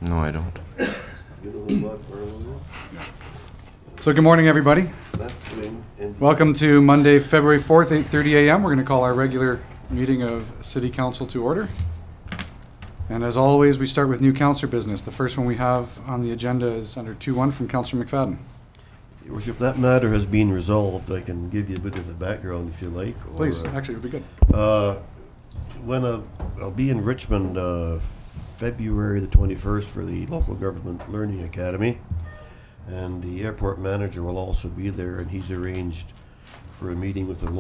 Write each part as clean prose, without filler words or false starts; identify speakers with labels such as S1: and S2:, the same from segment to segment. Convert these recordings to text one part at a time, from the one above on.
S1: No, I don't.
S2: So good morning, everybody. Welcome to Monday, February 4th, 8:30 a.m. We're going to call our regular meeting of City Council to order. And as always, we start with new councillor business. The first one we have on the agenda is under 2.1 from Councillor McFadden.
S3: Your Worship, that matter has been resolved. I can give you a bit of a background if you like.
S2: Please, actually, it would be good.
S3: When I'll be in Richmond February the 21st for the Local Government Learning Academy, and the airport manager will also be there, and he's arranged for a meeting with an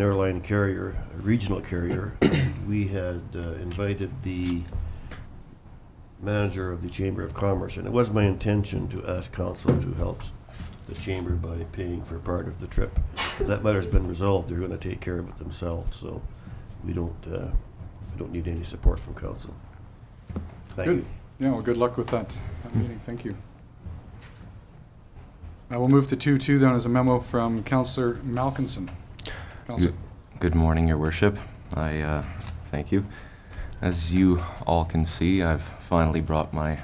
S3: airline carrier, a regional carrier. We had invited the manager of the Chamber of Commerce, and it was my intention to ask council to help the chamber by paying for part of the trip. But that matter's been resolved. They're going to take care of it themselves, so we don't need any support from council. Thank you.
S2: Yeah, well, good luck with that meeting. Thank you. We'll move to 2.2 then as a memo from Councillor Malkinson.
S1: Good morning, Your Worship. I thank you. As you all can see, I've finally brought my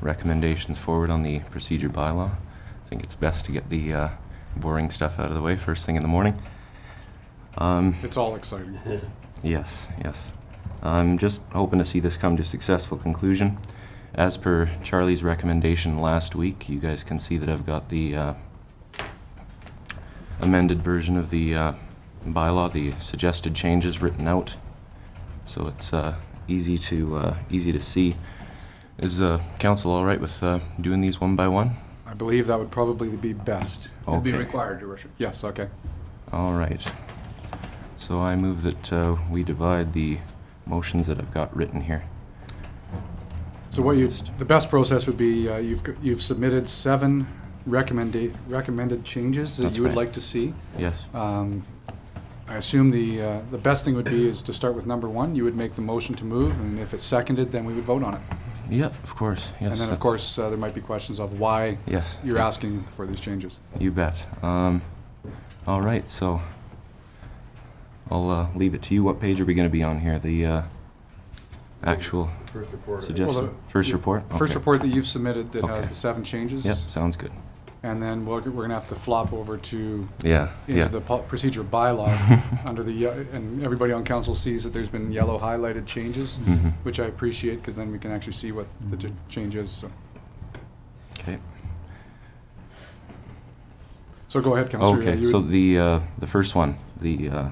S1: recommendations forward on the procedure bylaw. I think it's best to get the boring stuff out of the way first thing in the morning.
S2: It's all exciting.
S1: Yes. I'm just hoping to see this come to a successful conclusion. As per Charlie's recommendation last week, you guys can see that I've got the amended version of the bylaw, the suggested changes written out, so it's easy to see. Is council all right with doing these one by one?
S2: I believe that would probably be best.
S1: Okay.
S4: It'd be required, Your Worship.
S2: Yes, okay.
S1: All right. So I move that we divide the motions that I've got written here.
S2: So the best process would be you've submitted 7 recommended changes that
S1: That's
S2: you would
S1: right.
S2: like to see.
S1: Yes.
S2: I assume the best thing would be is to start with number 1. You would make the motion to move, and if it's seconded, then we would vote on it.
S1: Yeah, of course. Yes.
S2: And then, of course, there might be questions of why you're asking for these changes.
S1: You bet. All right, so I'll leave it to you. What page are we going to be on here? The actual
S3: First report.
S1: suggestion? First report?
S2: First
S1: Okay.
S2: report that you've submitted that
S1: Okay.
S2: has the 7 changes.
S1: Yep, sounds good.
S2: And then we're going to have to flop over to
S1: into
S2: the procedure bylaw under the and everybody on council sees that there's been yellow highlighted changes, which I appreciate because then we can actually see what the change is. So.
S1: Okay.
S2: So go ahead, Councillor.
S1: Okay. So the first one, the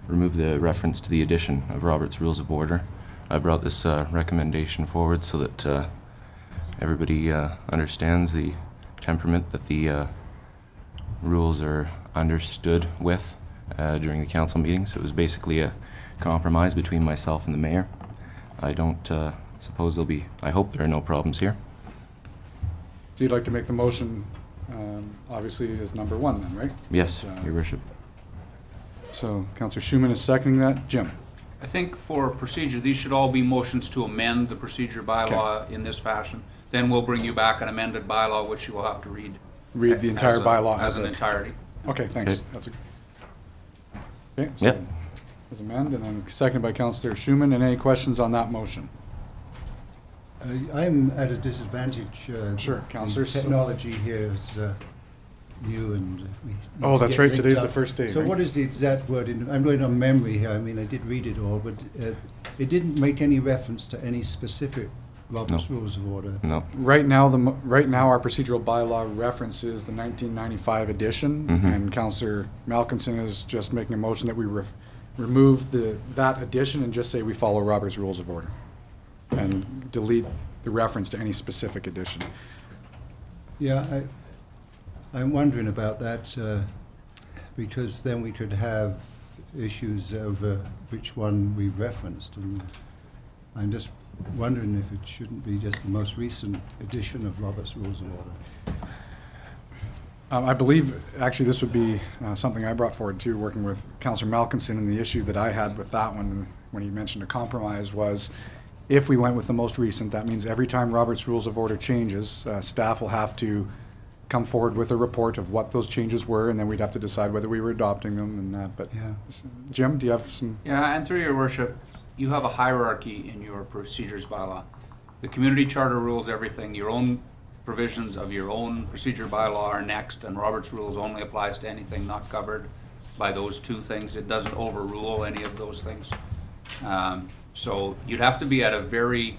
S1: remove the reference to the addition of Robert's Rules of Order. I brought this recommendation forward so that everybody understands the temperament that the rules are understood with during the council meetings. It was basically a compromise between myself and the mayor. I don't suppose there'll be, I hope there are no problems here.
S2: So you'd like to make the motion, obviously, as number 1 then, right?
S1: Yes, Your Worship.
S2: So Councillor Schumann is seconding that. Jim?
S4: I think for procedure, these should all be motions to amend the procedure bylaw in this fashion. Then we'll bring you back an amended bylaw, which you will have to read.
S2: Read the entire bylaw
S4: as an entirety.
S2: Okay, thanks.
S1: Okay.
S2: That's okay. So
S1: Yep.
S2: as amended, and then seconded by Councillor Schumann. And any questions on that motion?
S5: I'm at a disadvantage.
S2: Sure, Councillor.
S5: The technology here is new and
S2: Oh, that's right.
S5: get
S2: Today's
S5: linked
S2: the
S5: up.
S2: first day.
S5: So
S2: right?
S5: what is the exact word? I'm going on memory here. I mean, I did read it all, but it didn't make any reference to any specific Robert's Rules of Order.
S1: No.
S2: Right now, our procedural bylaw references the 1995 edition, and Councillor Malkinson is just making a motion that we remove that edition and just say we follow Robert's Rules of Order, and delete the reference to any specific edition.
S5: Yeah, I'm wondering about that because then we could have issues over which one we've referenced, and I'm just wondering if it shouldn't be just the most recent edition of Robert's Rules of Order.
S2: I believe, actually, this would be something I brought forward too, working with Councillor Malkinson, and the issue that I had with that one when he mentioned a compromise was if we went with the most recent, that means every time Robert's Rules of Order changes, staff will have to come forward with a report of what those changes were, and then we'd have to decide whether we were adopting them and that. But
S5: yeah.
S2: Jim, do you have some?
S4: Yeah, and through your worship, you have a hierarchy in your procedures bylaw. The community charter rules everything. Your own provisions of your own procedure bylaw are next, and Robert's rules only applies to anything not covered by those two things. It doesn't overrule any of those things. So you'd have to be at a very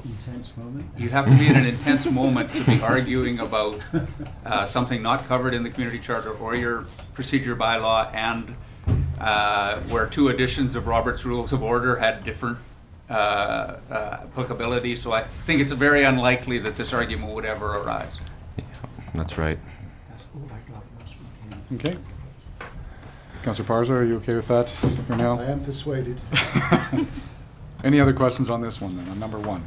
S5: Intense moment.
S4: you'd have to be in an intense moment to be arguing about something not covered in the community charter or your procedure bylaw, and where two editions of Robert's Rules of Order had different applicability. So I think it's very unlikely that this argument would ever arise.
S1: Yeah, that's right.
S5: That's all I got last weekend.
S2: Okay. Councillor Parza, are you okay with that for now?
S5: I am persuaded.
S2: Any other questions on this one then, on number 1?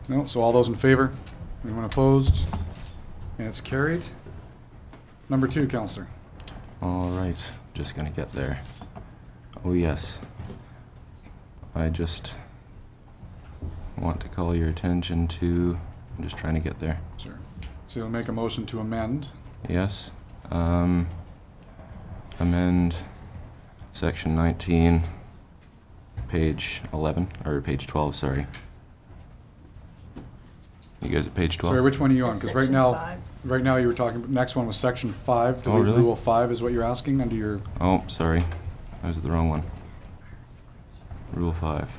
S2: No, so all those in favor? Anyone opposed? And it's carried. Number 2, Councillor.
S1: All right, just gonna get there. Oh yes. I just want to call your attention to, I'm just trying to get there.
S2: Sure. So you'll make a motion to amend.
S1: Yes. Amend section 19, page 11, or page 12, sorry. You guys at page 12?
S2: Sorry, which one are you on? Because
S6: Section five.
S2: right now you were talking, next one was section 5.
S1: Oh, really?
S2: Rule 5 is what you're asking under your,
S1: Oh, sorry. I was at the wrong one. Rule 5.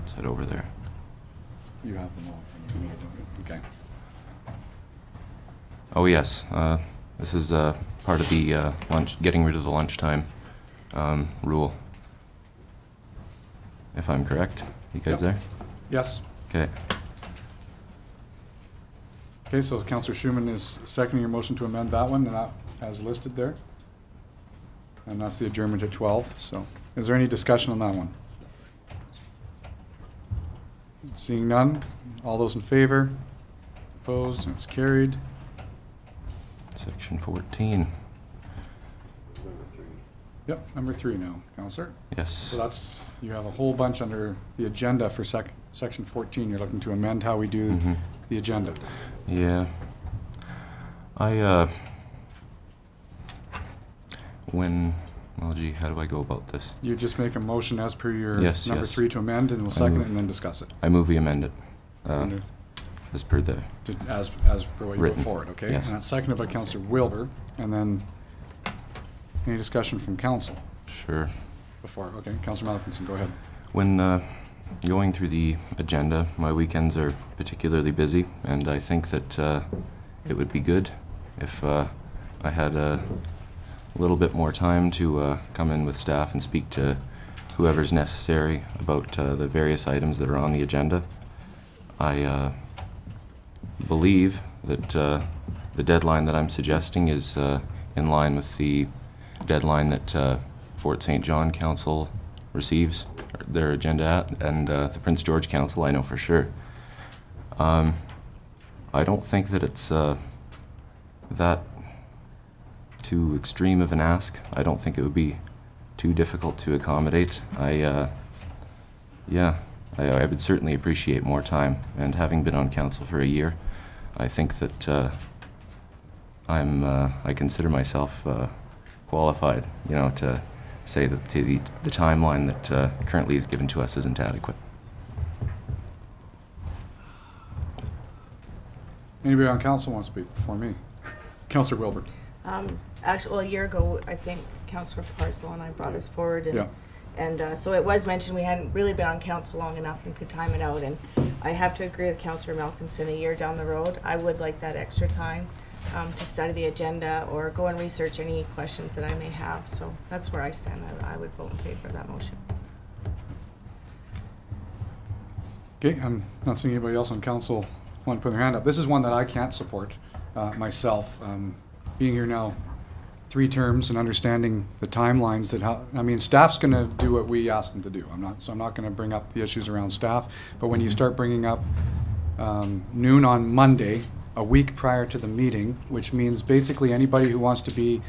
S1: Let's head over there.
S2: you have them all. Okay.
S1: Oh, yes. This is part of the lunch, getting rid of the lunchtime rule. If I'm correct. You guys
S2: Yep.
S1: there?
S2: Yes.
S1: Okay.
S2: Okay, so Councillor Schumann is seconding your motion to amend that one, and that as listed there. And that's the adjournment at 12, so. Is there any discussion on that one? Seeing none, all those in favor? Opposed, and it's carried.
S1: Section 14.
S2: Yep, number 3 now, Councillor.
S1: Yes.
S2: So that's, you have a whole bunch under the agenda for section 14. You're looking to amend how we do
S1: Mhm.
S2: the agenda.
S1: Yeah. Well, gee, how do I go about this?
S2: You just make a motion as per your
S1: Yes,
S2: number
S1: yes.
S2: 3 to amend, and we'll second it
S1: move.
S2: and then discuss it.
S1: I move we amend it,
S2: Under-
S1: as per the,
S2: as per what you
S1: Written.
S2: put forward, okay?
S1: Yes.
S2: And that's seconded by Councillor Wilbur, and then any discussion from council
S1: sure.
S2: before, okay? Councillor Malcolmson, go ahead.
S1: When going through the agenda, my weekends are particularly busy, and I think that it would be good if I had a little bit more time to come in with staff and speak to whoever's necessary about the various items that are on the agenda. I believe that the deadline that I'm suggesting is in line with the deadline that Fort St. John Council receives their agenda at, and the Prince George Council, I know for sure. I don't think that it's that too extreme of an ask. I don't think it would be too difficult to accommodate. I would certainly appreciate more time, and having been on council for a year, I think that I consider myself qualified, to say that the timeline that currently is given to us isn't adequate.
S2: Anybody on council want to speak before me? Councillor Wilbur.
S6: Actually, a year ago, I think Councillor Parslow and I brought us forward, and,
S2: Yeah.
S6: and so it was mentioned we hadn't really been on council long enough and could time it out, and I have to agree with Councillor Malcolmson, a year down the road, I would like that extra time to study the agenda or go and research any questions that I may have, so that's where I stand. I would vote in favor of that motion.
S2: Okay, I'm not seeing anybody else on council want to put their hand up. This is one that I can't support myself. Being here now 3 terms and understanding the timelines staff's going to do what we ask them to do. I'm not going to bring up the issues around staff. But when you start bringing up noon on Monday, a week prior to the meeting, which means basically anybody who wants to be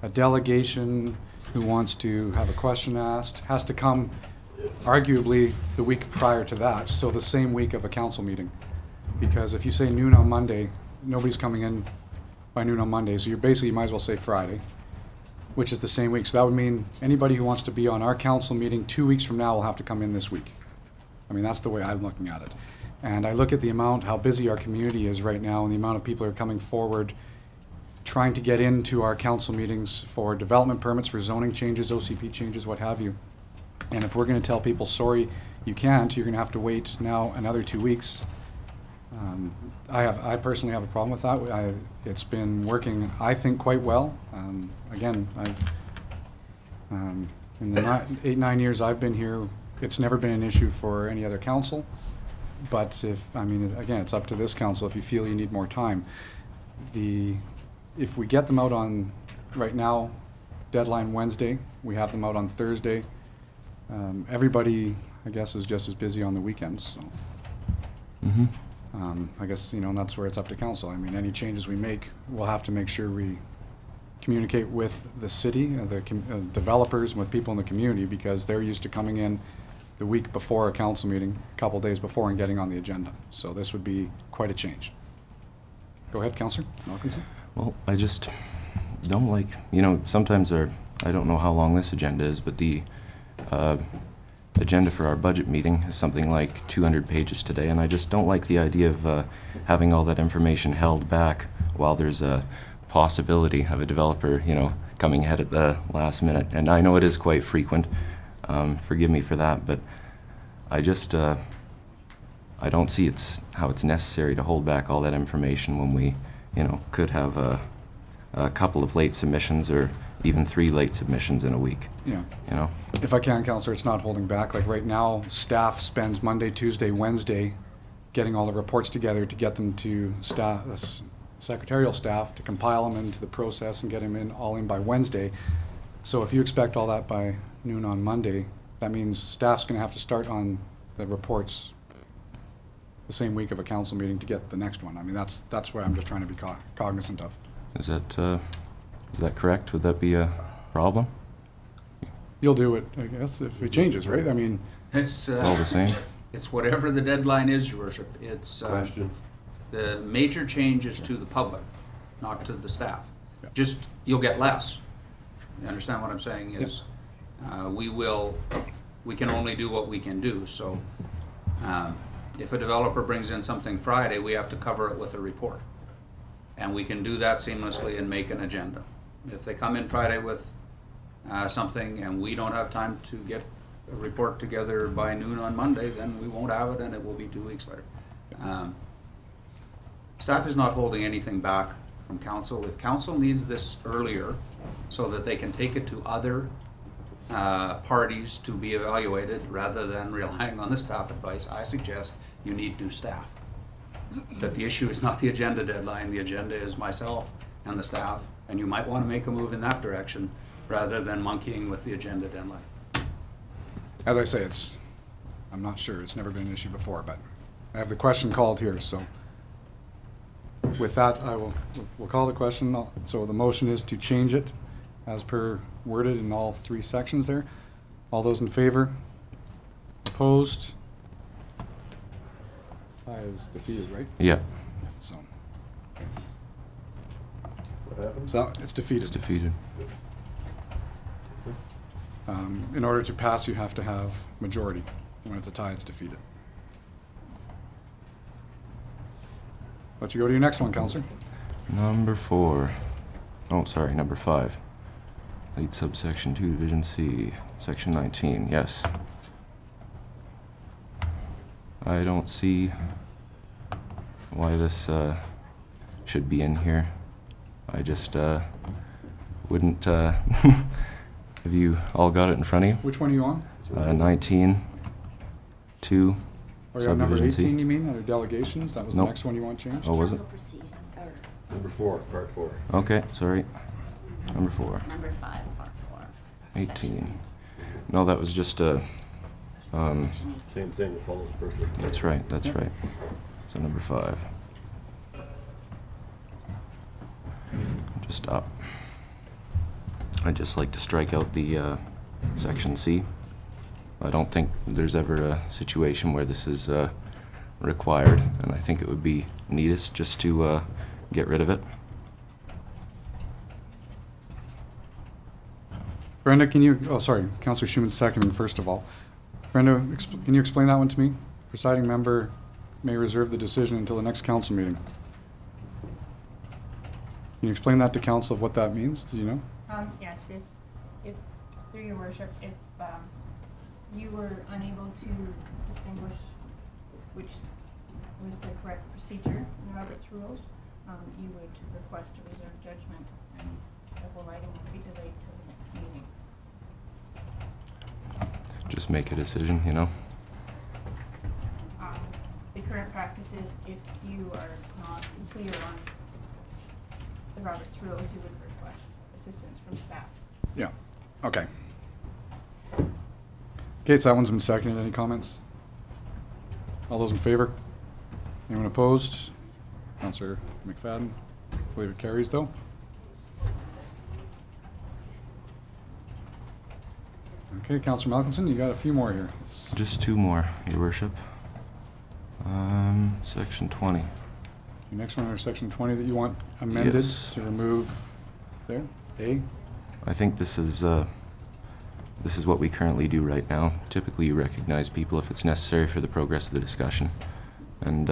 S2: a delegation, who wants to have a question asked, has to come arguably the week prior to that, so the same week of a council meeting. Because if you say noon on Monday, nobody's coming in by noon on Monday, so you might as well say Friday. which is the same week. So that would mean anybody who wants to be on our council meeting 2 weeks from now will have to come in this week. I mean, that's the way I'm looking at it. And I look at the amount, how busy our community is right now, and the amount of people who are coming forward trying to get into our council meetings for development permits, for zoning changes, OCP changes, what have you. And if we're going to tell people, sorry, you can't, you're going to have to wait now another 2 weeks. I personally have a problem with that. It's been working, I think, quite well. Again, in the 8-9 years I've been here, it's never been an issue for any other council. But again, it's up to this council if you feel you need more time. If we get them out on, right now, deadline Wednesday, we have them out on Thursday. Everybody, I guess, is just as busy on the weekends, so.
S1: Mm-hmm.
S2: I guess, and that's where it's up to council. I mean, any changes we make, we'll have to make sure we communicate with the city, the developers, and with people in the community, because they're used to coming in the week before a council meeting, a couple days before, and getting on the agenda. So this would be quite a change. Go ahead, Councillor Malkinson.
S1: Well, I just don't like, sometimes I don't know how long this agenda is, but the agenda for our budget meeting is something like 200 pages today, and I just don't like the idea of having all that information held back while there's a possibility of a developer, coming ahead at the last minute. And I know it is quite frequent. Forgive me for that, but I just I don't see how it's necessary to hold back all that information when we, could have a couple of late submissions or even 3 late submissions in a week.
S2: Yeah.
S1: You know?
S2: If I can, Councillor, it's not holding back. Like right now, staff spends Monday, Tuesday, Wednesday getting all the reports together to get them to staff, secretarial staff, to compile them into the process and get them all in by Wednesday. So if you expect all that by noon on Monday, that means staff's going to have to start on the reports the same week of a council meeting to get the next one. I mean, that's what I'm just trying to be cognizant of.
S1: Is that correct? Would that be a problem?
S2: You'll do it, I guess, if it changes, right? I mean,
S4: It's
S1: It's all the same?
S4: It's whatever the deadline is, Your Worship. It's
S3: Question.
S4: the major change is to the public, not to the staff.
S2: Yeah.
S4: Just, you'll get less. You understand what I'm saying is, we can only do what we can do. So if a developer brings in something Friday, we have to cover it with a report. And we can do that seamlessly and make an agenda. If they come in Friday with something and we don't have time to get a report together by noon on Monday, then we won't have it and it will be 2 weeks later. Staff is not holding anything back from council. If council needs this earlier so that they can take it to other parties to be evaluated rather than relying on the staff advice, I suggest you need new staff. That the issue is not the agenda deadline, the agenda is myself and the staff, and you might want to make a move in that direction rather than monkeying with the agenda deadline.
S2: as I say, I'm not sure. It's never been an issue before, but I have the question called here, so with that, we'll call the question. So the motion is to change it as per worded in all 3 sections there. All those in favor? Opposed? Aye is defeated, right?
S1: Yeah,
S2: So
S3: What happened?
S2: it's defeated.
S1: it's defeated.
S2: In order to pass, you have to have majority. When it's a tie, it's defeated. Let you go to your next one, Counselor.
S1: Number 4. Oh, sorry, number 5. Lead subsection 2, division C, section 19, yes. I don't see why this should be in here. I just wouldn't, have you all got it in front of you?
S2: Which one are you on?
S1: 19, 2,
S2: Are you on number
S1: subdivision
S2: 18,
S1: C.
S2: you mean, under delegations? That was the
S1: Nope.
S2: next one you want changed?
S1: Oh, was it?
S7: Council proceed, or
S3: Number 4, part 4.
S1: Okay, sorry. Number 4.
S7: number 5, part 4.
S1: 18. No, that was just a,
S7: Section 8.
S3: Same thing that follows the first one.
S1: that's right, that's right. So number 5. Just up. I'd just like to strike out the section C. I don't think there's ever a situation where this is required, and I think it would be neatest just to get rid of it.
S2: Brenda, can you, oh, sorry, Councillor Schuman's seconding first of all. Brenda, can you explain that one to me? Presiding member may reserve the decision until the next council meeting. Can you explain that to council of what that means? Do you know?
S8: Yes, if, through your worship, if, you were unable to distinguish which was the correct procedure in Robert's rules, you would request a reserved judgment, and the whole item would be delayed till the next meeting.
S1: Just make a decision, you know?
S8: The current practice is if you are not clear on the Robert's rules, you would request assistance from staff.
S2: Yeah, okay. Okay, so that one's been seconded. Any comments? All those in favor? Anyone opposed? Councillor McFadden? I believe it carries though. Okay, Councillor Malcolmson, you got a few more here.
S1: Just 2 more, Your Worship. Section 20.
S2: The next one is section 20 that you want amended
S1: Yes.
S2: to remove there, A.
S1: I think this is what we currently do right now. Typically, you recognize people if it's necessary for the progress of the discussion. And,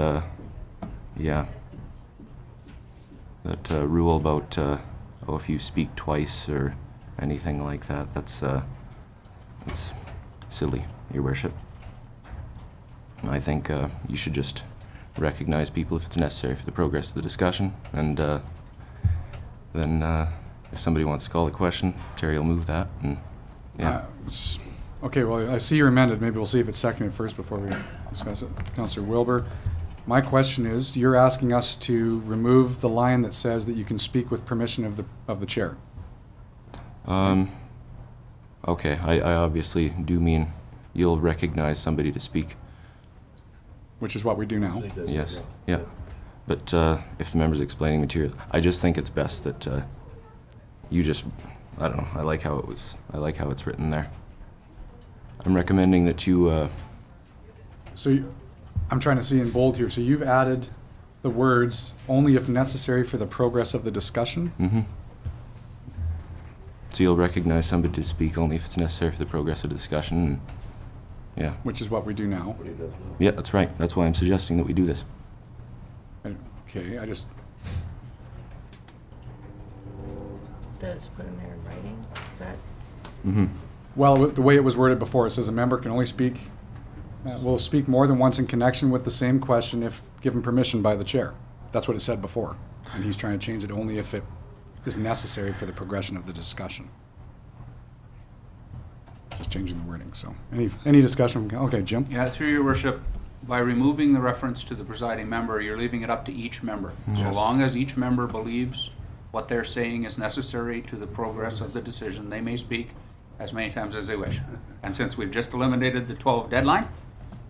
S1: yeah. That rule about, if you speak twice or anything like that, that's silly, Your Worship. I think you should just recognize people if it's necessary for the progress of the discussion. And then if somebody wants to call the question, Terry will move that. And yeah.
S2: Okay, well, I see you're amended. Maybe we'll see if it's seconded first before we discuss it. Councillor Wilbur, my question is, you're asking us to remove the line that says that you can speak with permission of the chair.
S1: Okay, I obviously do mean you'll recognize somebody to speak.
S2: Which is what we do now.
S1: Yes, yeah. But if the member's explaining material, I just think it's best that you just, I don't know, I like how it's written there. I'm recommending that you,
S2: I'm trying to see in bold here. So you've added the words, only if necessary for the progress of the discussion?
S1: So you'll recognize somebody to speak only if it's necessary for the progress of the discussion. And, yeah.
S2: Which is what we do now.
S1: Yeah, that's right. That's why I'm suggesting that we do this.
S2: Okay, I just...
S6: Does put in there in writing? Is that?
S2: Well, the way it was worded before, it says a member can only speak, will speak more than once in connection with the same question if given permission by the chair. That's what it said before. And he's trying to change it only if it is necessary for the progression of the discussion. Just changing the wording, so. Any discussion? Okay, Jim?
S4: Yeah, through your worship, by removing the reference to the presiding member, you're leaving it up to each member. So
S2: Yes.
S4: long as each member believes what they're saying is necessary to the progress of the decision, they may speak as many times as they wish. And since we've just eliminated the 12 deadline,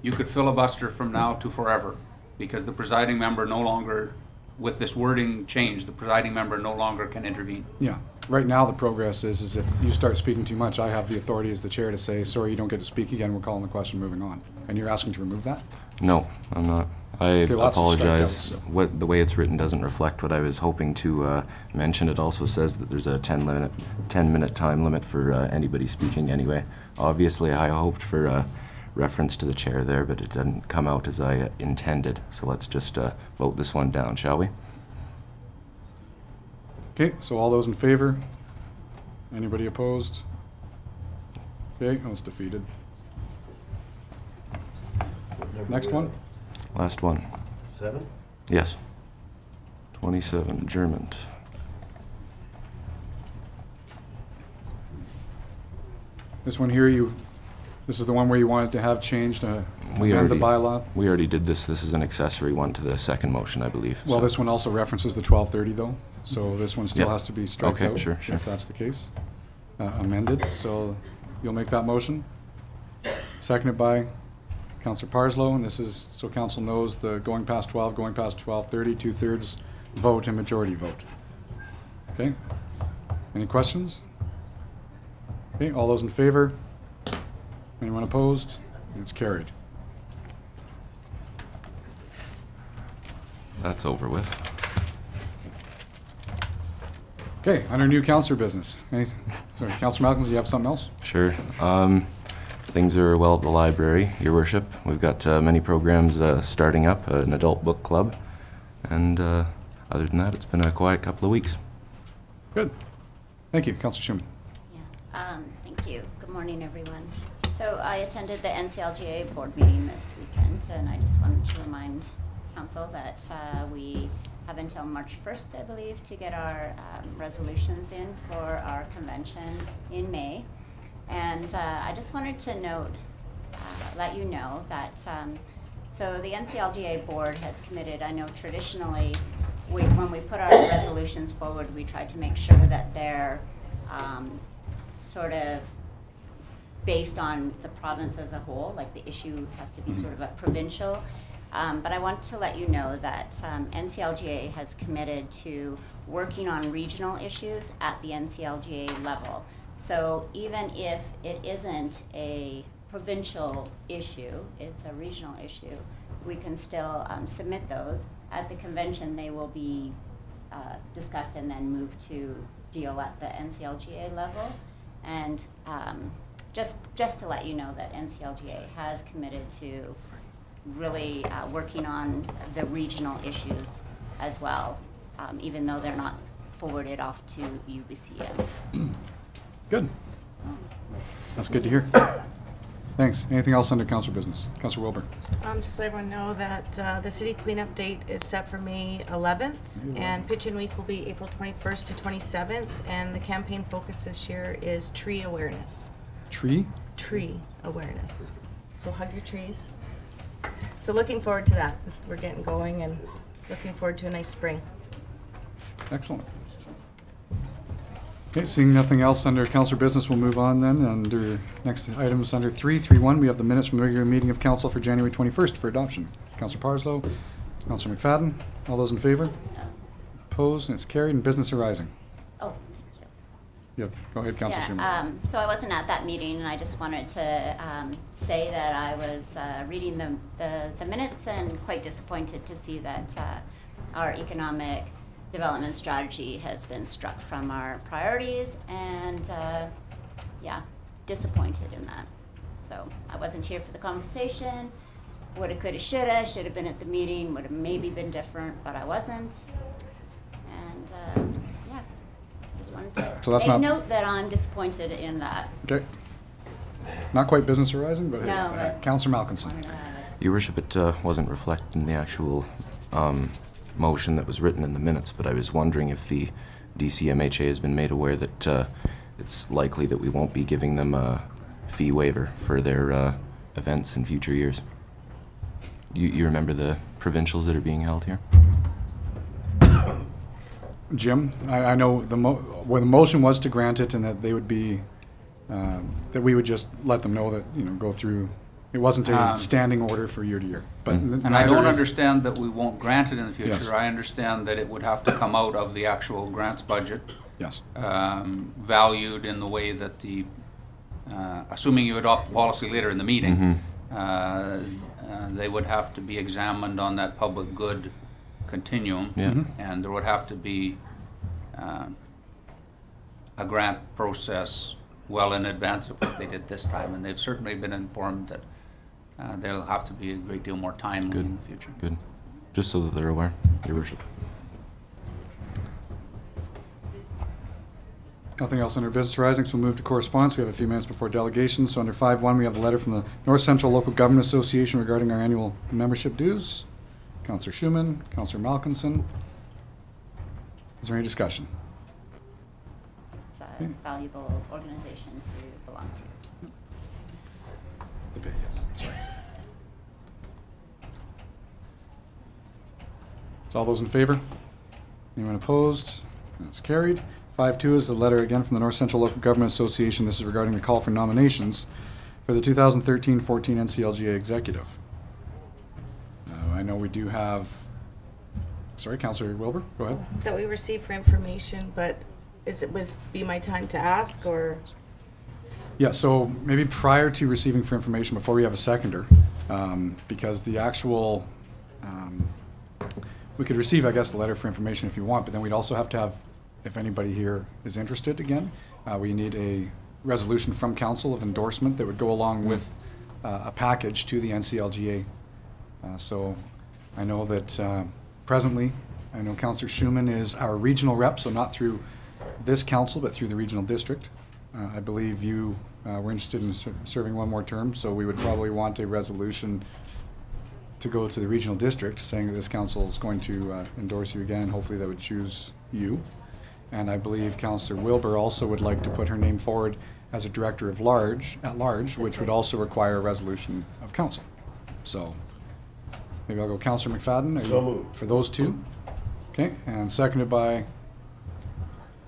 S4: you could filibuster from now to forever, because the presiding member no longer, with this wording change, the presiding member no longer can intervene.
S2: Yeah. Right now, the progress is if you start speaking too much, I have the authority as the chair to say, sorry, you don't get to speak again, we're calling the question, moving on. And you're asking to remove that?
S1: No, I'm not. I
S2: Okay, lots of
S1: apologize.
S2: strikeouts, so.
S1: The way it's written doesn't reflect what I was hoping to mention. It also says that there's a 10-minute time limit for anybody speaking anyway. Obviously, I hoped for a reference to the chair there, but it didn't come out as I intended. So let's just vote this one down, shall we?
S2: Okay, so all those in favor? Anybody opposed? Okay, that was defeated. Next one?
S1: Last one.
S3: 7?
S1: Yes. 27, adjournment.
S2: This one here, this is the one where you wanted to have changed to
S1: We
S2: amend the
S1: already-
S2: bylaw?
S1: We already did this. This is an accessory one to the second motion, I believe.
S2: Well,
S1: so-
S2: this one also references the 12:30 though, so this one still
S1: Yeah.
S2: has to be struck
S1: Okay,
S2: out.
S1: sure.
S2: If that's the case. Amended, so you'll make that motion. Seconded by Councillor Parslow, and this is, so council knows, the going past 12, going past 12:30, 2/3 vote and majority vote. Okay? Any questions? Okay, all those in favor? Anyone opposed? It's carried.
S1: That's over with.
S2: Okay, under new councillor business. Sorry, Councillor Malcolm, do you have something else?
S1: Sure. Things are well at the library, Your Worship. We've got many programs starting up, an adult book club, and other than that, it's been a quiet couple of weeks.
S2: Good. Thank you, Councillor Schumann.
S7: Yeah, thank you. Good morning, everyone. So I attended the NCLGA board meeting this weekend, and I just wanted to remind council that we have until March 1st, I believe, to get our resolutions in for our convention in May. And I just wanted to note, let you know that, so the NCLGA board has committed, I know traditionally, when we put our resolutions forward, we try to make sure that they're sort of based on the province as a whole, like the issue has to be sort of a provincial. But I want to let you know that NCLGA has committed to working on regional issues at the NCLGA level. So even if it isn't a provincial issue, it's a regional issue, we can still submit those. At the convention, they will be discussed and then moved to deal at the NCLGA level. And just to let you know that NCLGA has committed to really working on the regional issues as well, even though they're not forwarded off to UBCM.
S2: Good. That's good to hear. Thanks. Anything else under council business? Councillor Wilbur.
S6: Just let everyone know that the city cleanup date is set for May 11th, and Pitch-In Week will be April 21st to 27th, and the campaign focus this year is tree awareness.
S2: Tree?
S6: Tree awareness. So hug your trees. So looking forward to that. We're getting going and looking forward to a nice spring.
S2: Excellent. Okay, seeing nothing else under council business, we'll move on then. Under next items under 3.3.1, we have the minutes from the regular meeting of council for January 21st for adoption. Councillor Parslow, Councillor McFadden, all those in favor? Opposed, and it's carried. And business arising.
S7: Oh,
S2: Yep, go ahead, Councillor Schumann.
S7: so I wasn't at that meeting, and I just wanted to say that I was reading the minutes and quite disappointed to see that our economic development strategy has been struck from our priorities, and yeah, disappointed in that. So I wasn't here for the conversation. Woulda, coulda, shoulda, should have been at the meeting, would have maybe been different, but I wasn't. And yeah, just wanted to
S2: So that's
S7: make
S2: not-
S7: note that I'm disappointed in that.
S2: Okay. Not quite business arising, but
S7: No,
S2: hey,
S7: but-
S2: Councillor Malkinson.
S1: Your Worship, it wasn't reflected in the actual motion that was written in the minutes, but I was wondering if the DCMHA has been made aware that it's likely that we won't be giving them a fee waiver for their events in future years. You remember the provincials that are being held here?
S2: Jim, I know the motion was to grant it, and that they would be that we would just let them know that, go through. It wasn't a standing order for year to year. But
S4: And I don't understand that we won't grant it in the future.
S2: Yes.
S4: I understand that it would have to come out of the actual grants budget,
S2: Yes.
S4: valued in the way that assuming you adopt the policy later in the meeting, they would have to be examined on that public good continuum.
S1: Yeah.
S4: And there would have to be a grant process well in advance of what they did this time. And they've certainly been informed that there'll have to be a great deal more timely in the future.
S1: Good. Just so that they're aware, Your Worship.
S2: Nothing else under business arising, so we'll move to correspondence. We have a few minutes before delegations. So under 5.1, we have the letter from the North Central Local Government Association regarding our annual membership dues. Councillor Schumann, Councillor Malkinson. Is there any discussion?
S7: It's a valuable organization to belong to.
S2: The bid, yes. Sorry. So all those in favor? Anyone opposed? That's carried. 5.2 is the letter again from the North Central Local Government Association. This is regarding the call for nominations for the 2013-14 NCLGA Executive. I know we do have, sorry, Councillor Wilbur, go ahead.
S6: That we received for information, but be my time to ask, or?
S2: Yeah, so maybe prior to receiving for information, before we have a seconder, because the actual, we could receive, I guess, the letter for information if you want, but then we'd also have to have if anybody here is interested again. We need a resolution from council of endorsement that would go along with a package to the NCLGA. So I know that presently, I know Councillor Schumann is our regional rep, so not through this council, but through the regional district. I believe you were interested in serving one more term, so we would probably want a resolution to go to the regional district saying that this council is going to endorse you again, and hopefully they would choose you. And I believe Councillor Wilbur also would like to put her name forward as a director at large, which would also require a resolution of council. So maybe I'll go Councillor McFadden.
S3: So moved.
S2: For those two. Okay, and seconded by,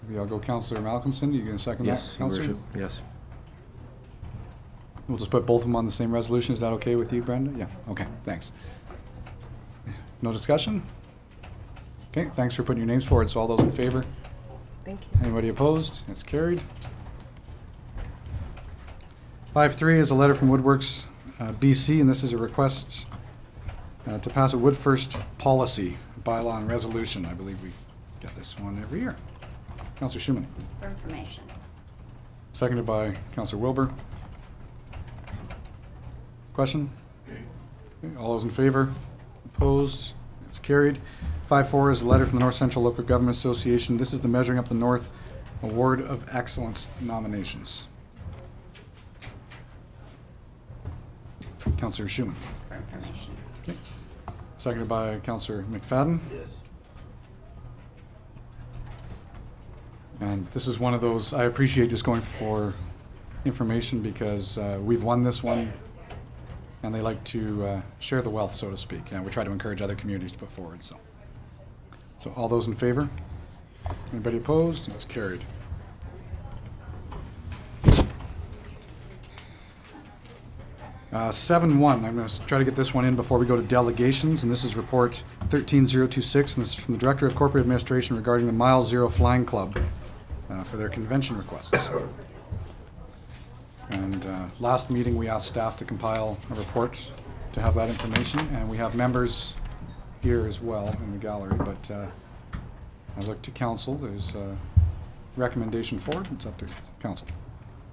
S2: maybe I'll go Councillor Malcolmson. You gonna second
S1: Yes,
S2: that,
S1: Your
S2: Councillor?
S1: Worship. Yes.
S2: We'll just put both of them on the same resolution. Is that okay with you, Brenda? Yeah, okay, thanks. No discussion? Okay, thanks for putting your names forward. So all those in favor?
S6: Thank you.
S2: Anybody opposed? It's carried. 5.3 is a letter from Woodworks BC, and this is a request to pass a Wood First policy, bylaw, and resolution. I believe we get this one every year. Councillor Schumann.
S7: For information.
S2: Seconded by Councillor Wilbur. Question? Okay, all those in favor? Opposed? It's carried. 5.4 is a letter from the North Central Local Government Association. This is the Measuring Up the North Award of Excellence nominations. Councillor Schumann.
S7: For information.
S2: Okay. Seconded by Councillor McFadden.
S3: Yes.
S2: And this is one of those, I appreciate just going for information because we've won this one and they like to share the wealth, so to speak. And we try to encourage other communities to put forward. So all those in favor? Anybody opposed? It's carried. Uh, 7.1, I'm going to try to get this one in before we go to delegations, and this is report 13026, and this is from the Director of Corporate Administration regarding the Mile Zero Flying Club for their convention requests. And last meeting we asked staff to compile a report to have that information, and we have members here as well in the gallery, but I look to council. There's a recommendation forward. It's up to council.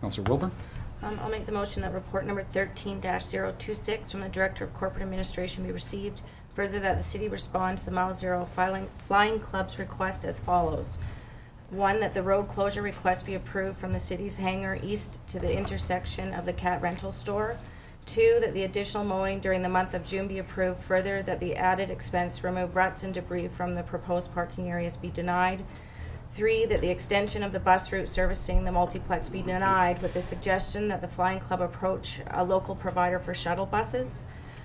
S2: Councillor Wilbur.
S6: I'll make the motion that report number 13-026 from the Director of Corporate Administration be received. Further, that the city respond to the Mile Zero Flying Club's request as follows. 1, that the road closure request be approved from the city's hangar east to the intersection of the cat rental store. 2, that the additional mowing during the month of June be approved. Further, that the added expense to remove ruts and debris from the proposed parking areas be denied. 3, that the extension of the bus route servicing the multiplex be denied with the suggestion that the Flying Club approach a local provider for shuttle buses.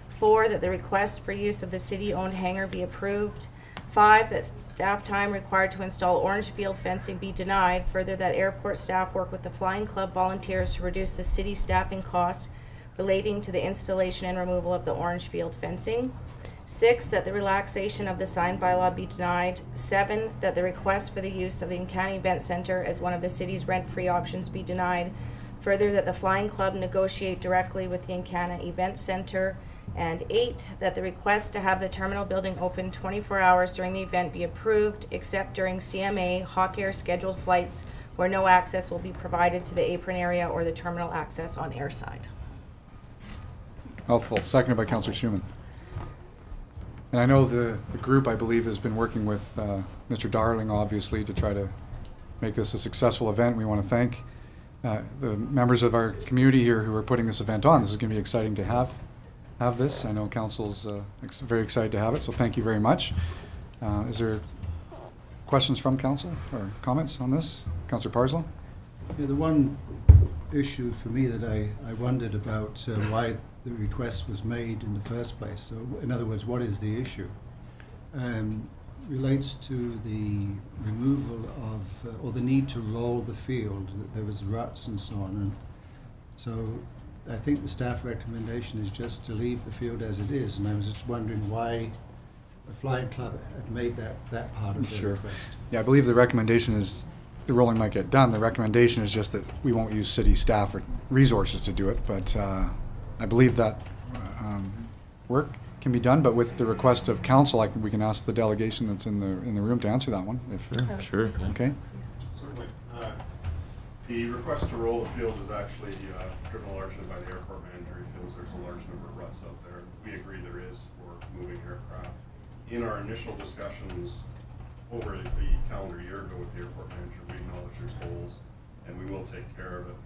S6: 4, that the request for use of the city-owned hangar be approved. 5, that staff time required to install orange field fencing be denied. Further, that airport staff work with the Flying Club volunteers to reduce the city staffing cost relating to the installation and removal of the orange field fencing. 6, that the relaxation of the sign bylaw be denied. 7, that the request for the use of the Encanna Event Center as one of the city's rent-free options be denied. Further, that the Flying Club negotiate directly with the Encanna Event Center. And 8, that the request to have the terminal building open 24 hours during the event be approved, except during CMA Hawk Air scheduled flights where no access will be provided to the apron area or the terminal access on airside.
S2: Mouthful. Seconded by Councillor Schumann. And I know the group, I believe, has been working with Mr. Darling, obviously, to try to make this a successful event. We want to thank the members of our community here who are putting this event on. This is going to be exciting to have this. I know council's very excited to have it, so thank you very much. Is there questions from council or comments on this? Councillor Parslow?
S5: Yeah, the one issue for me that I wondered about why the request was made in the first place. So, in other words, what is the issue? Relates to the removal of, or the need to roll the field. That there was ruts and so on. And so, I think the staff recommendation is just to leave the field as it is. And I was just wondering why the Flying Club had made that part of the request.
S2: Yeah, I believe the recommendation is the rolling might get done. The recommendation is just that we won't use city staff or resources to do it, but I believe that work can be done, but with the request of council, we can ask the delegation that's in the room to answer that one. If,
S1: Sure.
S2: Okay.
S9: Certainly. The request to roll the field is actually driven largely by the airport manager. He feels there's a large number of ruts out there. We agree there is for moving aircraft. In our initial discussions over the calendar year ago with the airport manager, we acknowledge there's holes, and we will take care of it.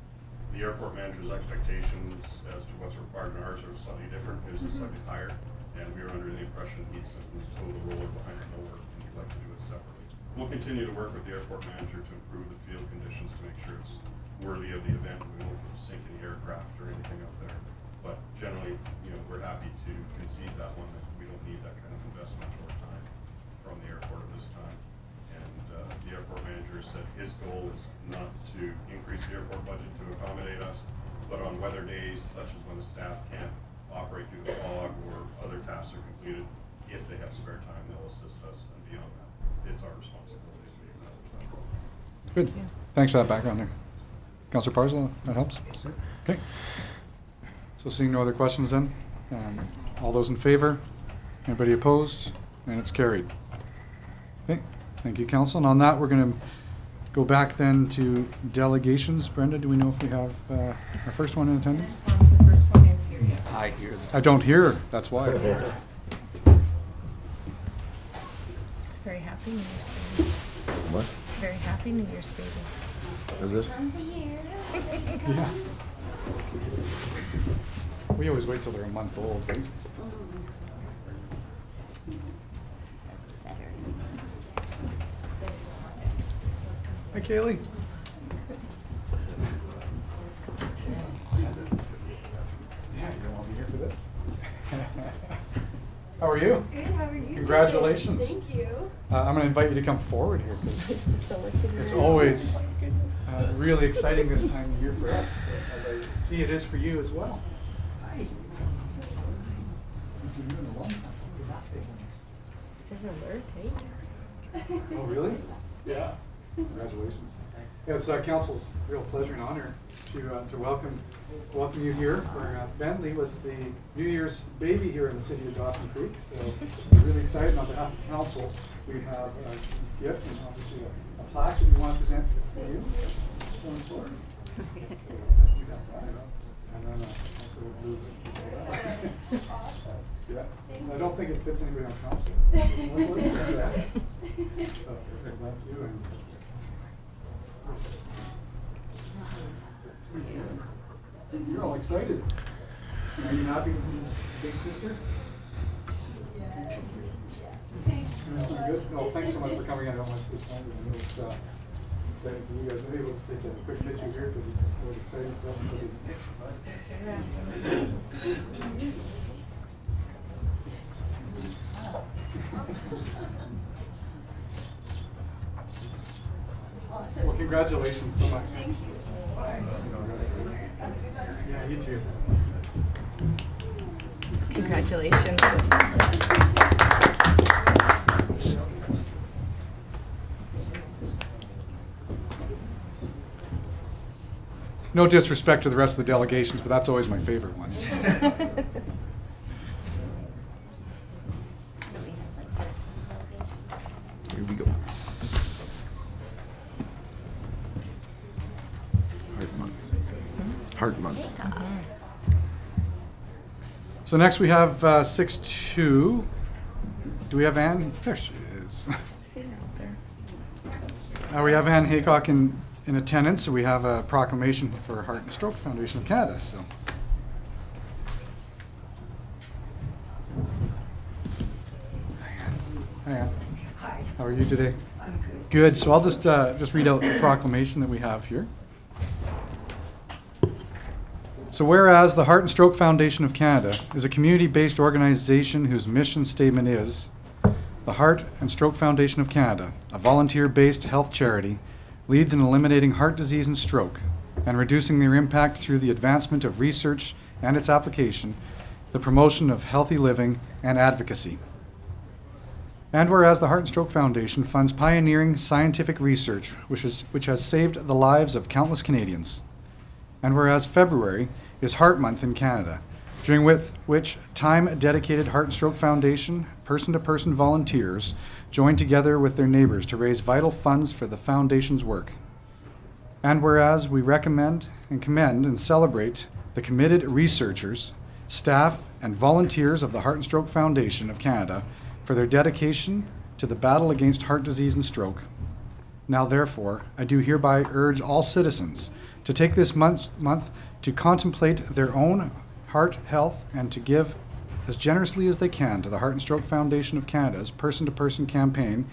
S9: The airport manager's expectations as to what's required in ours are slightly different. His is slightly higher, and we were under the impression he'd simply tow the roller behind it no work, and he'd like to do it separately. We'll continue to work with the airport manager to improve the field conditions to make sure it's worthy of the event. We won't sink any aircraft or anything out there. But generally, we're happy to concede that one, that we don't need that kind of investment or time from the airport at this time. And the airport manager said his goal is not to increase the airport budget to accommodate us, but on weather days, such as when the staff can't operate due to fog or other tasks are completed, if they have spare time, they'll assist us, and beyond that, it's our responsibility to acknowledge that.
S2: Good. Thanks for that background there. Councillor Parslow, that helps? Okay. So seeing no other questions then, all those in favor? Anybody opposed? And it's carried. Okay, thank you, Council. And on that, we're going to go back then to delegations. Brenda, do we know if we have our first one in attendance?
S8: The first one is here, yes.
S4: I hear
S2: I don't hear her, that's why.
S6: It's very happy New Year's baby.
S1: What?
S6: It's very happy New Year's baby.
S1: Is it?
S2: Yeah. We always wait till they're a month old, right?
S7: That's better.
S2: Hi, Kaylee. Yeah, you don't want to be here for this. How are you?
S10: Good, how are you?
S2: Congratulations.
S10: Thank you.
S2: I'm going to invite you to come forward here because
S6: It's just a look in
S2: it's
S6: your eye.
S2: always
S10: Oh my goodness.
S2: really exciting this time of year for us, as I see it is for you as well. Hi.
S6: It's an alert, eh?
S2: Oh, really? Yeah. Congratulations. Yeah, it's Council's real pleasure and honor to welcome you here. For Bentley was the New Year's baby here in the city of Dawson Creek, so we're really excited. On behalf of Council, we have a gift and obviously a plaque that we want to present for you. On the floor. You have that, and then also a blue. Yeah, I don't think it fits anybody on council. That's you. And you're all excited. Are you happy with your big sister?
S10: Yes.
S2: That's pretty good. No, thanks so much for coming in. I don't want to take time. I know it's exciting for you guys. Maybe let's take a quick picture here because it's really exciting for us to take a picture. Well, congratulations so much.
S10: Thank you.
S2: Yeah, you too.
S6: Congratulations.
S2: No disrespect to the rest of the delegations, but that's always my favorite one.
S7: So we have like 13 delegations.
S1: Here we go. Heart month. Heart month.
S7: Take off.
S2: So next we have 6-2. Do we have Ann? There she is.
S6: See her out there.
S2: We have Ann Haycock in attendance, so we have a proclamation for Heart and Stroke Foundation of Canada. So. Hi, Ann.
S10: Hi.
S2: How are you today?
S10: I'm good.
S2: Good. So I'll just read out the proclamation that we have here. So whereas the Heart and Stroke Foundation of Canada is a community-based organization whose mission statement is, the Heart and Stroke Foundation of Canada, a volunteer-based health charity, leads in eliminating heart disease and stroke and reducing their impact through the advancement of research and its application, the promotion of healthy living, and advocacy. And whereas the Heart and Stroke Foundation funds pioneering scientific research which has saved the lives of countless Canadians. And whereas February is Heart Month in Canada, during which time-dedicated Heart and Stroke Foundation person-to-person volunteers join together with their neighbors to raise vital funds for the foundation's work. And whereas we recommend and commend and celebrate the committed researchers, staff, and volunteers of the Heart and Stroke Foundation of Canada for their dedication to the battle against heart disease and stroke. Now therefore, I do hereby urge all citizens to take this month to contemplate their own heart health and to give as generously as they can to the Heart and Stroke Foundation of Canada's person-to-person campaign.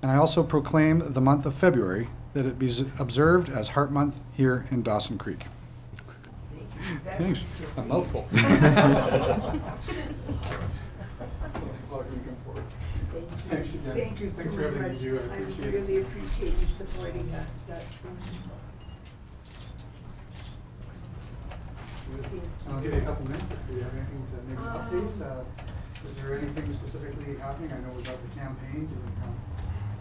S2: And I also proclaim the month of February that it be observed as Heart Month here in Dawson Creek. Thanks. A mouthful. Thanks again.
S10: Thank you so
S2: Thanks for everything
S10: much.
S2: you do. I appreciate it.
S10: really appreciate you supporting us. That's
S2: I'll give you a couple minutes if you have anything to make updates. Is there anything specifically happening? I know about the campaign.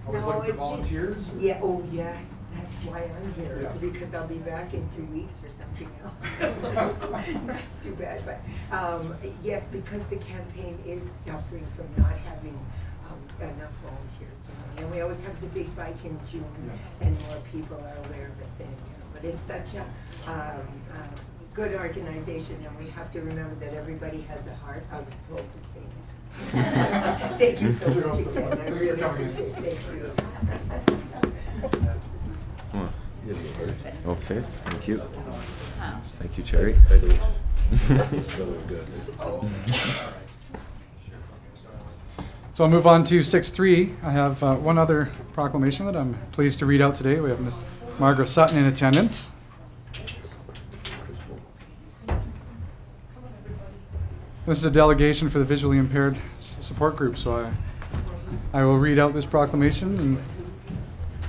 S2: Always
S10: No,
S2: looking for
S10: it's-
S2: volunteers? or-
S10: Yeah, oh yes, that's why I'm here,
S2: Yes.
S10: because I'll be back in 2 weeks for something else. That's too bad, but, yes, because the campaign is suffering from not having, enough volunteers, you know. And we always have the big bike in June,
S2: Yes.
S10: and more people are aware of it then, you know. But it's such a, good organization, and we have to remember that everybody has a heart. I was told to say that. Thank you so much again. I
S2: Thanks for
S10: really
S2: coming in.
S10: appreciate it. Thank you.
S11: Okay, thank you. Thank you, Terry.
S2: So I'll move on to 6.3. I have one other proclamation that I'm pleased to read out today. We have Ms. Margaret Sutton in attendance. This is a delegation for the visually impaired support group, so I will read out this proclamation. And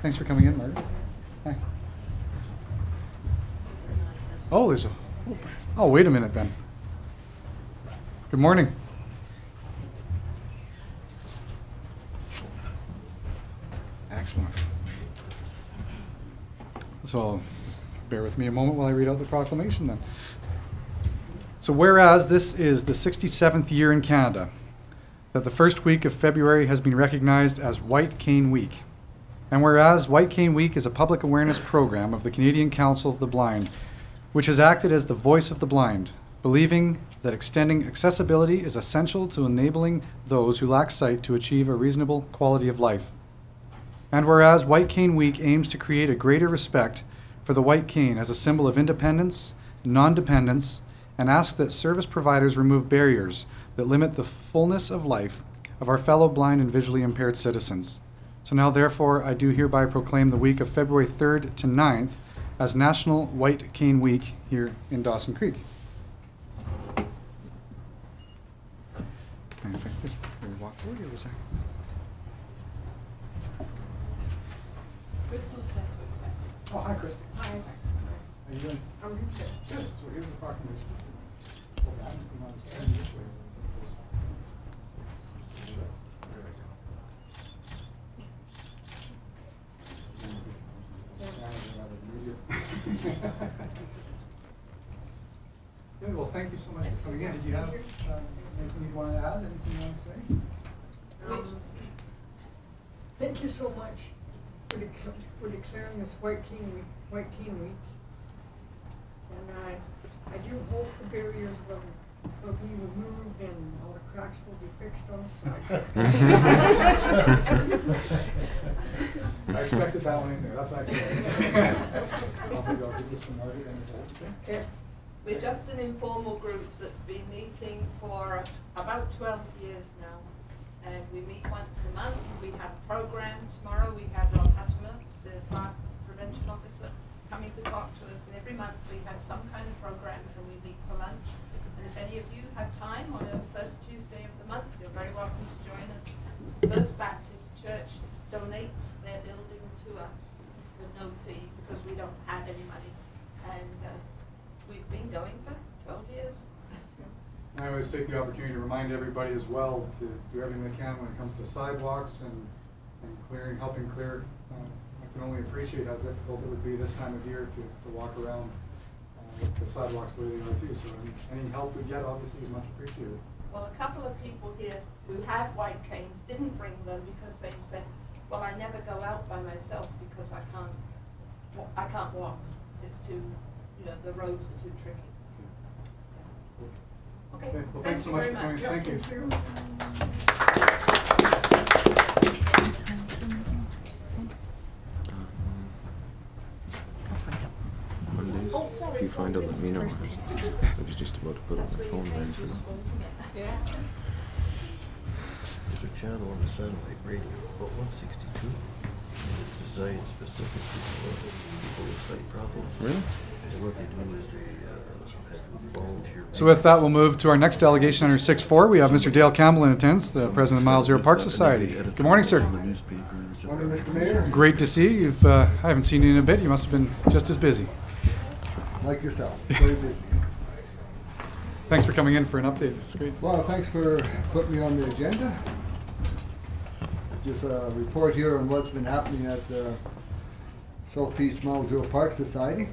S2: thanks for coming in, Margaret. Hi. Oh, there's a. Oh, wait a minute then. Good morning. Excellent. So, just bear with me a moment while I read out the proclamation then. So whereas this is the 67th year in Canada that the first week of February has been recognized as White Cane Week, and whereas White Cane Week is a public awareness program of the Canadian Council of the Blind, which has acted as the voice of the blind, believing that extending accessibility is essential to enabling those who lack sight to achieve a reasonable quality of life. And whereas White Cane Week aims to create a greater respect for the white cane as a symbol of independence, non-dependence, and ask that service providers remove barriers that limit the fullness of life of our fellow blind and visually impaired citizens. So now, therefore, I do hereby proclaim the week of February 3rd to 9th as National White Cane Week here in Dawson Creek. And if I could just maybe walk forward here a second.
S8: Crystal's got to accept.
S2: Oh, hi, Chris.
S8: Hi.
S2: How you doing?
S8: I'm good.
S2: Good. So here's the proclamation. Hold that, if you want to stand this way. Good, well, thank you so much for coming in. Did you have anything you want to add, anything you want to say?
S10: Thank you so much for declaring this White Cane Week. And I do hope the barriers will be removed and all the cracks will be fixed on the side.
S2: I expected that one in there. That's excellent. I'll give this to Margaret and Nicole, okay?
S10: Okay.
S12: We're just an informal group that's been meeting for about 12 years now. And we meet once a month. We have a program tomorrow. We have Rob Hattimer, the fire prevention officer, coming to talk to us. And every month we have some kind of program and we meet for lunch. And if any of you have time on the first Tuesday of the month, you're very welcome to join us. First Baptist Church donates their building to us with no fee because we don't have any money. And we've been going for 12 years.
S2: I always take the opportunity to remind everybody as well to do everything they can when it comes to sidewalks and clearing, helping clear. I can only appreciate how difficult it would be this time of year to walk around with the sidewalks the way they are too, so any help we get obviously is much appreciated.
S12: Well, a couple of people here who have white canes didn't bring them because they said, well, I never go out by myself because I can't walk. It's too, the roads are too tricky. Okay,
S2: Okay, well,
S12: thank
S2: thanks so
S12: you
S2: much
S12: very
S2: for
S12: much.
S2: coming. Thank you.
S1: Mondays. If you find out, let me know. I was just about to put on my phone there.
S3: There's a channel on the satellite radio, about 162. It's designed specifically for people with sight problems.
S1: Really?
S3: And what they do is they have volunteer.
S2: So with that, we'll move to our next delegation under 6-4. We have Mr. Dale Campbell in attendance, the president of the Mile Zero Park Society. Good morning, sir.
S3: Morning,
S13: Mr. Mayor.
S2: Great to see you. I haven't seen you in a bit. You must have been just as busy.
S13: Like yourself, very busy.
S2: Thanks for coming in for an update. It's great.
S13: Well, thanks for putting me on the agenda. Just a report here on what's been happening at the South Peace Mile Zero Park Society.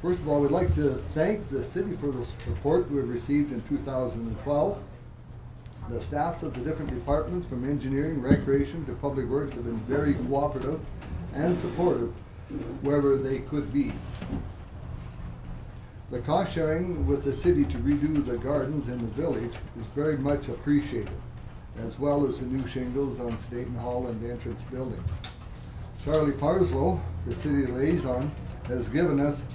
S13: First of all, we'd like to thank the city for the support we've received in 2012. The staffs of the different departments, from engineering, recreation to public works, have been very cooperative and supportive wherever they could be. The cost sharing with the city to redo the gardens in the village is very much appreciated, as well as the new shingles on Staten Hall and the entrance building. Charlie Parslow, the city liaison, has given us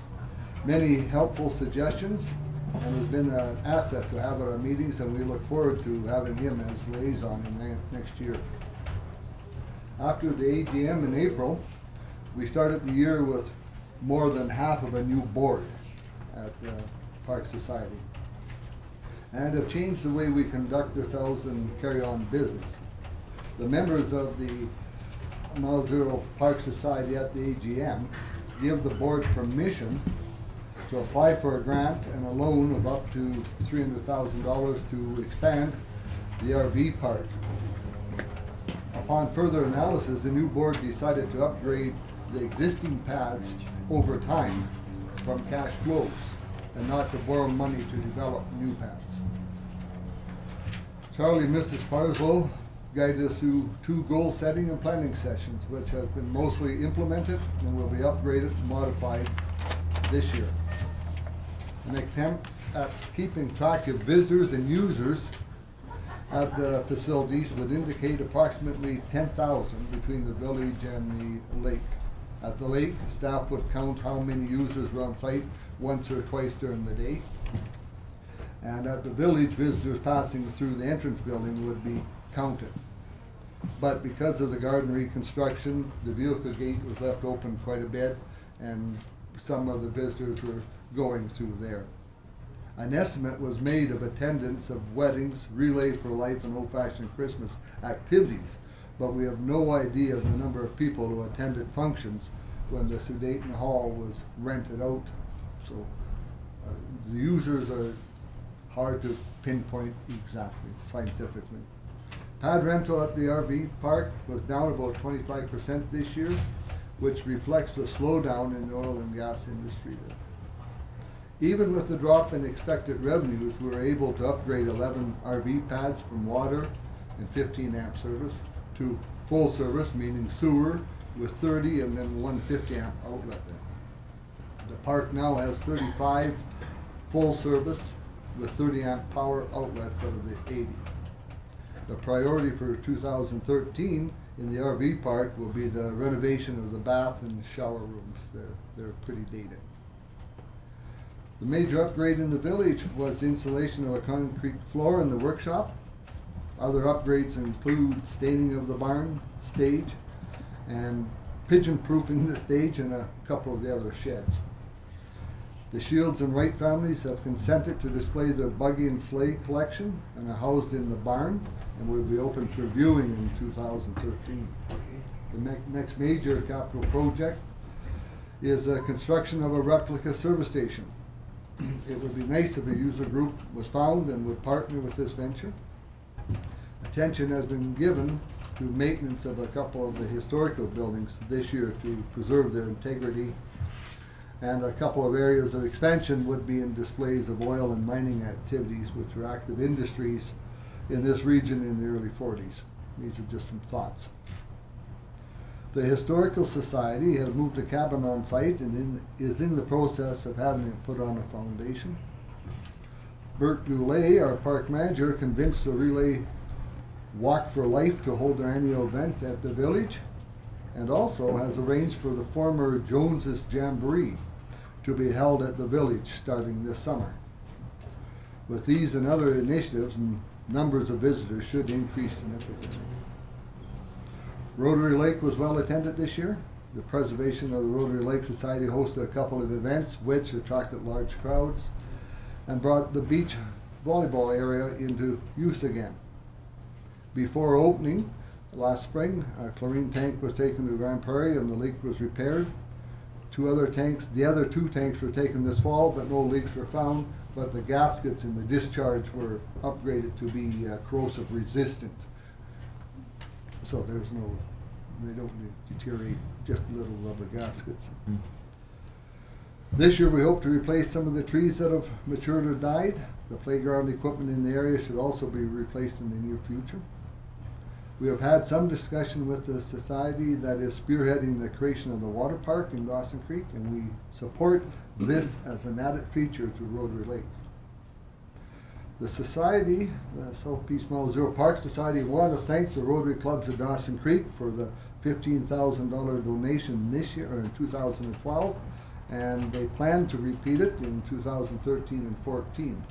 S13: many helpful suggestions and has been an asset to have at our meetings, and we look forward to having him as liaison in next year. After the AGM in April, we started the year with more than half of a new board at the Park Society, and have changed the way we conduct ourselves and carry on business. The members of the Mile Zero Park Society at the AGM give the board permission to apply for a grant and a loan of up to $300,000 to expand the RV park. Upon further analysis, the new board decided to upgrade the existing pads over time from cash flows and not to borrow money to develop new pads. Charlie and Mrs. Parslow guided us through 2 goal setting and planning sessions, which has been mostly implemented and will be upgraded and modified this year. An attempt at keeping track of visitors and users at the facilities would indicate approximately 10,000 between the village and the lake. At the lake, staff would count how many users were on site once or twice during the day. And at the village, visitors passing through the entrance building would be counted. But because of the garden reconstruction, the vehicle gate was left open quite a bit, and some of the visitors were going through there. An estimate was made of attendance of weddings, Relay for Life, and old-fashioned Christmas activities, but we have no idea of the number of people who attended functions when the Sudetenland Hall was rented out. So the users are hard to pinpoint exactly, scientifically. Pad rental at the RV park was down about 25% this year, which reflects a slowdown in the oil and gas industry there. Even with the drop in expected revenues, we were able to upgrade 11 RV pads from water and 15 amp service to full service, meaning sewer, with 30 and then 150 amp outlet there. The park now has 35 full service with 30 amp power outlets out of the 80. The priority for 2013 in the RV park will be the renovation of the bath and shower rooms. They're pretty dated. The major upgrade in the village was the installation of a concrete floor in the workshop. Other upgrades include staining of the barn, stage, and pigeon-proofing the stage and a couple of the other sheds. The Shields and Wright families have consented to display their buggy and sleigh collection and are housed in the barn and will be open for viewing in 2013. The next major capital project is the construction of a replica service station. It would be nice if a user group was found and would partner with this venture. Attention has been given to maintenance of a couple of the historical buildings this year to preserve their integrity And a couple of areas of expansion would be in displays of oil and mining activities, which were active industries in this region in the early 40s. These are just some thoughts. The Historical Society has moved a cabin on site and is in the process of having it put on a foundation. Bert Goulet, our park manager, convinced the Relay Walk for Life to hold their annual event at the village, and also has arranged for the former Jones's Jamboree to be held at the village starting this summer. With these and other initiatives, numbers of visitors should increase significantly. Rotary Lake was well attended this year. The preservation of the Rotary Lake Society hosted a couple of events which attracted large crowds and brought the beach volleyball area into use again. Before opening last spring, a chlorine tank was taken to Grand Prairie and the leak was repaired. The other two tanks were taken this fall, but no leaks were found, but the gaskets in the discharge were upgraded to be corrosive resistant. So they don't deteriorate, just little rubber gaskets. This year we hope to replace some of the trees that have matured or died. The playground equipment in the area should also be replaced in the near future. We have had some discussion with the society that is spearheading the creation of the water park in Dawson Creek, and we support this as an added feature to Rotary Lake. The society, the South Peace Mountain Zero Park Society, want to thank the Rotary Clubs of Dawson Creek for the $15,000 donation this year, or in 2012, and they plan to repeat it in 2013 and 14.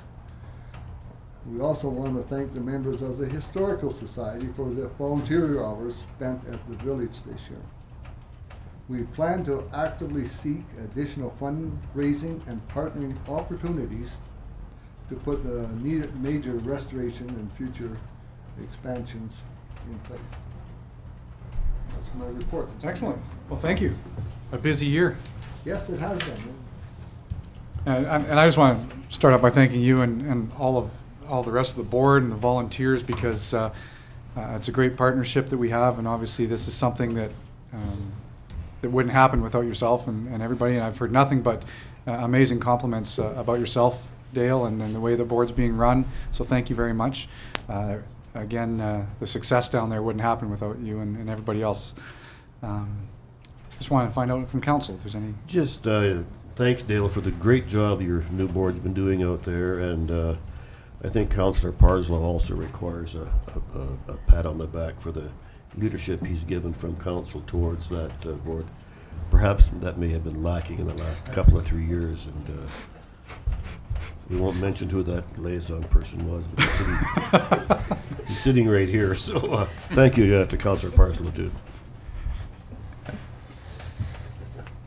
S13: We also want to thank the members of the Historical Society for the volunteer hours spent at the village this year. We plan to actively seek additional fundraising and partnering opportunities to put the needed major restoration and future expansions in place. That's my report.
S2: Excellent. Well, thank you. A busy year.
S13: Yes, it has been.
S2: And I just want to start out by thanking you and all the rest of the board and the volunteers, because it's a great partnership that we have, and obviously this is something that that wouldn't happen without yourself and everybody. And I've heard nothing but amazing compliments about yourself, Dale, and the way the board's being run. So thank you very much. Again, the success down there wouldn't happen without you and everybody else. Just want to find out from council if there's any.
S3: Just thanks, Dale, for the great job your new board's been doing out there, and I think Councillor Parslow also requires a pat on the back for the leadership he's given from council towards that board. Perhaps that may have been lacking in the last couple of 3 years, and we won't mention who that liaison person was, but he's sitting right here. So thank you to Councillor Parslow too.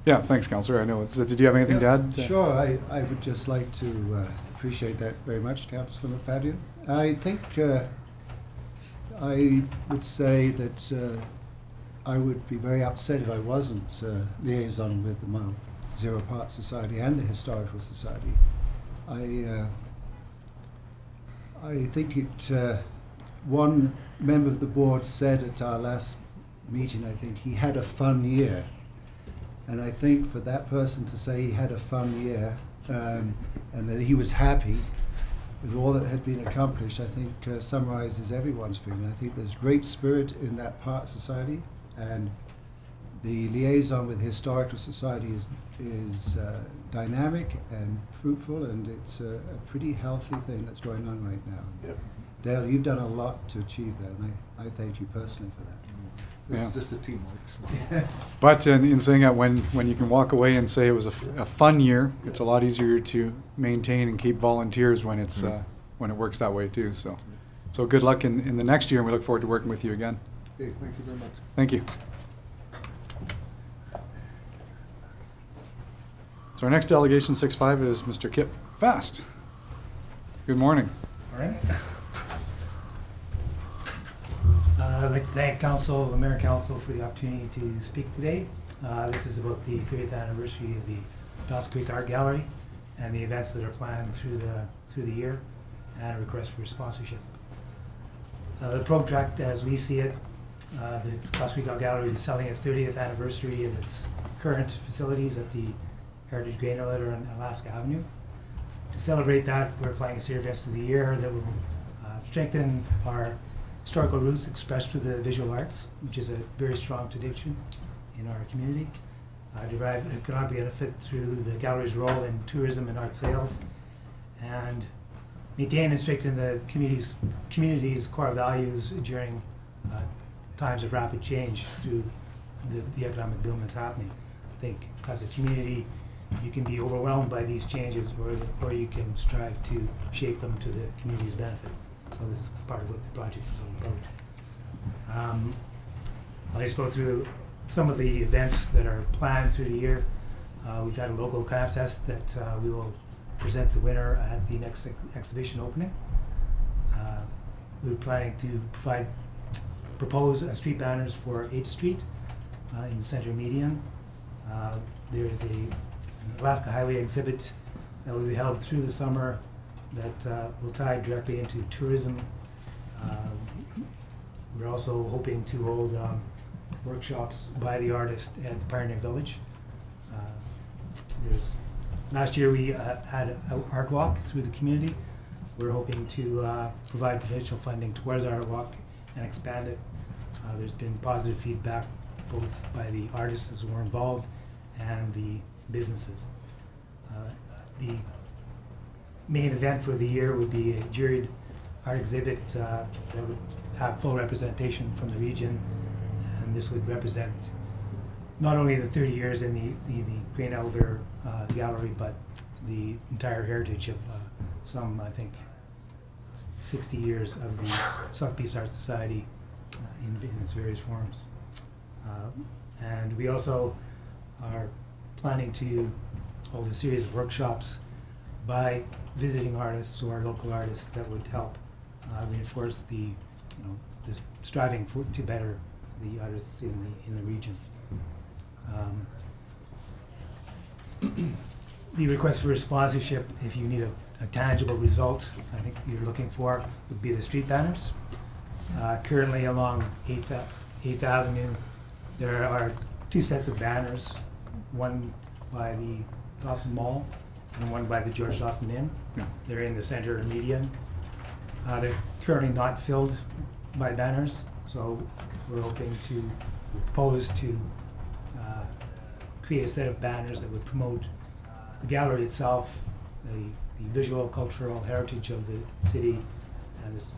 S2: Yeah, thanks, Councillor. I know. Did you have anything to add?
S5: Sure. I would just like to appreciate that very much, Councillor Fadian. I think I would say that I would be very upset if I wasn't liaison with the Mount Zero Park Society and the Historical Society. I think one member of the board said at our last meeting, I think, he had a fun year. And I think for that person to say he had a fun year and that he was happy with all that had been accomplished, I think summarizes everyone's feeling. I think there's great spirit in that park society, and the liaison with the Historical Society is dynamic and fruitful, and it's a pretty healthy thing that's going on right now.
S3: Yep.
S5: Dale, you've done a lot to achieve that, and I thank you personally for that.
S13: This is just a teamwork. So.
S2: But in saying that, when you can walk away and say it was a fun year, it's a lot easier to maintain and keep volunteers when it's when it works that way too. So good luck in the next year, and we look forward to working with you again.
S13: Okay, thank you very much.
S2: Thank you. So our next delegation, 6-5, is Mr. Kip Fast. Good morning.
S14: Morning. I'd like to thank Council, the Mayor and Council, for the opportunity to speak today. This is about the 30th anniversary of the Dawson Creek Art Gallery and the events that are planned through the year, and a request for sponsorship. The project, as we see it, the Dawson Creek Art Gallery is selling its 30th anniversary of its current facilities at the Heritage Grain Elevator on Alaska Avenue. To celebrate that, we're planning a series of events through the year that will strengthen our historical roots expressed through the visual arts, which is a very strong tradition in our community. Derive economic benefit through the gallery's role in tourism and art sales, and maintain and strengthen the community's core values during times of rapid change through the economic boom that's happening. I think as a community, you can be overwhelmed by these changes, or you can strive to shape them to the community's benefit. So this is part of what the project is all about. I'll just go through some of the events that are planned through the year. We've had a logo contest that we will present the winner at the next exhibition opening. We're planning to propose street banners for 8th Street in the center median. There is an Alaska Highway exhibit that will be held through the summer that will tie directly into tourism. We're also hoping to hold workshops by the artist at the Pioneer Village. Last year we had an art walk through the community. We're hoping to provide provincial funding towards our art walk and expand it. There's been positive feedback both by the artists who were involved and the businesses. The main event for the year would be a juried art exhibit that would have full representation from the region, and this would represent not only the 30 years in the Grain Elevator gallery, but the entire heritage of some, I think, 60 years of the South Beach Art Society in its various forms. And we also are planning to hold a series of workshops by visiting artists or local artists that would help reinforce the striving to better the artists in the region. The request for a sponsorship, if you need a tangible result, I think you're looking for, would be the street banners. Currently along 8th Avenue, there are 2 sets of banners, one by the Dawson Mall and one by the George Dawson Inn.
S2: Yeah.
S14: They're in the center median. They're currently not filled by banners, so we're hoping to propose to create a set of banners that would promote the gallery itself, the visual, cultural heritage of the city, and this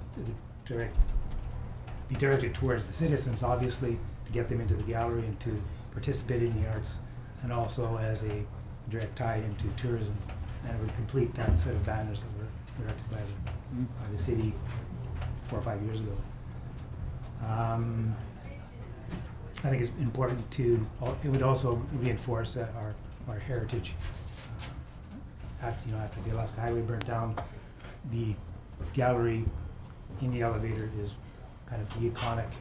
S14: be directed towards the citizens, obviously, to get them into the gallery and to participate in the arts, and also as a direct tie into tourism. And it would complete that set of banners that were directed by the city 4 or 5 years ago. I think it's important to, it would also reinforce our heritage. After the Alaska Highway burnt down, the gallery in the elevator is kind of the iconic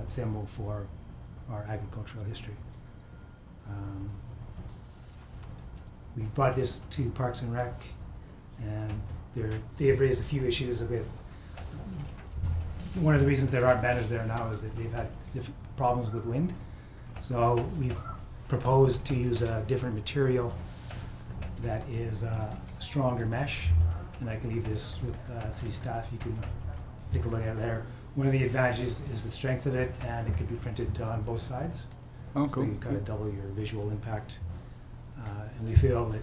S14: symbol for our agricultural history. We brought this to Parks and Rec, and they've raised a few issues with. One of the reasons there aren't banners there now is that they've had problems with wind. So we've proposed to use a different material that is stronger mesh, and I can leave this with city staff. You can take a look at it there. One of the advantages is the strength of it, and it can be printed on both sides.
S2: Oh, cool.
S14: So you kind of double your visual impact. And we feel that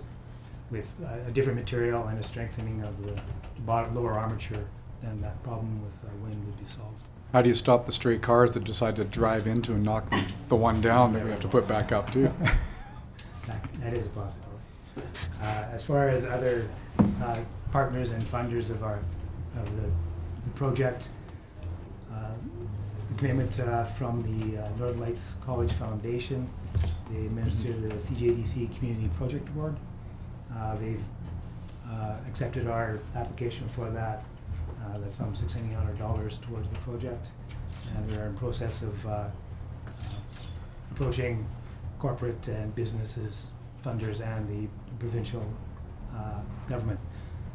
S14: with a different material and a strengthening of the lower armature, then that problem with wind would be solved.
S2: How do you stop the stray cars that decide to drive into and knock the one down that we have to put back up too?
S14: That is a possibility. As far as other partners and funders of the project, the commitment from the Northern Lights College Foundation, they administer the CJDC Community Project Award. They've accepted our application for that. That's some $600 towards the project, and we're in process of approaching corporate and businesses, funders, and the provincial government.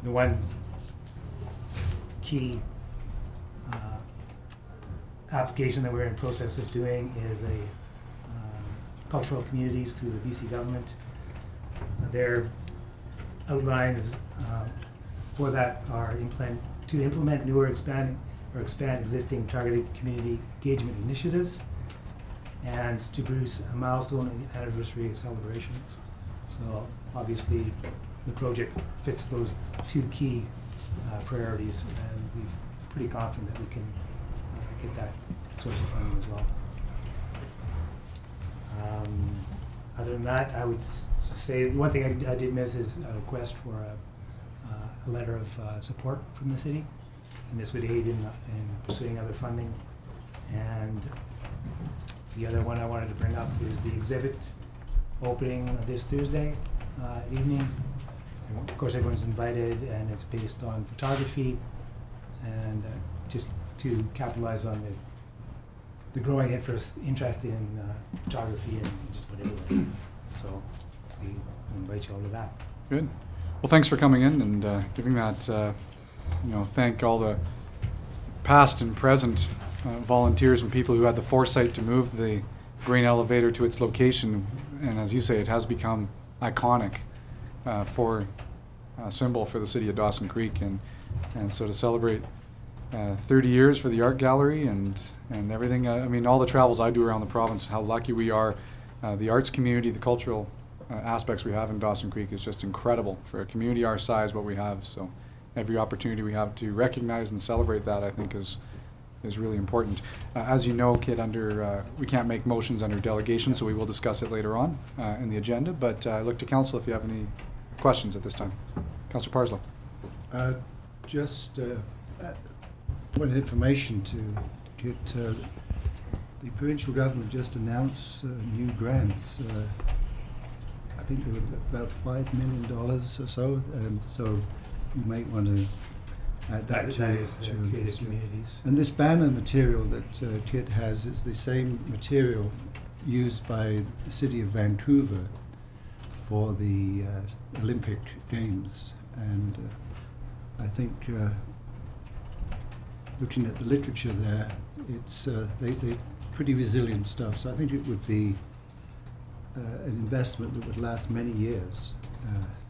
S14: The one key application that we're in process of doing is a cultural communities through the BC government. Their outlines for that are to implement new or expand existing targeted community engagement initiatives, and to produce a milestone anniversary celebrations. So obviously the project fits those two key priorities, and we're pretty confident that we can get that source of funding as well. Other than that, I would say one thing I did miss is a request for a letter of support from the city, and this would aid in pursuing other funding. And the other one I wanted to bring up is the exhibit opening this Thursday evening. And of course, everyone's invited, and it's based on photography, and just to capitalize on the growing interest in photography and just about everything. So we invite you all to that.
S2: Good. Well, thanks for coming in and giving that, thank all the past and present volunteers and people who had the foresight to move the grain elevator to its location. And as you say, it has become iconic for a symbol for the city of Dawson Creek. And so to celebrate 30 years for the art gallery and everything, I mean, all the travels I do around the province, how lucky we are. The arts community, the cultural aspects we have in Dawson Creek is just incredible for a community our size, what we have. So every opportunity we have to recognize and celebrate that, I think, is really important. As you know, Kit, we can't make motions under delegation, so we will discuss it later on in the agenda. But I look to Council if you have any questions at this time. Councillor Parslow.
S5: Just point of information to get the provincial government just announced new grants. I think they were about $5 million or so, so you might want to add that to
S14: creative communities.
S5: And this banner material that Kit has is the same material used by the city of Vancouver for the Olympic Games, and I think looking at the literature there, it's they pretty resilient stuff. So I think it would be an investment that would last many years.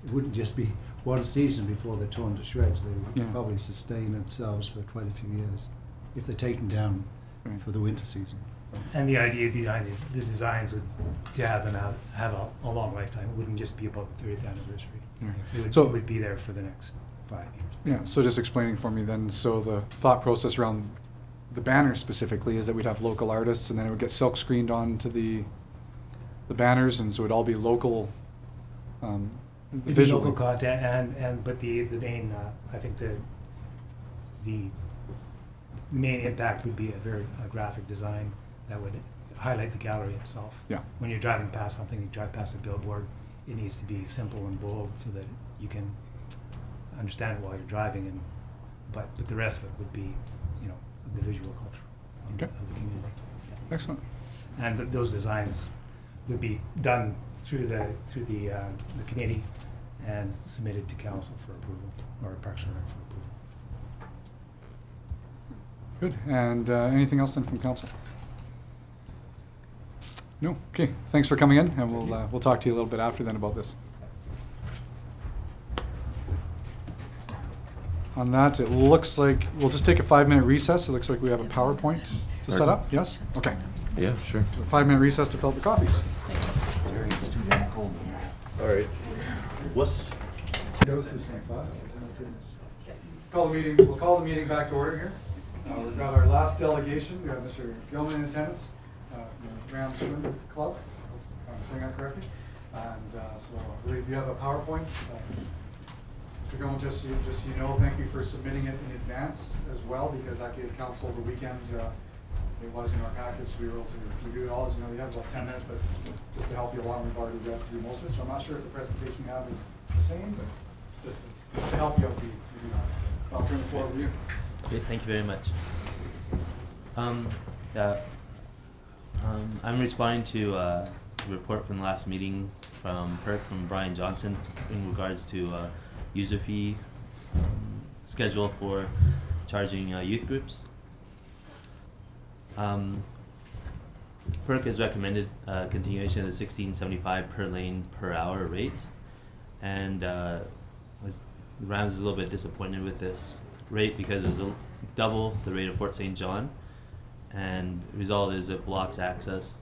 S5: It wouldn't just be one season before they're torn to shreds. They would probably sustain themselves for quite a few years if they're taken down for the winter season.
S14: And the idea behind the designs would to have them have a long lifetime. It wouldn't just be about the 30th anniversary. It would be there for the next 5 years.
S2: Yeah, so just explaining for me then, so the thought process around the banner specifically is that we'd have local artists, and then it would get silk screened onto the banners, and so it'd all be local visual.
S14: Local content, but the main I think the main impact would be a graphic design that would highlight the gallery itself.
S2: Yeah.
S14: When you're driving past something, you drive past a billboard, it needs to be simple and bold so that you can understand it while you're driving, but the rest of it would be, the visual culture of the community. Yeah.
S2: Excellent.
S14: And those designs would be done through the committee and submitted to council for approval, or Parks and Rec for approval.
S2: Good. And anything else then from council? No. Okay. Thanks for coming in, and we'll talk to you a little bit after then about this. On that, it looks like we'll just take a 5-minute recess. It looks like we have a PowerPoint to set up. Yes? Okay.
S1: Yeah, sure.
S2: So 5-minute recess to fill up the coffees.
S1: It's too damn cold.
S3: All right. What's
S2: We'll call the meeting back to order here. We've got our last delegation. We have Mr. Gilman in attendance from the Rams Swim Club, if I'm saying that correctly. And so I believe you have a PowerPoint. Mr. Gilman, just so you know, thank you for submitting it in advance as well, because that gave council the weekend. It was in our package, so we were able to review it all. As you know, you have about 10 minutes, but just to help you along, we've already read through most of it. So I'm not sure if the presentation you have is the same, but just to help you out, we do that. I'll turn the floor over to you.
S15: Great, thank you very much. I'm responding to a report from the last meeting from Brian Johnson in regards to user fee schedule for charging youth groups. PERC has recommended continuation of the $16.75 per lane per hour rate. and Rams is a little bit disappointed with this rate because it's double the rate of Fort St. John, and the result is it blocks access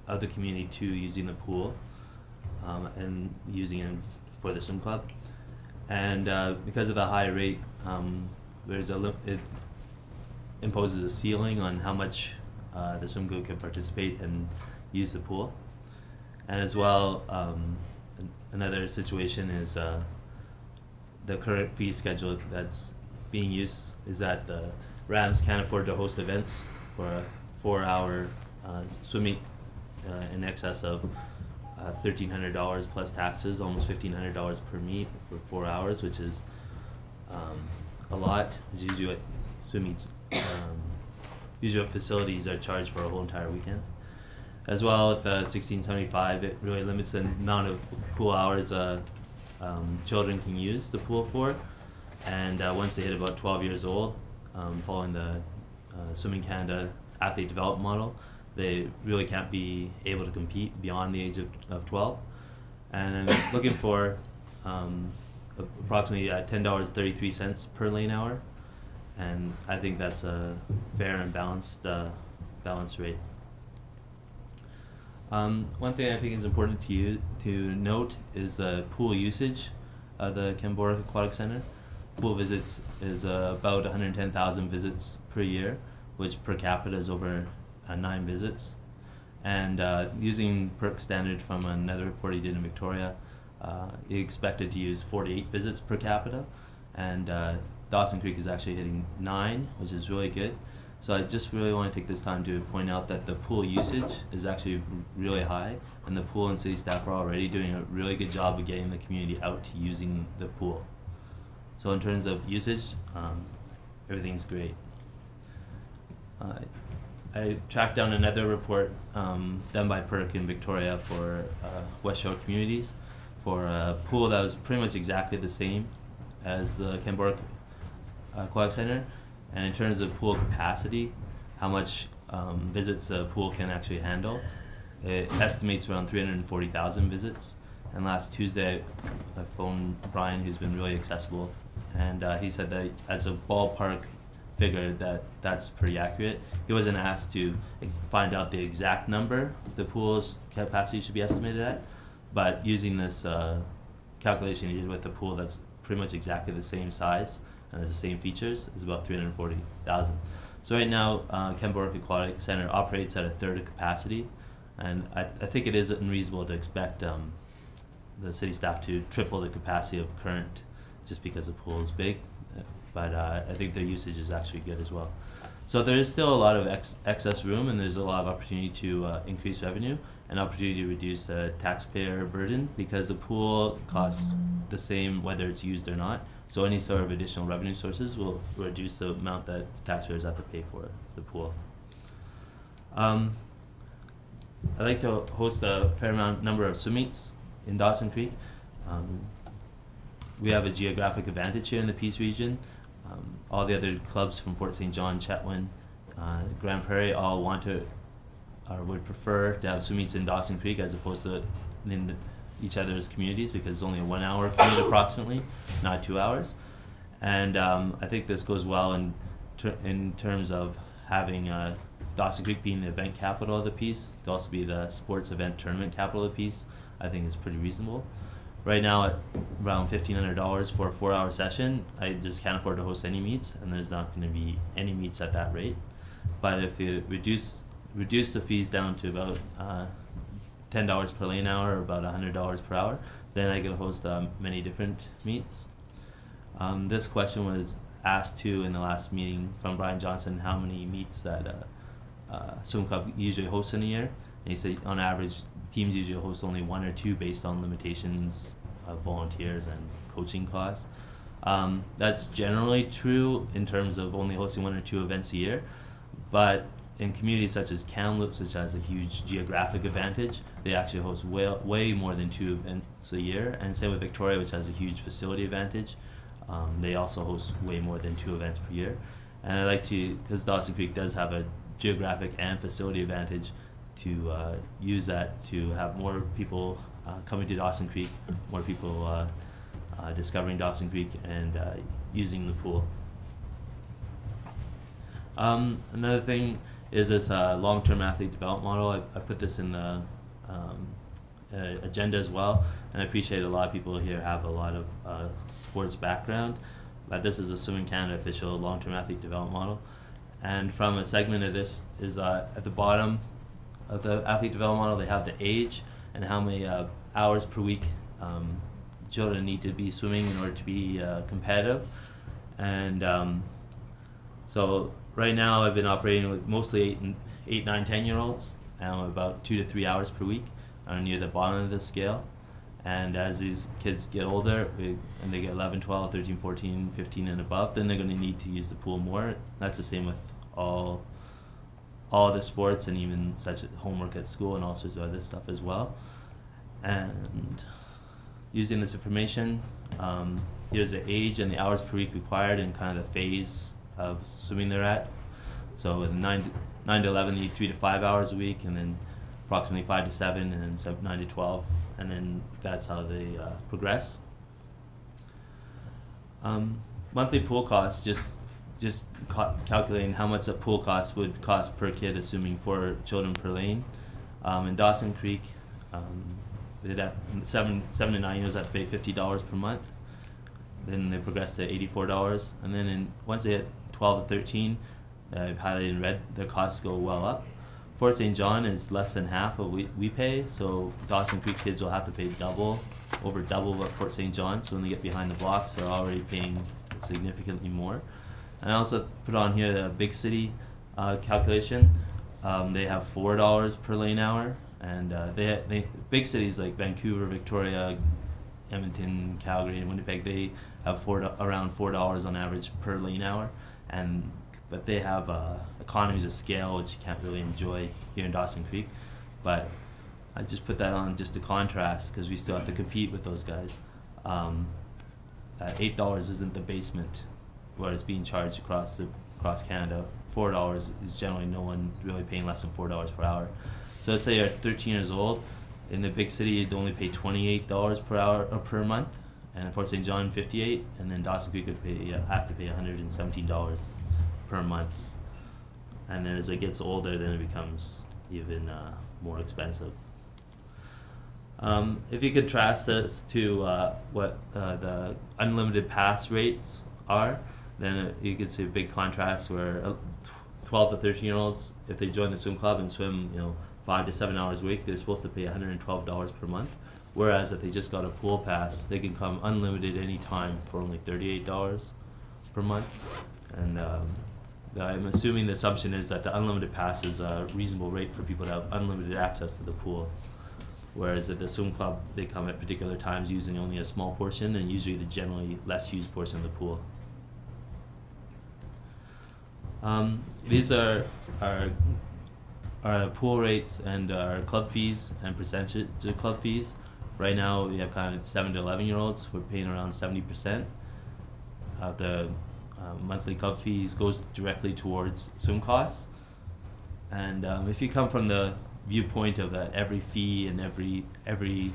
S15: of the community to using the pool and using it for the swim club. And because of the high rate, it imposes a ceiling on how much the swim club can participate and use the pool. And as well, another situation is the current fee schedule that's being used is that the Rams can't afford to host events for a 4-hour swim meet in excess of $1,300 plus taxes, almost $1,500 per meet for 4 hours, which is a lot. It's usually what swim meets, usually what facilities are charged for a whole entire weekend. As well, with the 1675, it really limits the amount of pool hours children can use the pool for. And once they hit about 12 years old, following the Swimming Canada athlete development model, they really can't be able to compete beyond the age of 12. And I'm looking for approximately $10.33 per lane hour, and I think that's a fair and balanced rate. One thing I think is important to note is the pool usage of the Kambora Aquatic Center. Pool visits is about 110,000 visits per year, which per capita is over 9 visits. And using PERC standard from another report he did in Victoria, he expected to use 48 visits per capita, and Dawson Creek is actually hitting 9, which is really good. So I just really want to take this time to point out that the pool usage is actually really high, and the pool and city staff are already doing a really good job of getting the community out to using the pool. So in terms of usage, everything's great. I tracked down another report done by PERC in Victoria for West Shore communities for a pool that was pretty much exactly the same as the Kambora Aquatic Center. And in terms of pool capacity, how much visits a pool can actually handle, it estimates around 340,000 visits. And last Tuesday, I phoned Brian, who's been really accessible, and he said that as a ballpark figure that's pretty accurate. He wasn't asked to find out the exact number the pool's capacity should be estimated at, but using this calculation he did with the pool that's pretty much exactly the same size and has the same features is about 340,000. So right now, Kambora Aquatic Center operates at a third of capacity, and I think it is unreasonable to expect the city staff to triple the capacity of current just because the pool is big. But I think their usage is actually good as well. So there is still a lot of excess room, and there's a lot of opportunity to increase revenue and opportunity to reduce the taxpayer burden, because the pool costs the same whether it's used or not. So any sort of additional revenue sources will reduce the amount that taxpayers have to pay for the pool. I like to host a fair number of swim meets in Dawson Creek. We have a geographic advantage here in the Peace region. All the other clubs from Fort St. John, Chetwynd, Grand Prairie all want to or would prefer to have swim meets in Dawson Creek as opposed to in each other's communities, because it's only a 1 hour commute approximately, not 2 hours. And I think this goes well in terms of having Dawson Creek being the event capital of the Peace, to also be the sports event tournament capital of the Peace. I think is pretty reasonable. Right now at around $1,500 for a 4-hour session, I just can't afford to host any meets, and there's not going to be any meets at that rate. But if you reduce the fees down to about $10 per lane hour, or about $100 per hour, then I can host many different meets. This question was asked too in the last meeting from Brian Johnson, how many meets that swim club usually hosts in a year. And he said on average teams usually host only 1 or 2 based on limitations of volunteers and coaching costs. That's generally true in terms of only hosting 1 or 2 events a year, but in communities such as Kamloops, which has a huge geographic advantage, they actually host way more than 2 events a year. And same with Victoria, which has a huge facility advantage. They also host way more than 2 events per year. And I like to, because Dawson Creek does have a geographic and facility advantage, to use that to have more people coming to Dawson Creek, more people discovering Dawson Creek and using the pool. Another thing is this long-term athlete development model. I put this in the agenda as well, and I appreciate a lot of people here have a lot of sports background, but this is a Swimming Canada official long-term athlete development model. And from a segment of this is at the bottom of the athlete development model, they have the age and how many hours per week children need to be swimming in order to be competitive. And so right now I've been operating with mostly 8, 9, 10-year-olds, about 2 to 3 hours per week, near the bottom of the scale. And as these kids get older, and they get 11, 12, 13, 14, 15 and above, then they're going to need to use the pool more. That's the same with all other sports and even such as homework at school and all sorts of other stuff as well. And using this information, here's the age and the hours per week required and kind of the phase of swimming they're at. So in 9 to 11, they need 3 to 5 hours a week, and then approximately 5 to 7, and then 9 to 12, and then that's how they progress. Monthly pool costs, just calculating how much a pool cost would cost per kid, assuming 4 children per lane. In Dawson Creek, they'd at 7 to 9 years have to pay $50 per month. Then they progress to $84, and then once they hit 12 to 13, I've highlighted in red, their costs go well up. Fort St. John is less than half of what we pay, so Dawson Creek kids will have to pay over double what Fort St. John, so when they get behind the blocks, they're already paying significantly more. And I also put on here the big city calculation. They have $4 per lane hour, and they big cities like Vancouver, Victoria, Edmonton, Calgary, and Winnipeg, they have around $4 on average per lane hour, but they have economies of scale which you can't really enjoy here in Dawson Creek. But I just put that on just to contrast because we still have to compete with those guys. $8 isn't the basement what is being charged across Canada. $4 is generally no one really paying less than $4 per hour. So let's say you're 13 years old. In the big city, you'd only pay $28 per hour or per month, and in Fort St. John, $58, and then Dawson Creek would have to pay $117 per month. And then as it gets older, then it becomes even more expensive. If you contrast this to what the unlimited pass rates are, then you can see a big contrast where 12 to 13-year-olds, if they join the swim club and swim, 5 to 7 hours a week, they're supposed to pay $112 per month. Whereas if they just got a pool pass, they can come unlimited anytime for only $38 per month. And I'm assuming the assumption is that the unlimited pass is a reasonable rate for people to have unlimited access to the pool. Whereas at the swim club, they come at particular times using only a small portion and usually the generally less used portion of the pool. These are our pool rates and our club fees and percentage of club fees. Right now we have kind of 7 to 11-year-olds. We're paying around 70%. The monthly club fees goes directly towards swim costs. And if you come from the viewpoint of that every fee and every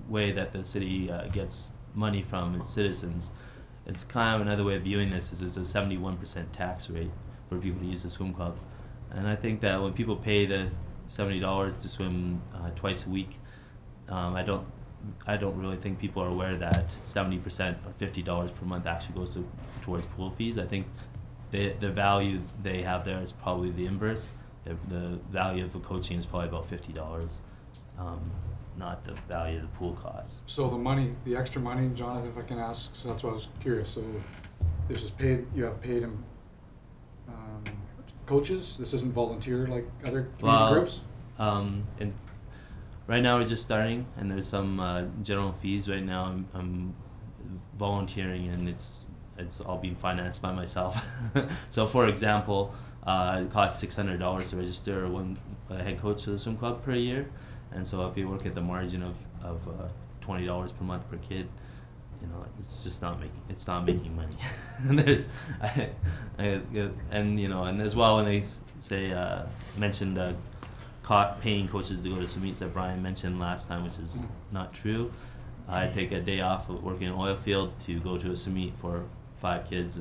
S15: way that the city gets money from its citizens, it's kind of another way of viewing this is it's a 71% tax rate for people to use the swim club. And I think that when people pay the $70 to swim twice a week, I don't really think people are aware that 70% or $50 per month actually goes towards pool fees. I think the value they have there is probably the inverse. The value of the coaching is probably about $50, not the value of the pool costs.
S2: So the extra money, Jonathan, if I can ask, so that's why I was curious. So this is paid, you have paid coaches? This isn't volunteer like other community groups?
S15: And right now we're just starting, and there's some general fees. Right now I'm volunteering, and it's all being financed by myself. So for example, it costs $600 to register one head coach for the swim club per year, and so if you work at the margin of $20 per month per kid, it's just not making money. And there's, and as well when they say mention the paying coaches to go to swim meets that Brian mentioned last time, which is not true. I take a day off of working in oil field to go to a swim meet for 5 kids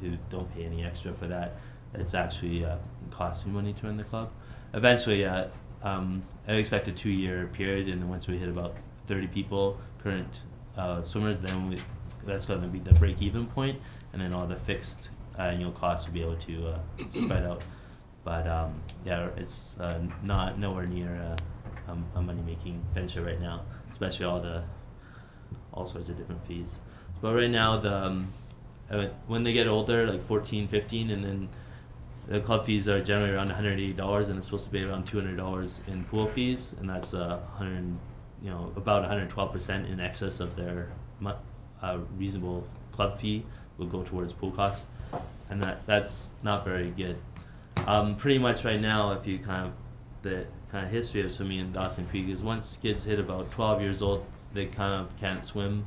S15: who don't pay any extra for that. It's actually costs me money to run the club. Eventually, I expect a 2-year period, and then once we hit about 30 people, current swimmers, then that's going to be the break-even point, and then all the fixed annual costs will be able to spread out. But yeah, it's not nowhere near a money-making venture right now, especially all sorts of different fees. But right now, when they get older, like 14, 15, and then the club fees are generally around $180, and it's supposed to be around $200 in pool fees, and that's about 112% in excess of their reasonable club fee will go towards pool costs, and that's not very good. Pretty much right now, if you the history of swimming in Dawson Creek is once kids hit about 12 years old, they kind of can't swim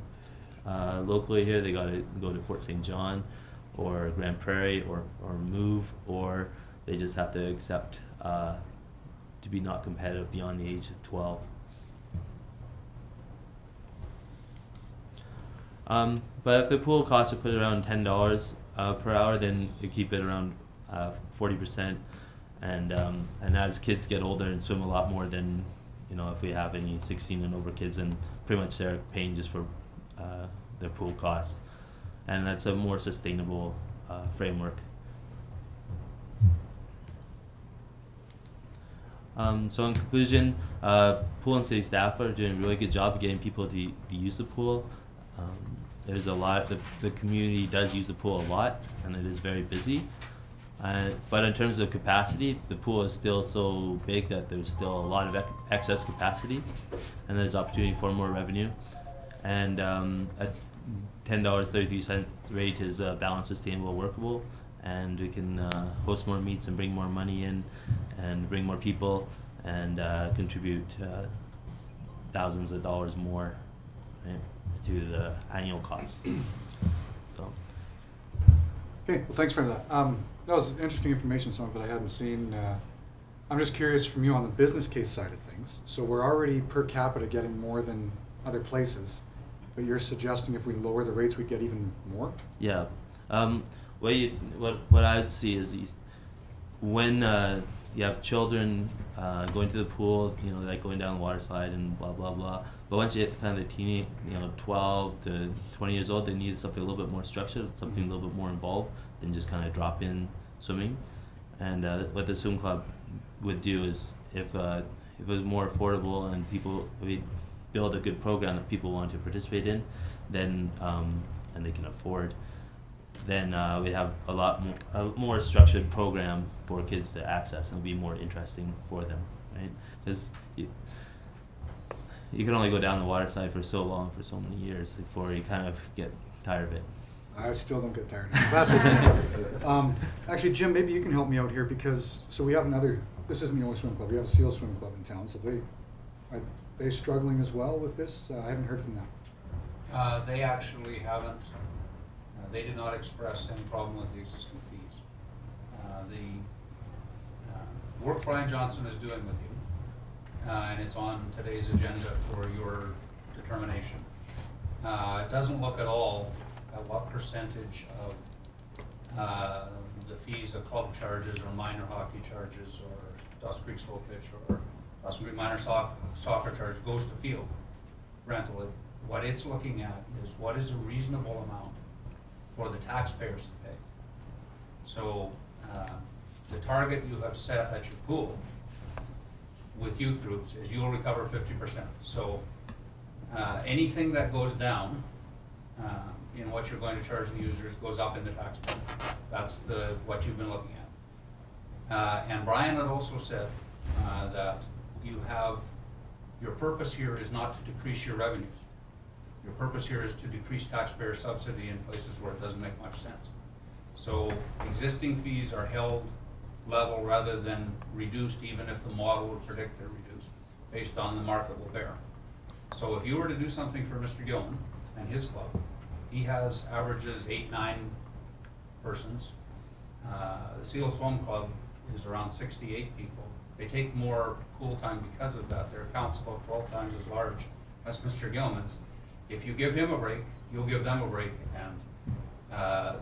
S15: locally here. They got to go to Fort St. John or Grand Prairie or move, or they just have to accept to be not competitive beyond the age of 12. But if the pool costs are put around $10 per hour, then you keep it around 40%, and as kids get older and swim a lot more than, if we have any 16 and over kids, and pretty much they're paying just for their pool costs, and that's a more sustainable framework. So in conclusion, pool and city staff are doing a really good job of getting people to use the pool. There's a lot, the community does use the pool a lot, and it is very busy. But in terms of capacity, the pool is still so big that there's still a lot of excess capacity, and there's opportunity for more revenue. And at $10.33 rate is balanced, sustainable, workable, and we can host more meets and bring more money in, and bring more people, and contribute thousands of dollars more, right, to the annual cost. So.
S2: Okay, well, thanks for that. That was interesting information, some of it I hadn't seen. I'm just curious from you on the business case side of things. So we're already per capita getting more than other places, but you're suggesting if we lower the rates, we'd get even more?
S15: Yeah. What I would see is when you have children going to the pool, like going down the water slide and blah, blah, blah. But once you hit kind of the teenage, 12 to 20 years old, they need something a little bit more structured, something a little bit more involved than just kind of drop in swimming. And what the swim club would do is if it was more affordable and we build a good program that people want to participate in, then and they can afford, then we have a more structured program for kids to access, and it'll be more interesting for them, right? Because you can only go down the water slide for so long, for so many years, before you kind of get tired of it.
S2: I still don't get tired of it. That's just me. Actually, Jim, maybe you can help me out here, because we have this isn't the only swim club, we have a SEAL swim club in town, so are they struggling as well with this? I haven't heard from them.
S4: They actually haven't. They did not express any problem with the existing fees. The work Brian Johnson is doing with you, and it's on today's agenda for your determination. It doesn't look at all at what percentage of the fees a club charges, or minor hockey charges, or Dawson Creek slow pitch, or Dawson Creek minor soccer charge goes to field rental. What it's looking at is what is a reasonable amount for the taxpayers to pay. So the target you have set at your pool with youth groups is you'll recover 50%. So anything that goes down in what you're going to charge the users goes up in the tax bill. That's what you've been looking at. And Brian had also said that your purpose here is not to decrease your revenues. Your purpose here is to decrease taxpayer subsidy in places where it doesn't make much sense. So existing fees are held level rather than reduced, even if the model would predict they're reduced, based on the market will bear. So if you were to do something for Mr. Gilman and his club, he has averages 8-9 persons. The SEAL Swim Club is around 68 people. They take more pool time because of that. Their account's about 12 times as large as Mr. Gilman's. If you give him a break, you'll give them a break, and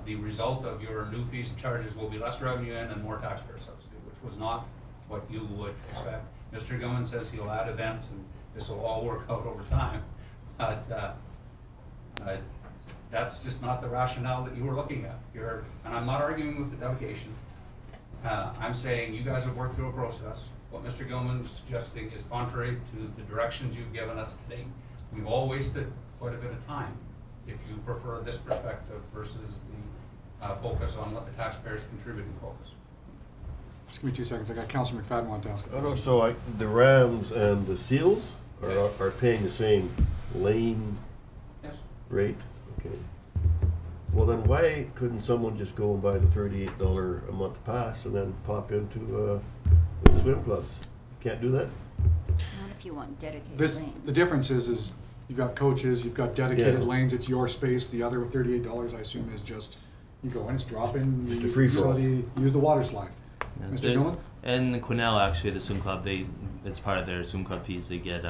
S4: the result of your new fees and charges will be less revenue in and more taxpayer subsidy, which was not what you would expect. Mr. Gilman says he'll add events and this will all work out over time, but that's just not the rationale that you were looking at. And I'm not arguing with the delegation. I'm saying you guys have worked through a process. What Mr. Gilman's suggesting is contrary to the directions you've given us today. We've all wasted quite a bit of time if you prefer this perspective versus the focus on what the taxpayers contributing focus.
S2: Just give me 2 seconds. I got Councillor McFadden want to ask a question.
S3: So the Rams and the Seals are paying the same lane
S4: Yes.
S3: rate? Okay. Well, then why couldn't someone just go and buy the $38 a month pass and then pop into the swim clubs? Can't do that?
S7: Not if you want dedicated lanes.
S2: The difference is you've got coaches, you've got dedicated
S3: Yeah.
S2: lanes, it's your space. The other $38, I assume, is just, you go in, it's drop in, you
S3: Just a
S2: use the
S3: free-for-all.
S2: facility, use the water slide.
S15: Yeah,
S2: Mr.
S15: there's-
S2: Gilman?
S15: And the Quesnel, actually, the swim club, it's part of their swim club fees. They get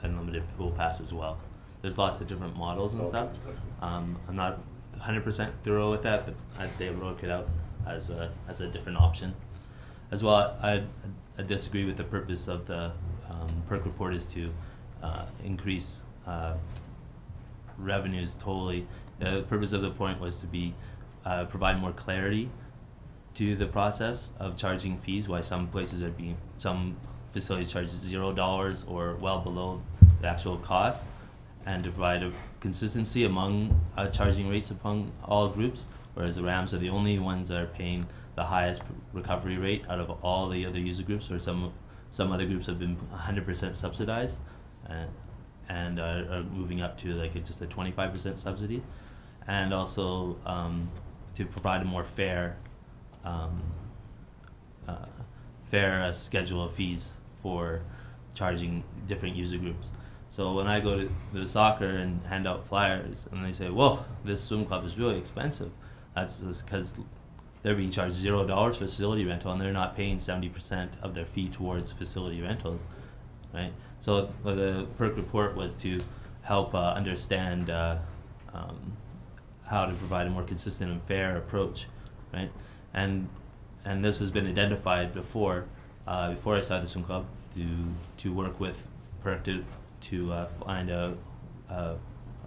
S15: unlimited pool pass as well. There's lots of different models and stuff. I'm not 100% thorough with that, but they broke it out as a different option. As well, I disagree with the purpose of the PERC report is to increase revenues totally. The purpose of the point was to be provide more clarity to the process of charging fees, why some facilities charge $0 or well below the actual cost, and to provide a consistency among charging rates among all groups, whereas the Rams are the only ones that are paying the highest recovery rate out of all the other user groups, where some other groups have been 100% subsidized and are moving up to like just a 25% subsidy, and also to provide a more fair schedule of fees for charging different user groups. So when I go to the soccer and hand out flyers and they say, whoa, this swim club is really expensive, that's because they're being charged $0 for facility rental and they're not paying 70% of their fee towards facility rentals, right? So the PERC report was to help understand how to provide a more consistent and fair approach, right? And this has been identified before I started the swim club to work with PERC to find a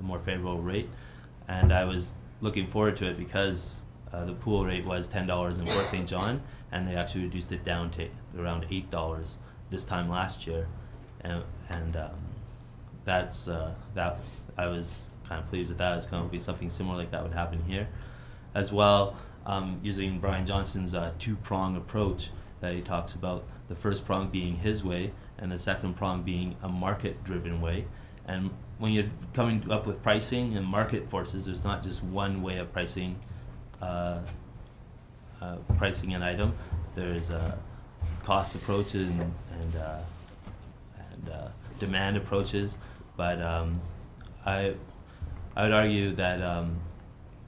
S15: more favorable rate, and I was looking forward to it because the pool rate was $10 in Fort St. John, and they actually reduced it down to around $8 this time last year, and that's that I was kind of pleased with that. It's going to be something similar like that would happen here, as well. Using Brian Johnson's two-prong approach that he talks about, the first prong being his way and the second prong being a market-driven way. And when you're coming up with pricing and market forces, there's not just one way of pricing pricing an item. There's cost approaches and demand approaches, but I would argue that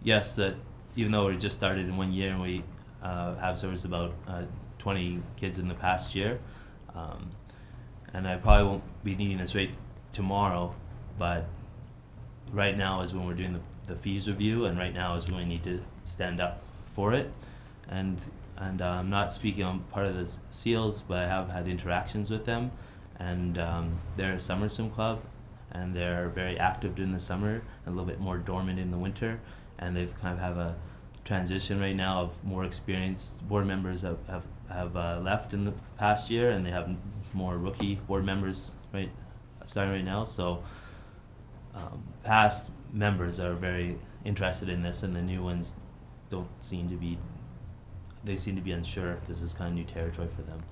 S15: yes, that even though we just started in 1 year and we have serviced about 20 kids in the past year, and I probably won't be needing this rate tomorrow, but right now is when we're doing the fees review, and right now is when we need to stand up for it. And I'm not speaking on part of the SEALs, but I have had interactions with them, and they're a summer swim club, and they're very active during the summer, and a little bit more dormant in the winter, and they've kind of have a transition right now of more experienced board members that have left in the past year, and they have more rookie board members starting right now. So past members are very interested in this, and the new ones seem to be unsure because it's kind of new territory for them.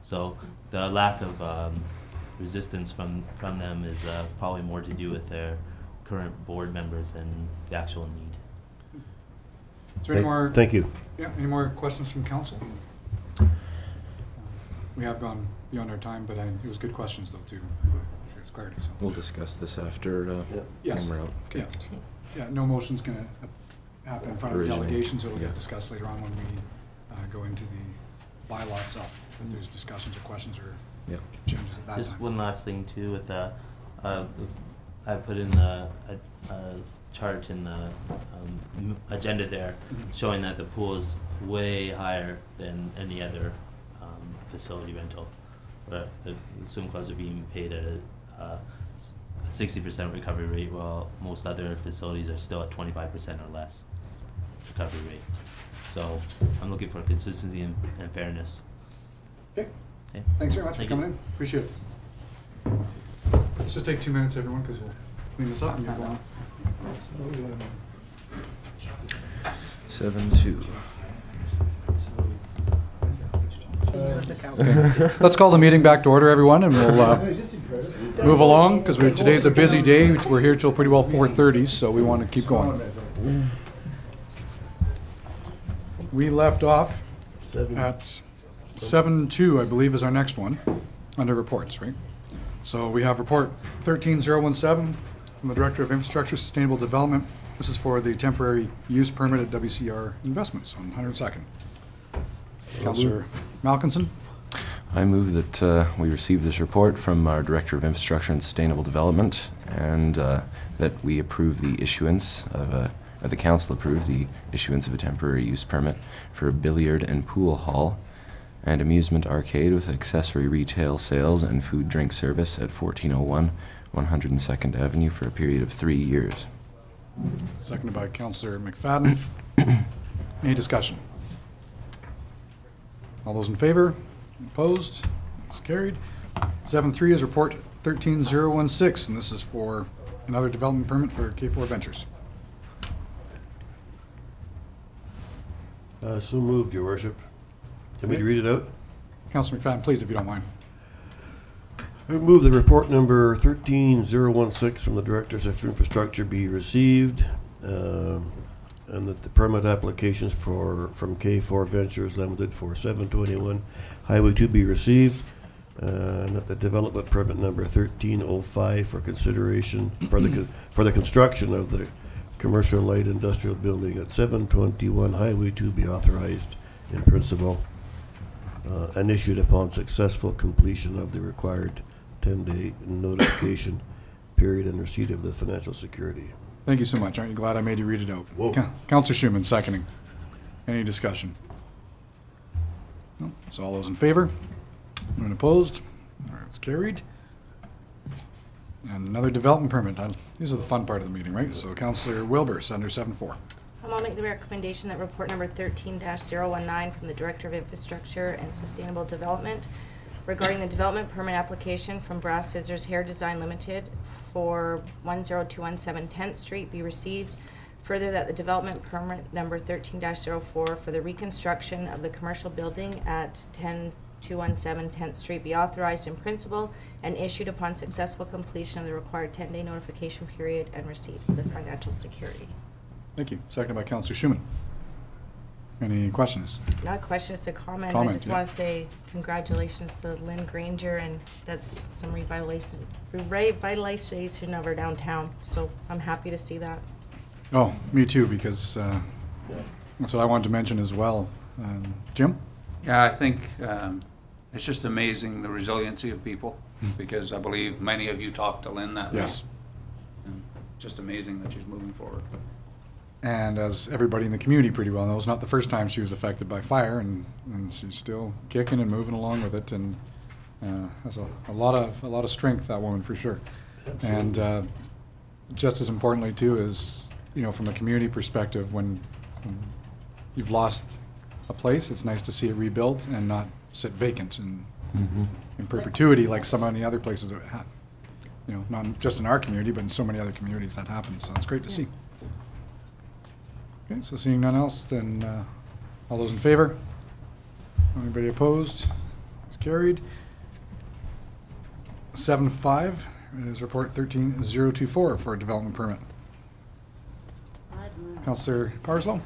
S15: So the lack of resistance from them is probably more to do with their current board members than the actual need.
S2: Is there any more?
S3: Thank you.
S2: Yeah, any more questions from council? We have gone beyond our time, but it was good questions though too. I'm sure it's clarity. So
S1: We'll discuss this after
S2: yes.
S1: when we're out. Okay.
S2: Yeah, no motion's going to happen in front of the
S1: Originally,
S2: delegation, so it'll
S1: yeah.
S2: get discussed later on when we go into the bylaw itself, if there's discussions or questions or
S11: Yep.
S2: changes at that
S15: Just
S2: time.
S15: one last thing too with the, I put in a chart in the agenda there showing that the pool is way higher than any other facility rental. But the swim clubs are being paid at a 60% recovery rate, while most other facilities are still at 25% or less recovery rate. So I'm looking for consistency and fairness.
S2: Okay.
S15: Okay.
S2: Thanks very much
S15: Thank
S2: for
S15: you.
S2: coming in. Appreciate it. Let's just take 2 minutes, everyone, because we'll clean this up and get going.
S11: 7-2.
S2: Okay. Let's call the meeting back to order, everyone, and we'll move along, because today's a busy day. We're here till pretty well 4:30, so we want to keep going. We left off at 7-2, I believe, is our next one, under reports, right? So we have report 13017 from the Director of Infrastructure Sustainable Development. This is for the temporary use permit at WCR Investments on 102nd. Councillor Malkinson.
S1: I move that we receive this report from our Director of Infrastructure and Sustainable Development, and that we approve the issuance of or the Council approve the issuance of a temporary use permit for a billiard and pool hall and amusement arcade with accessory retail sales and food drink service at 1401 102nd Avenue for a period of 3 years.
S2: Seconded by Councillor McFadden. Any discussion? All those in favor? Opposed? It's carried. 7-3 is report 13016, and this is for another development permit for K4 Ventures.
S3: So moved, Your Worship. Can we
S2: Okay.
S3: read it out?
S2: Councillor McFadden, please, if you don't mind.
S3: I move that report number 13016 from the Directors of Infrastructure be received, and that the permit applications from K4 Ventures Limited for 721 Highway 2 be received, and that the development permit number 1305 for consideration for the construction of the commercial light industrial building at 721 Highway 2 be authorized in principle and issued upon successful completion of the required 10-day notification period and receipt of the financial security.
S2: Thank you so much. Aren't you glad I made you read it out?
S3: Whoa.
S2: Councillor Schumann, seconding. Any discussion? No? So all those in favor? Anyone opposed? All right, it's carried. And another development permit. These are the fun part of the meeting, right? So Councillor Wilbers, under 7-4.
S6: I'll make the recommendation that report number 13-019 from the Director of Infrastructure and Sustainable Development regarding the development permit application from Brass Scissors Hair Design Limited for 10217 10th Street be received. Further, that the development permit number 13-04 for the reconstruction of the commercial building at 10217 10th Street be authorized in principle and issued upon successful completion of the required 10-day notification period and receipt of the financial security.
S2: Thank you. Seconded by Councillor Schumann. Any questions?
S6: Not a question, it's a comment.
S2: Comment,
S6: I just
S2: yeah.
S6: want to say congratulations to Lynn Granger, and that's some revitalization of our downtown. So I'm happy to see that.
S2: Oh, me too, because that's what I wanted to mention as well. Jim?
S4: Yeah, I think it's just amazing the resiliency of people, because I believe many of you talked to Lynn that
S2: Yes.
S4: night. And just amazing that she's moving forward.
S2: And as everybody in the community pretty well knows, not the first time she was affected by fire, and she's still kicking and moving along with it, and has a lot of strength, that woman, for sure.
S3: Absolutely.
S2: And just as importantly too is, you know, from a community perspective, when you've lost a place, it's nice to see it rebuilt and not sit vacant and in perpetuity like some of the other places that you know, not just in our community, but in so many other communities that happens. So it's great to see. Okay, so seeing none else, then all those in favor? Anybody opposed? It's carried. 7-5 is report 13024 for a development permit.
S7: I'd move.
S2: Councillor Parslow?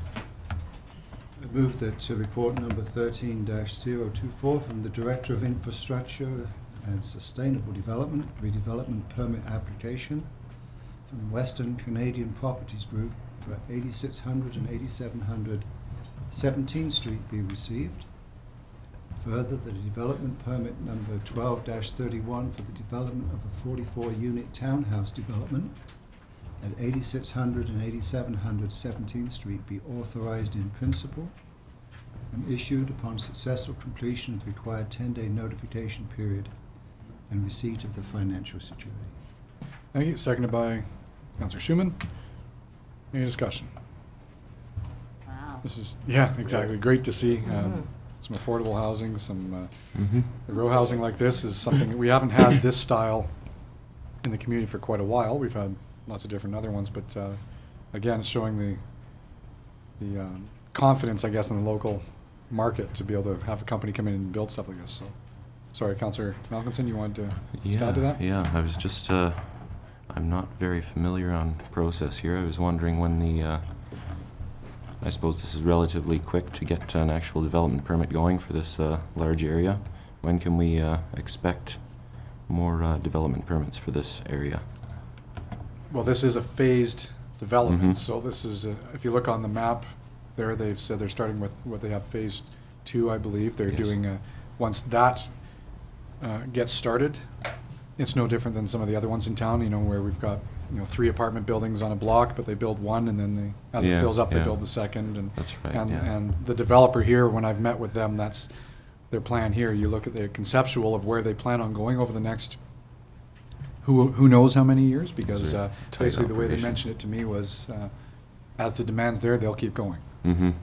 S5: I move that report number 13-024 from the Director of Infrastructure and Sustainable Development, redevelopment permit application from Western Canadian Properties Group for 8600 and 8700 17th Street be received. Further, the development permit number 12-31 for the development of a 44-unit townhouse development at 8600 and 8700 17th Street be authorized in principle and issued upon successful completion of the required 10-day notification period and receipt of the financial security.
S2: Thank you. Seconded by Councillor Schumann. Any discussion?
S7: Wow.
S2: This is, yeah, exactly. Great to see some affordable housing, some the row housing like this is something that we haven't had this style in the community for quite a while. We've had lots of different other ones, but again, it's showing the confidence, I guess, in the local market to be able to have a company come in and build stuff like this. So, sorry, Councillor Malkinson, you wanted to add to that?
S1: Yeah, I was just, I'm not very familiar on process here. I was wondering when the, I suppose this is relatively quick to get an actual development permit going for this large area. When can we expect more development permits for this area?
S2: Well, this is a phased development, so this is, if you look on the map there, they've said they're starting with what they have phase 2, I believe. They're doing, once that gets started, it's no different than some of the other ones in town, you know, where we've got, you know, 3 apartment buildings on a block, but they build one, and then they, as it fills up, they build the second. And
S1: that's right.
S2: And the developer here, when I've met with them, that's their plan here. You look at the conceptual of where they plan on going over the next, who knows how many years, because basically the way they mentioned it to me was, as the demand's there, they'll keep going.
S1: So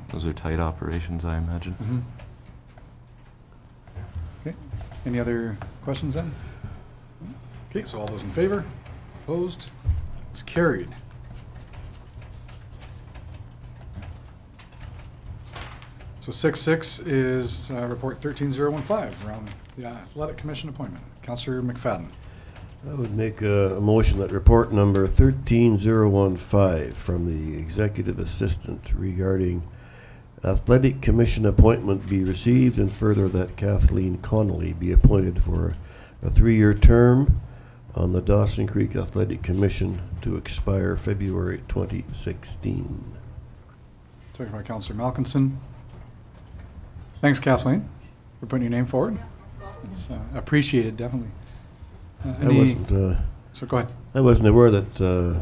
S1: those are tight operations, I imagine.
S2: Okay. Any other questions then? Okay, so all those in favor? Opposed? It's carried. So 6.6 is report 13015 around the Athletic Commission appointment. Councillor McFadden.
S3: I would make a motion that report number 13015 from the Executive Assistant regarding Athletic Commission appointment be received, and further that Kathleen Connolly be appointed for a 3-year term on the Dawson Creek Athletic Commission to expire February 2016.
S2: Second by Councillor Malkinson. Thanks, Kathleen, for putting your name forward. It's appreciated, definitely. So go ahead.
S3: I wasn't aware that the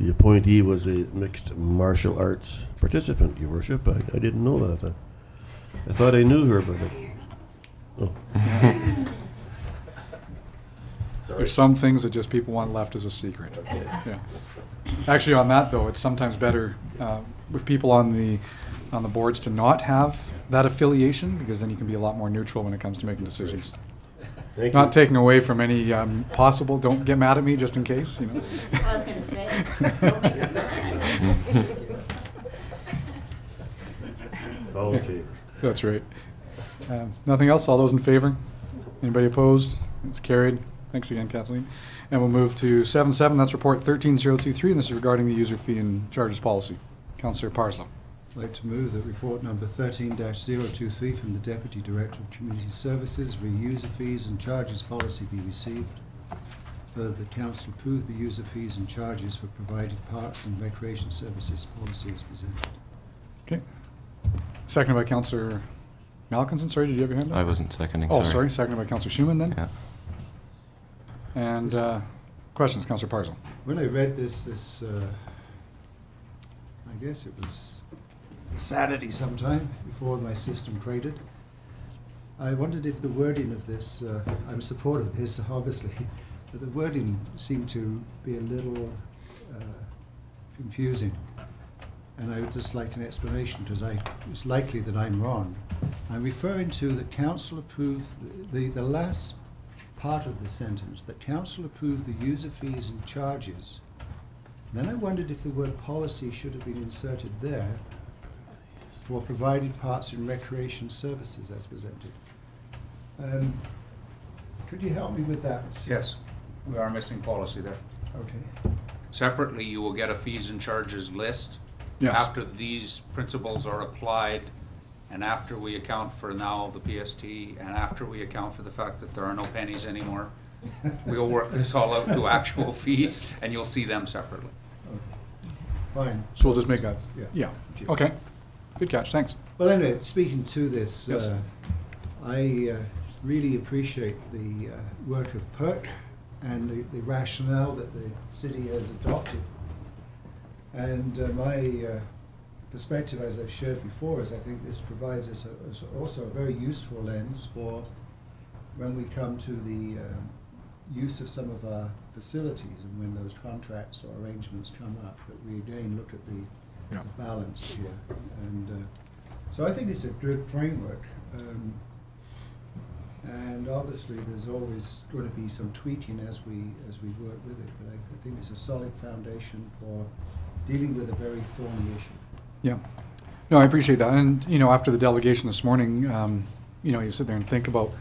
S3: appointee was a mixed martial arts participant, Your Worship. I didn't know that. I thought I knew her, but
S2: There's some things that just people want left as a secret. Yeah. Actually, on that though, it's sometimes better with people on the boards to not have that affiliation, because then you can be a lot more neutral when it comes to making decisions. Not taking away from any possible. Don't get mad at me, just in case. You know.
S7: I was going to say, don't make her mad.
S3: All in favor.
S2: That's right. Nothing else? All those in favor? Anybody opposed? It's carried. Thanks again, Kathleen. And we'll move to 7.7. That's report 13023, and this is regarding the user fee and charges policy. Councillor Parslow.
S5: I'd like to move that report number 13-023 from the Deputy Director of Community Services, re-user fees and charges policy be received. Further, the Council approve the user fees and charges for provided parks and recreation services policy as presented.
S2: Okay. Seconded by Councillor Malkinson. Sorry, did you have your hand up?
S1: I wasn't seconding.
S2: Oh, sorry. Seconded by Councillor Schumann then.
S1: Yeah.
S2: And questions, Councillor Parslow.
S5: When I read this I guess it was Saturday sometime before my system created, I wondered if the wording of this, I'm supportive of this obviously, but the wording seemed to be a little confusing, and I would just like an explanation, because it's likely that I'm wrong. I'm referring to the Council approved, the last part of the sentence, that Council approved the user fees and charges. Then I wondered if the word policy should have been inserted there for provided parks and recreation services as presented. Could you help me with that?
S4: Yes, we are missing policy there.
S5: Okay.
S4: Separately, you will get a fees and charges list.
S2: Yes.
S4: After these principles are applied, and after we account for now the PST, and after we account for the fact that there are no pennies anymore, we'll work this all out to actual fees, and you'll see them separately.
S5: Fine.
S2: So we'll just make that.
S5: Yeah.
S2: Okay. Good catch. Thanks.
S5: Well, anyway, speaking to this,
S2: Yes.
S5: I really appreciate the work of PERC and the rationale that the city has adopted. And my perspective, as I've shared before, is I think this provides us also a very useful lens for when we come to the use of some of our facilities, and when those contracts or arrangements come up, that we again look at the balance here. And so I think it's a good framework. And obviously there's always going to be some tweaking as we work with it, but I think it's a solid foundation for dealing with a very thorny issue.
S2: Yeah. No, I appreciate that. And, you know, after the delegation this morning, you know, you sit there and think about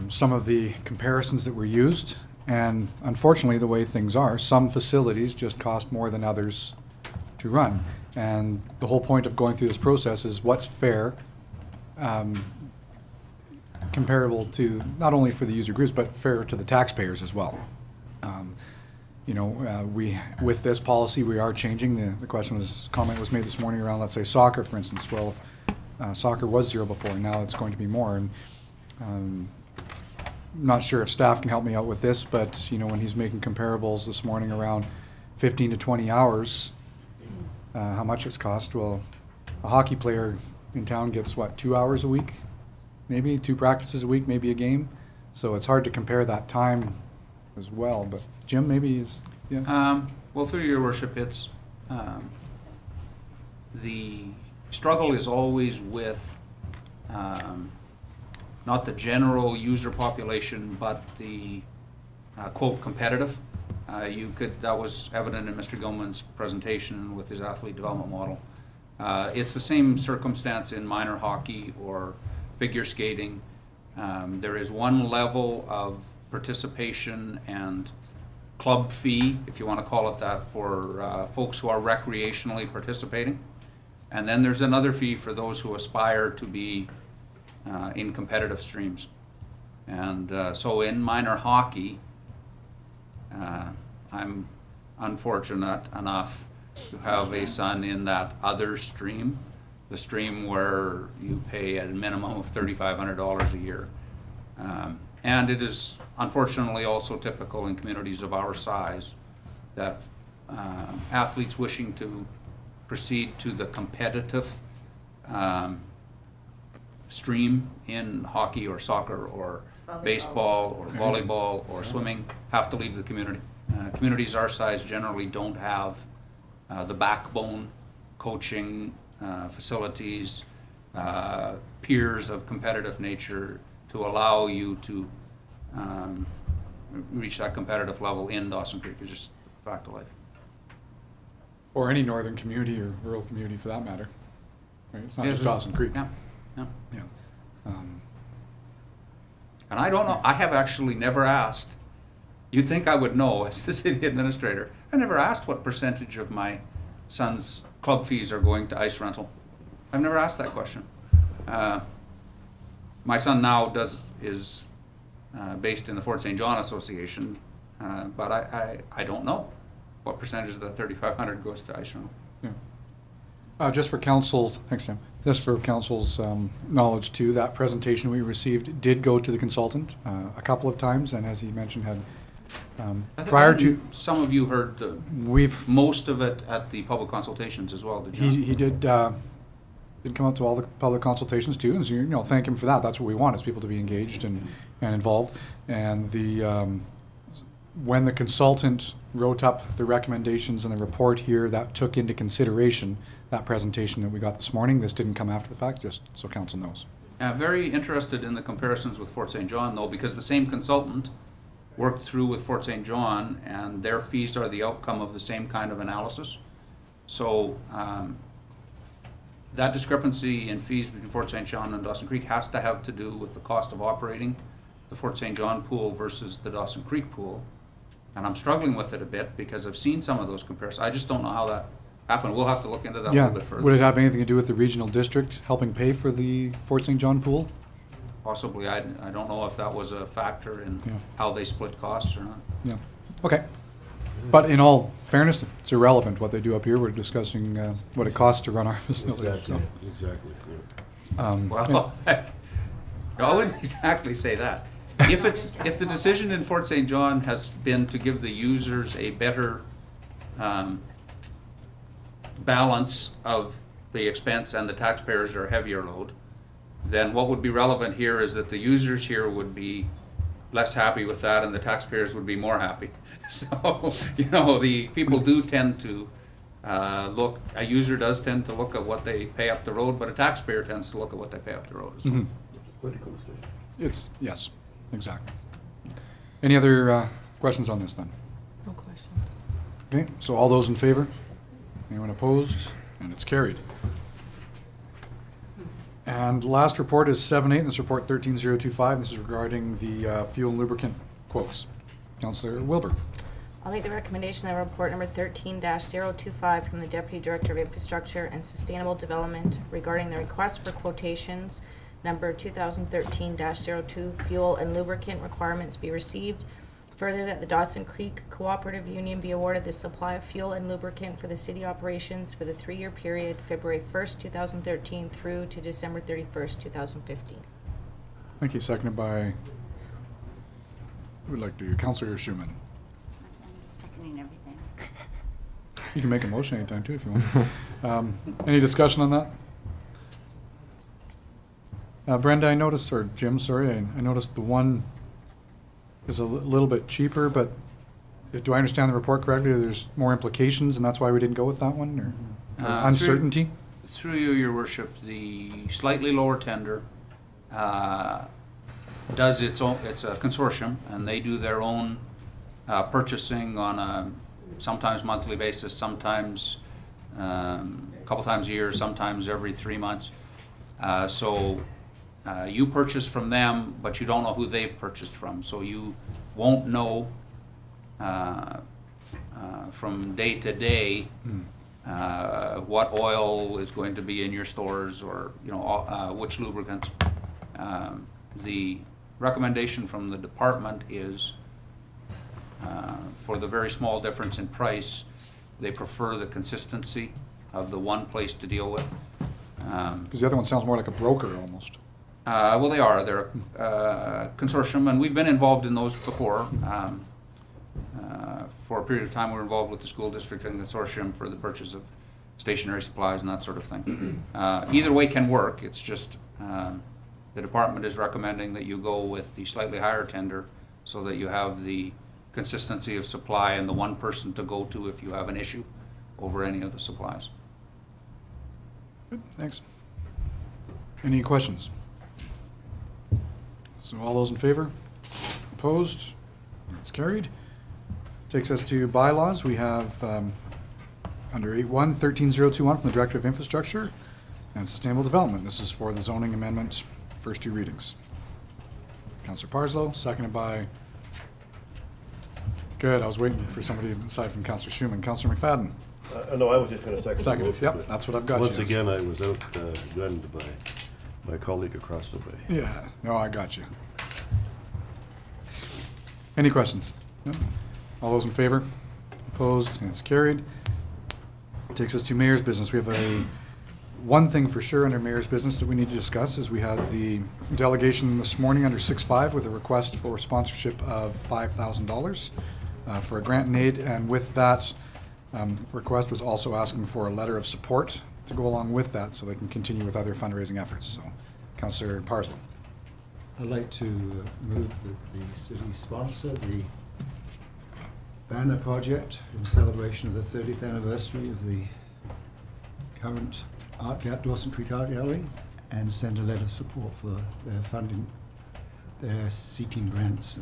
S2: some of the comparisons that were used. And unfortunately, the way things are, some facilities just cost more than others to run. And the whole point of going through this process is what's fair, comparable to, not only for the user groups, but fair to the taxpayers as well. You know, with this policy, we are changing. The comment was made this morning around, let's say, soccer, for instance. Well, if, soccer was zero before, and now it's going to be more. And not sure if staff can help me out with this, but, you know, when he's making comparables this morning around 15 to 20 hours, how much it's cost. Well, a hockey player in town gets, what, 2 hours a week? Maybe 2 practices a week, maybe a game. So it's hard to compare that time as well. But Jim, maybe is, yeah.
S4: Well, through your worship, it's the struggle is always with not the general user population, but the quote competitive. That was evident in Mr. Gilman's presentation with his athlete development model. It's the same circumstance in minor hockey or figure skating. There is one level of participation and club fee, if you want to call it that, for folks who are recreationally participating. And then there's another fee for those who aspire to be in competitive streams. And so in minor hockey, I'm unfortunate enough to have a son in that other stream, the stream where you pay at a minimum of $3,500 a year. And it is unfortunately also typical in communities of our size that athletes wishing to proceed to the competitive stream in hockey or soccer or baseball or volleyball or swimming have to leave the community. Communities our size generally don't have the backbone, coaching, facilities, peers of competitive nature to allow you to reach that competitive level in Dawson Creek. It's just a fact of life.
S2: Or any northern community or rural community for that matter. Right? It's not just Dawson Creek.
S4: Yeah. Yeah.
S2: Yeah.
S4: And I don't know, I have actually never asked, you'd think I would know as the city administrator, I never asked what percentage of my son's club fees are going to ice rental. I've never asked that question. My son now is based in the Fort St. John Association, but I don't know what percentage of the $3,500 goes to ice rental.
S2: Yeah. Just for council's, thanks Sam, just for council's knowledge too, that presentation we received did go to the consultant a couple of times, and as he mentioned had prior to...
S4: Some of you heard most of it at the public consultations as well, did you?
S2: He did come out to all the public consultations too, and so, you know, thank him for that. That's what we want, is people to be engaged and involved. And the when the consultant wrote up the recommendations and the report here, that took into consideration that presentation that we got this morning. This didn't come after the fact, just so council knows.
S4: Very interested in the comparisons with Fort St. John though, because the same consultant worked through with Fort St. John, and their fees are the outcome of the same kind of analysis. So that discrepancy in fees between Fort St. John and Dawson Creek has to have to do with the cost of operating the Fort St. John pool versus the Dawson Creek pool. And I'm struggling with it a bit because I've seen some of those comparisons. I just don't know how that happened. We'll have to look into that a little bit further.
S2: Would it have anything to do with the regional district helping pay for the Fort St. John pool?
S4: Possibly. I don't know if that was a factor in how they split costs or not.
S2: Yeah. Okay. But in all fairness, it's irrelevant what they do up here. We're discussing what it costs to run our facilities.
S3: Exactly.
S2: So.
S3: Exactly. Yeah.
S4: Well, No, I wouldn't exactly say that. If the decision in Fort St. John has been to give the users a better balance of the expense and the taxpayers are a heavier load, then what would be relevant here is that the users here would be less happy with that and the taxpayers would be more happy. So, you know, the people do tend to a user does tend to look at what they pay up the road, but a taxpayer tends to look at what they pay up the road as well.
S3: It's a political decision.
S2: It's, yes, exactly. Any other questions on this then?
S6: No questions.
S2: Okay, so all those in favor? Anyone opposed? And it's carried. And last report is 7-8, and this report 13025. This is regarding the fuel and lubricant quotes. Councillor Wilbur.
S6: I'll make the recommendation that report number 13-025 from the Deputy Director of Infrastructure and Sustainable Development regarding the request for quotations number 2013-02 fuel and lubricant requirements be received. Further, that the Dawson Creek Cooperative Union be awarded the supply of fuel and lubricant for the city operations for the 3-year period, February 1st, 2013 through to December 31st, 2015.
S2: Thank you. Seconded by, who would like to, Councillor Schumann.
S7: I'm seconding everything.
S2: You can make a motion anytime too if you want. Any discussion on that? Brenda, I noticed, or Jim, sorry, I noticed the one is a little bit cheaper, but do I understand the report correctly? There's more implications, and that's why we didn't go with that one, or uncertainty?
S4: Through you, Your Worship, the slightly lower tender does its own. It's a consortium, and they do their own purchasing on a sometimes monthly basis, sometimes a couple times a year, sometimes every 3 months. So you purchase from them, but you don't know who they've purchased from. So you won't know from day to day what oil is going to be in your stores, or which lubricants. The recommendation from the department is for the very small difference in price, they prefer the consistency of the one place to deal with.
S2: Because the other one sounds more like a broker almost.
S4: Well, they are. They're a consortium, and we've been involved in those before. For a period of time, we were involved with the school district and consortium for the purchase of stationery supplies and that sort of thing. Either way can work. It's just the department is recommending that you go with the slightly higher tender so that you have the consistency of supply and the one person to go to if you have an issue over any of the supplies.
S2: Good, thanks. Any questions? So all those in favor? Opposed? That's carried. Takes us to bylaws. We have under 8.1, 13021 from the Director of Infrastructure and Sustainable Development. This is for the zoning amendment, first 2 readings. Councillor Parslow, seconded by, good, I was waiting for somebody aside from Councillor Schumann. Councillor McFadden.
S3: No, I was just going to second.
S2: Seconded, yep, that's what I've got.
S3: Once again, I was outgunned by my colleague across the way.
S2: Yeah, no, I got you. Any questions? No? All those in favor? Opposed? And it's carried. Takes us to mayor's business. We have one thing for sure under mayor's business that we need to discuss is we had the delegation this morning under 6.5 with a request for sponsorship of $5,000 for a grant and aid, and with that request was also asking for a letter of support to go along with that so they can continue with other fundraising efforts. So, Councillor Parslow.
S5: I'd like to move that the city sponsor the banner project in celebration of the 30th anniversary of the current Dawson Creek Art Gallery, and send a letter of support for their funding, their seeking grants.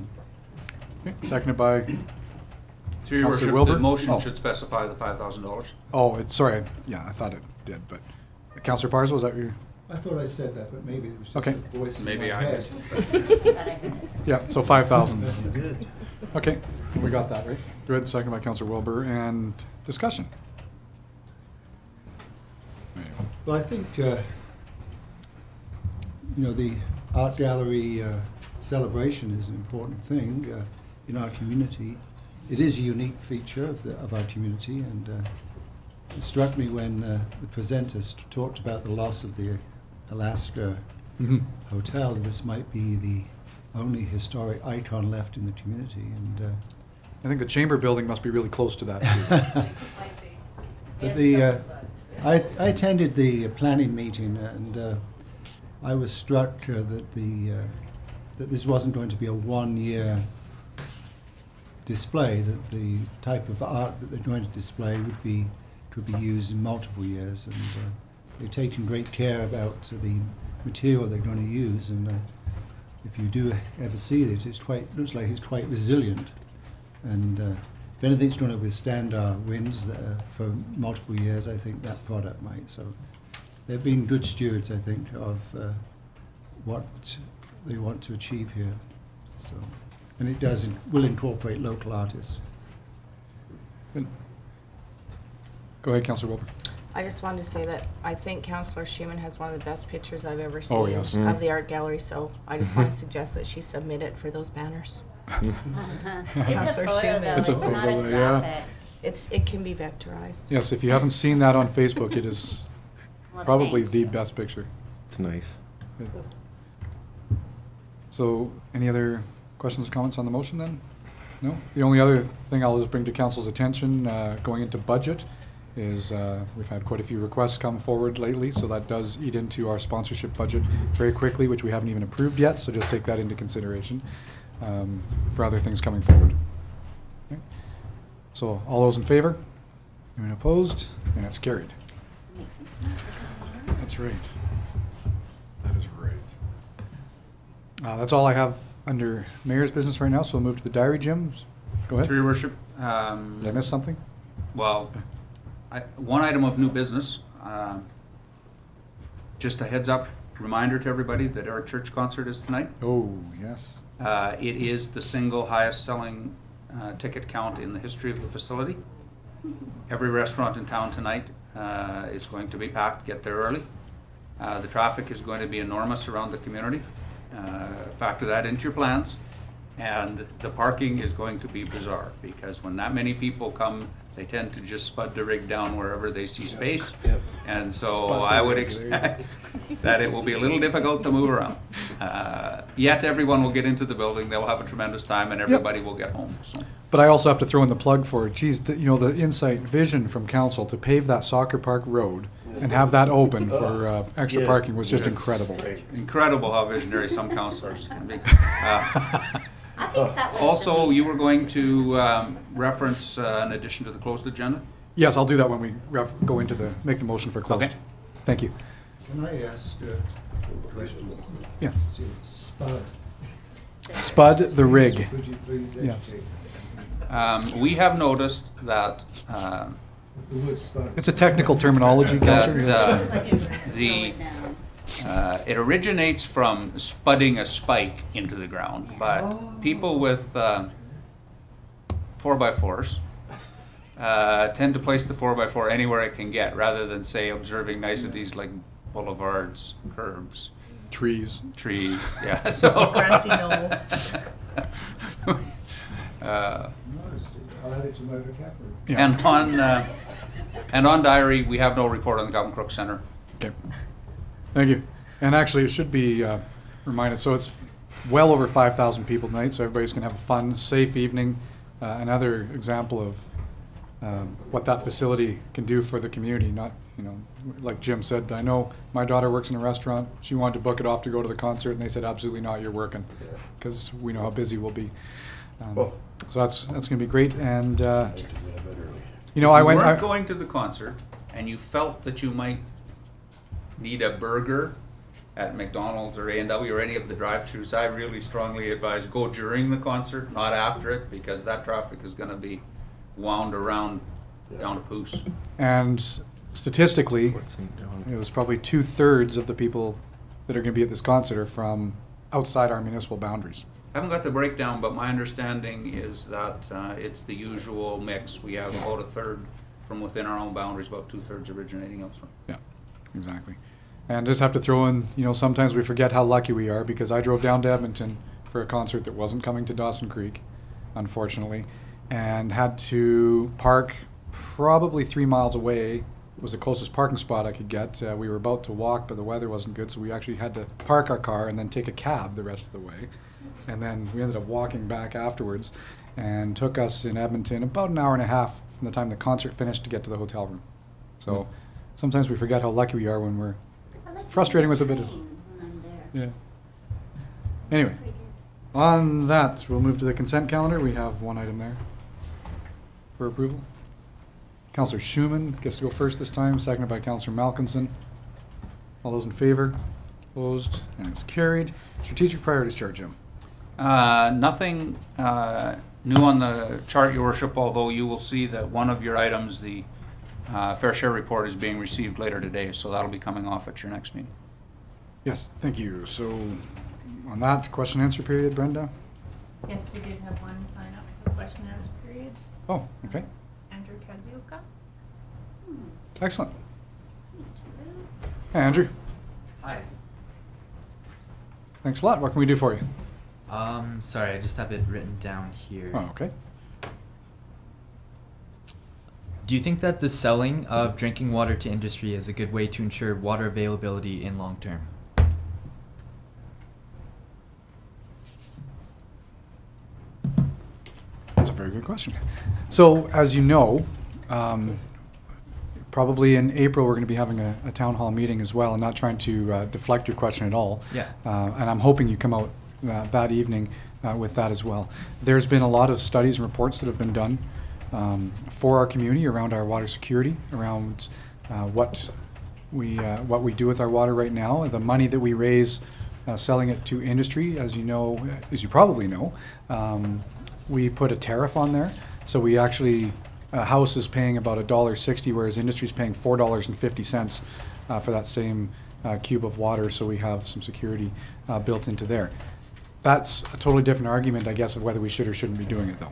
S2: Okay. Seconded by
S4: Through your worship,
S2: Wilbur?
S4: the motion should specify the $5,000.
S2: Oh, it's sorry. Yeah, I thought it did, but Councillor Parslow, was that your?
S5: I thought I said that, but maybe it was just
S2: okay.
S5: a voice
S4: Maybe
S5: in my
S4: I
S5: head.
S2: Yeah, so 5,000. Good. Okay, we got that right. Good. Second by Councillor Wilbur, and discussion.
S5: Well, I think the art gallery celebration is an important thing in our community. It is a unique feature of our community, and it struck me when the presenters talked about the loss of the Alaska hotel, this might be the only historic icon left in the community. And
S2: I think the Chamber building must be really close to that too.
S5: but the I attended the planning meeting, and I was struck that that this wasn't going to be a one-year display. That the type of art that they're going to display could be used in multiple years, and they're taking great care about the material they're going to use. And if you do ever see it, looks like it's quite resilient. And if anything's going to withstand our winds for multiple years, I think that product might. So they've been good stewards, I think, of what they want to achieve here. So, and it will incorporate local artists.
S2: Good. Go ahead, Councillor Wilbur.
S6: I just wanted to say that I think Councillor Schumann has one of the best pictures I've ever seen
S2: Oh, yes.
S6: of the art gallery, so I just want to suggest that she submit it for those banners.
S7: It's a
S6: Councillor
S7: photo,
S6: Schumann.
S7: though.
S2: It's a
S7: It's not
S2: photo,
S7: a
S2: yeah.
S7: graphic.
S6: It can be vectorized.
S2: Yes, if you haven't seen that on Facebook, it is
S7: Well,
S2: probably
S7: thank
S2: the
S7: you.
S2: best picture.
S1: It's nice.
S2: Good. So, any other questions or comments on the motion then? No? The only other thing I'll just bring to council's attention going into budget is we've had quite a few requests come forward lately, so that does eat into our sponsorship budget very quickly, which we haven't even approved yet, so just take that into consideration for other things coming forward. Okay. So, all those in favor? Anyone opposed? And it's carried.
S7: Makes them smart.
S2: That's right. That is right. That's all I have under mayor's business right now, so we'll move to the diary, Jim. Go ahead.
S4: Through your worship.
S2: Did I miss something?
S4: Well, one item of new business, just a heads up reminder to everybody that our church concert is tonight.
S2: Oh, yes.
S4: It is the single highest selling ticket count in the history of the facility. Every restaurant in town tonight is going to be packed. Get there early. The traffic is going to be enormous around the community. Factor that into your plans. And the parking is going to be bizarre, because when that many people come, they tend to just spud the rig down wherever they see space.
S3: Yep.
S4: And so
S2: Spud the
S4: I would
S2: rig, there you go.
S4: expect that it will be a little difficult to move around. Yet everyone will get into the building, they'll have a tremendous time, and everybody will get home. So.
S2: But I also have to throw in the plug for, geez, the insight vision from council to pave that soccer park road and have that open for extra
S3: Yeah.
S2: parking was just
S3: Yes.
S2: incredible.
S4: Incredible how visionary some councillors can be.
S7: I think that was
S4: Also, you were going to reference an addition to the closed agenda?
S2: Yes, I'll do that when we go into make the motion for closed.
S4: Okay.
S2: Thank you.
S5: Can I ask a question?
S2: Yeah.
S5: Spud.
S2: Spud the rig.
S5: Could you please
S2: Yes.
S5: educate?
S4: We have noticed that
S5: The word spud.
S2: It's a technical terminology, Councillor.
S4: that
S2: yes.
S4: the
S7: Slow it down.
S4: it originates from spudding a spike into the ground, but people with 4x4s tend to place the 4x4 anywhere it can get, rather than, say, observing niceties like boulevards, curbs,
S2: Trees.
S4: trees. Yeah, so
S6: Grassy knolls.
S5: I'll add it to my vocabulary.
S2: Yeah.
S4: And on diary, we have no report on the Govan Crook Center.
S2: Okay. Thank you. And actually, it should be reminded, so it's well over 5,000 people tonight, so everybody's going to have a fun, safe evening. Another example of what that facility can do for the community. Not, like Jim said, I know my daughter works in a restaurant. She wanted to book it off to go to the concert, and they said, absolutely not, you're working, because we know how busy we'll be. So that's going to be great. And, I
S4: If
S2: went...
S4: you weren't going to the concert, and you felt that you might need a burger at McDonald's or A&W or any of the drive-thrus, I really strongly advise go during the concert, not after it, because that traffic is going to be wound around down to Poos.
S2: And statistically,
S1: Fort St. John.
S2: it was probably 2/3 of the people that are going to be at this concert are from outside our municipal boundaries.
S4: I haven't got the breakdown, but my understanding is that it's the usual mix. We have about 1/3 from within our own boundaries, about 2/3 originating elsewhere.
S2: Yeah, exactly. And just have to throw in, sometimes we forget how lucky we are, because I drove down to Edmonton for a concert that wasn't coming to Dawson Creek, unfortunately, and had to park probably 3 miles away was the closest parking spot I could get. We were about to walk, but the weather wasn't good, so we actually had to park our car and then take a cab the rest of the way. And then we ended up walking back afterwards, and took us in Edmonton about an hour and a half from the time the concert finished to get to the hotel room. So sometimes we forget how lucky we are when we're frustrating with a bit of... Yeah. Anyway, on that, we'll move to the consent calendar. We have one item there for approval. Councillor Schumann gets to go first this time, seconded by Councillor Malkinson. All those in favor? Opposed? And it's carried. Strategic priorities chart, Jim.
S4: Nothing new on the chart, Your Worship, although you will see that one of your items, the fair share report, is being received later today, so that'll be coming off at your next meeting.
S2: Yes, thank you. So on that, question answer period, Brenda?
S8: Yes, we did have one sign up for the question and answer period.
S2: Oh, okay.
S8: Andrew Kazuoka.
S2: Excellent. Hey, Andrew.
S16: Hi.
S2: Thanks a lot. What can we do for you?
S16: Sorry, I just have it written down here.
S2: Oh, okay.
S16: Do you think that the selling of drinking water to industry is a good way to ensure water availability in long term?
S2: That's a very good question. So, as you know, probably in April we're going to be having a town hall meeting as well. I'm not trying to deflect your question at all.
S16: Yeah.
S2: And I'm hoping you come out that evening with that as well. There's been a lot of studies and reports that have been done for our community around our water security, around what we do with our water right now. The money that we raise selling it to industry, as you know, as you probably know, we put a tariff on there. So we actually, a house is paying about $1.60, whereas industry is paying $4.50 for that same cube of water. So we have some security built into there. That's a totally different argument, I guess, of whether we should or shouldn't be doing it, though.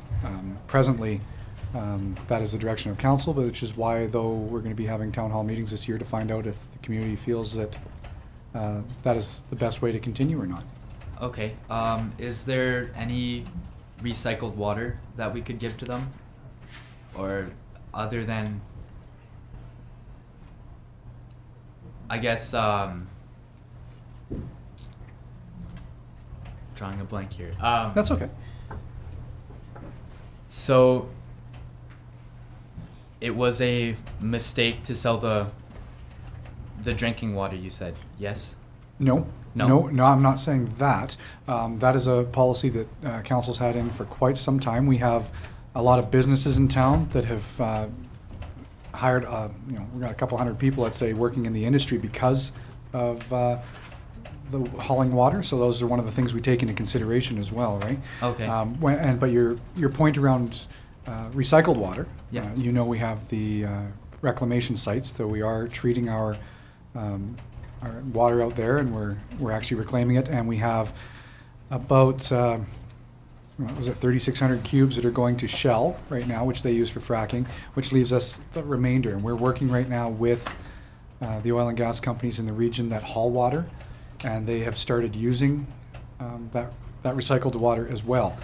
S2: Presently, that is the direction of council, but which is why, though, we're going to be having town hall meetings this year to find out if the community feels that that is the best way to continue or not.
S16: Okay. Is there any recycled water that we could give to them? Or other than, I guess, drawing a blank here.
S2: That's okay.
S16: So it was a mistake to sell the drinking water, you said, yes?
S2: No.
S16: No?
S2: No, I'm not saying that. That is a policy that council's had in for quite some time. We have a lot of businesses in town that have hired, we've got a couple hundred people, let's say, working in the industry because of the hauling water. So those are one of the things we take into consideration as well, right?
S16: Okay.
S2: But your point around recycled water,
S16: yeah.
S2: we have the reclamation sites, so we are treating our water out there, and we're actually reclaiming it, and we have about 3,600 cubes that are going to Shell right now, which they use for fracking, which leaves us the remainder. And we're working right now with the oil and gas companies in the region that haul water, and they have started using that recycled water as well.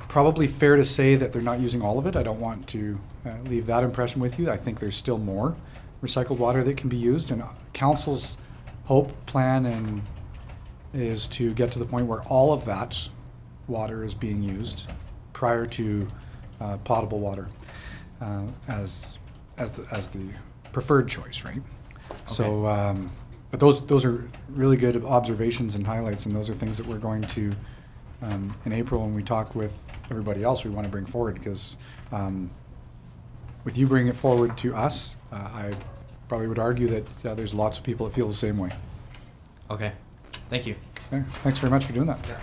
S2: Probably fair to say that they're not using all of it. I don't want to leave that impression with you. I think there's still more recycled water that can be used, and council's hope, plan, and is to get to the point where all of that water is being used prior to potable water as the preferred choice, right? Okay. So, but those are really good observations and highlights, and those are things that we're going to in April when we talk with everybody else we want to bring forward, because with you bringing it forward to us, I probably would argue that there's lots of people that feel the same way.
S16: Okay, thank you.
S2: Okay. Thanks very much for doing that.
S16: Yeah.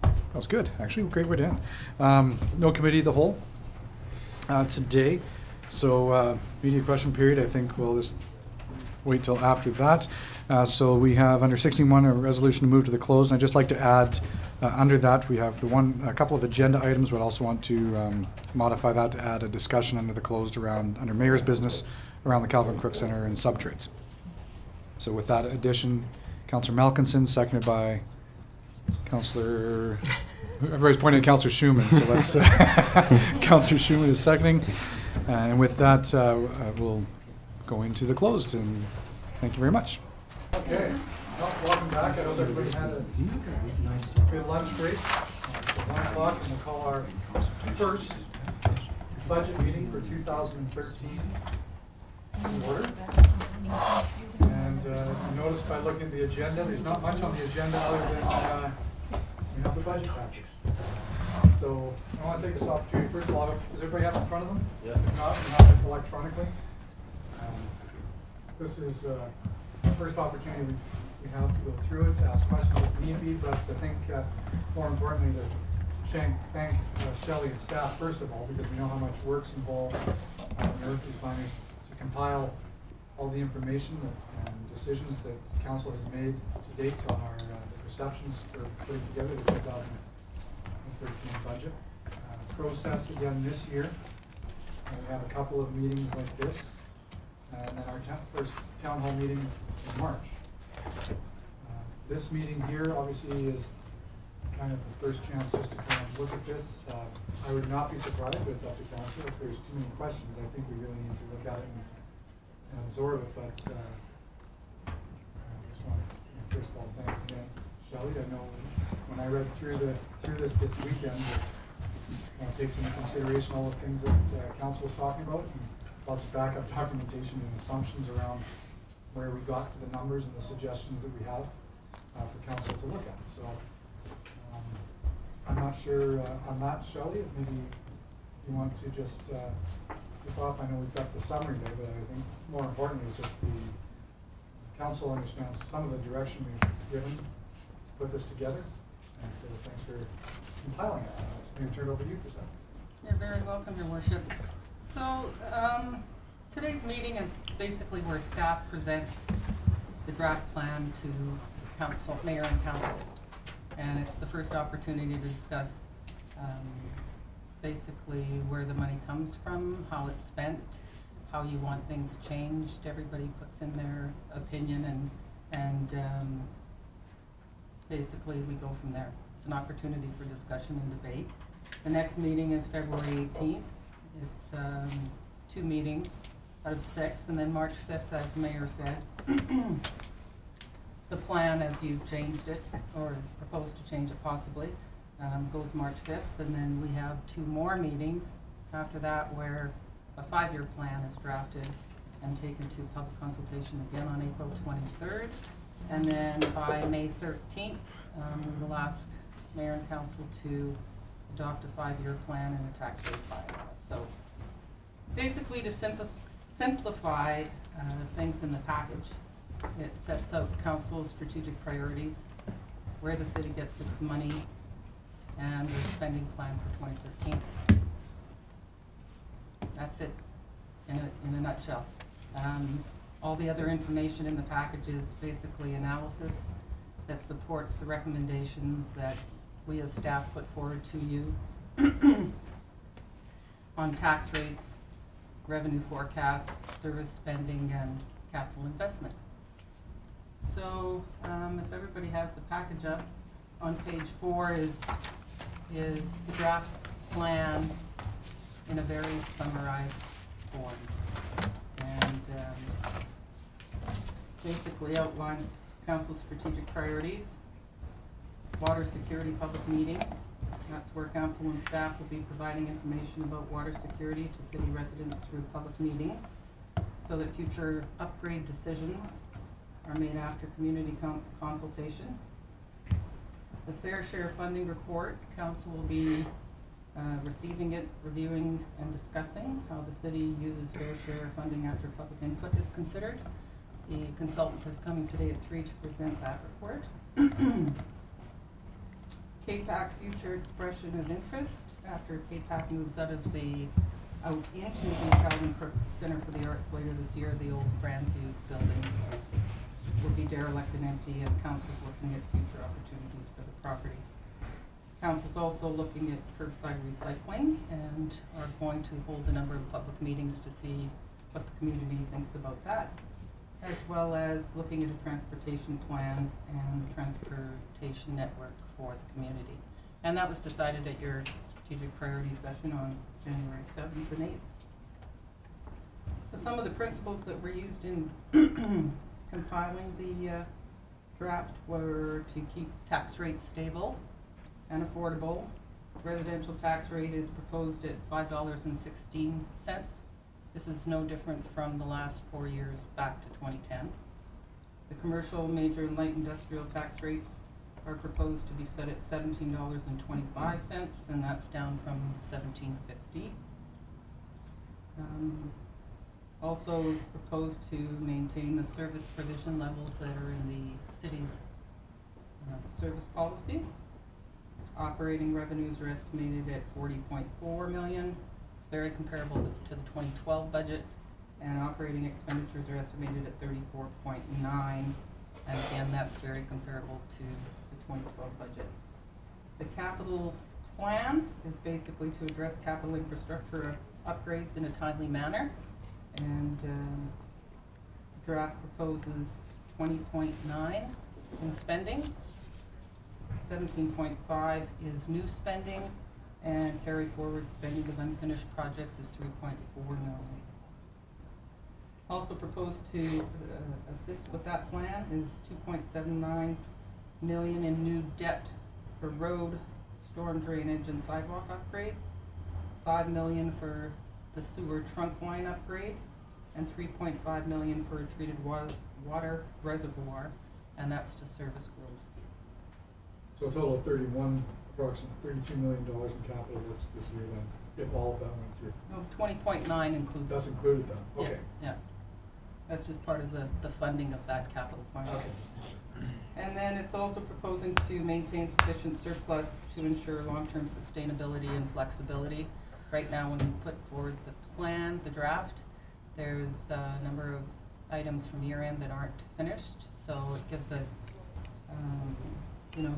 S2: That was good. Actually, great way to end. No committee of the whole today. So media question period, I think we'll just wait till after that. So we have under 16.1 a resolution to move to the close. And I'd just like to add under that we have a couple of agenda items, but also want to modify that to add a discussion under the closed under mayor's business around the Calvin Crook Center and subtrades. So with that addition, Councillor Malkinson, seconded by Councillor everybody's pointing at Councillor Schumann, so let's, Councillor Schumann is seconding. And with that, we'll go into the closed, and thank you very much. Okay, well, welcome back. I hope everybody had a good lunch break. It's 1 o'clock, and we'll call our first budget meeting for 2013 in order. And you notice by looking at the agenda, there's not much on the agenda other than we have the budget package. So I want to take this opportunity. First of all, does everybody have it in front of them? Yeah. If not, we have it electronically. This is the first opportunity we have to go through it, to ask questions if need be, but I think more importantly to thank Shelley and staff first of all, because we know how much work's involved in earthly planners to compile all the information and decisions that council has made to date on our perceptions for putting together the 2013 budget. Process again this year. We have a couple of meetings like this, and then our first town hall meeting in March. This meeting here obviously is kind of the first chance just to kind of look at this. I would not be surprised, but it's up to council. If there's too many questions, I think we really need to look at it and absorb it. But I just want to first of all thank again Shelley. I know when I read through this weekend, it takes into consideration all the things that council was talking about, and lots of backup documentation and assumptions around where we got to the numbers and the suggestions that we have for council to look at. So I'm not sure on that, Shelley, if maybe you want to just kick off. I know we've got the summary there, but I think more importantly is just the council understands some of the direction we've given to put this together. And so thanks for compiling it. I'm going to turn it over to you for a second.
S17: You're very welcome, Your Worship. So today's meeting is basically where staff presents the draft plan to council, mayor and council. And it's the first opportunity to discuss basically where the money comes from, how it's spent, how you want things changed. Everybody puts in their opinion, and basically we go from there. It's an opportunity for discussion and debate. The next meeting is February 18th. It's 2 meetings out of 6, and then March 5th, as the mayor said. The plan, as you've changed it, or proposed to change it possibly, goes March 5th, and then we have 2 more meetings after that where a 5-year plan is drafted and taken to public consultation again on April 23rd. And then by May 13th, we will ask mayor and council to adopt a 5-year plan and a tax rate bylaw. So basically to simplify things in the package, it sets out council's strategic priorities, where the city gets its money, and the spending plan for 2013. That's it in a nutshell. All the other information in the package is basically analysis that supports the recommendations that we as staff put forward to you on tax rates, revenue forecasts, service spending, and capital investment. So if everybody has the package up, on page 4 is the draft plan in a very summarized form. And basically outlines council's strategic priorities, water security public meetings. That's where council and staff will be providing information about water security to city residents through public meetings, so that future upgrade decisions are made after community consultation. The fair share funding report, council will be receiving it, reviewing and discussing how the city uses fair share funding after public input is considered. The consultant is coming today at 3 to present that report. KPAC future expression of interest, after KPAC moves out into the Calvin Crook Center for the Arts later this year. The old Grandview building will be derelict and empty, and council's looking at future opportunities for the property. Council's also looking at curbside recycling and are going to hold a number of public meetings to see what the community thinks about that, as well as looking at a transportation plan and transportation network for the community. And that was decided at your strategic priority session on January 7th and 8th. So some of the principles that were used in compiling the draft were to keep tax rates stable and affordable. Residential tax rate is proposed at $5.16. This is no different from the last 4 years back to 2010. The commercial, major, and light industrial tax rates are proposed to be set at $17.25, and that's down from $17.50. Also is proposed to maintain the service provision levels that are in the city's service policy. Operating revenues are estimated at $40.4 million. It's very comparable to the 2012 budget, and operating expenditures are estimated at $34.9 million, and again, that's very comparable to the 2012 budget. The capital plan is basically to address capital infrastructure upgrades in a timely manner, and the draft proposes 20.9 in spending. 17.5 is new spending, and carry forward spending of unfinished projects is 3.4 million. Also proposed to assist with that plan is 2.79 million in new debt for road, storm drainage, and sidewalk upgrades, 5 million for the sewer trunk line upgrade, and 3.5 million for a treated water reservoir, and that's to service growth.
S2: So a total of approximately $32 million in capital works this year then, if all of that went through.
S17: No, 20.9 includes.
S2: That's included then, okay.
S17: Yeah. That's just part of the funding of that capital plan.
S2: Okay.
S17: And then it's also proposing to maintain sufficient surplus to ensure long-term sustainability and flexibility. Right now, when we put forward the plan, the draft, there's a number of items from year end that aren't finished, so it gives us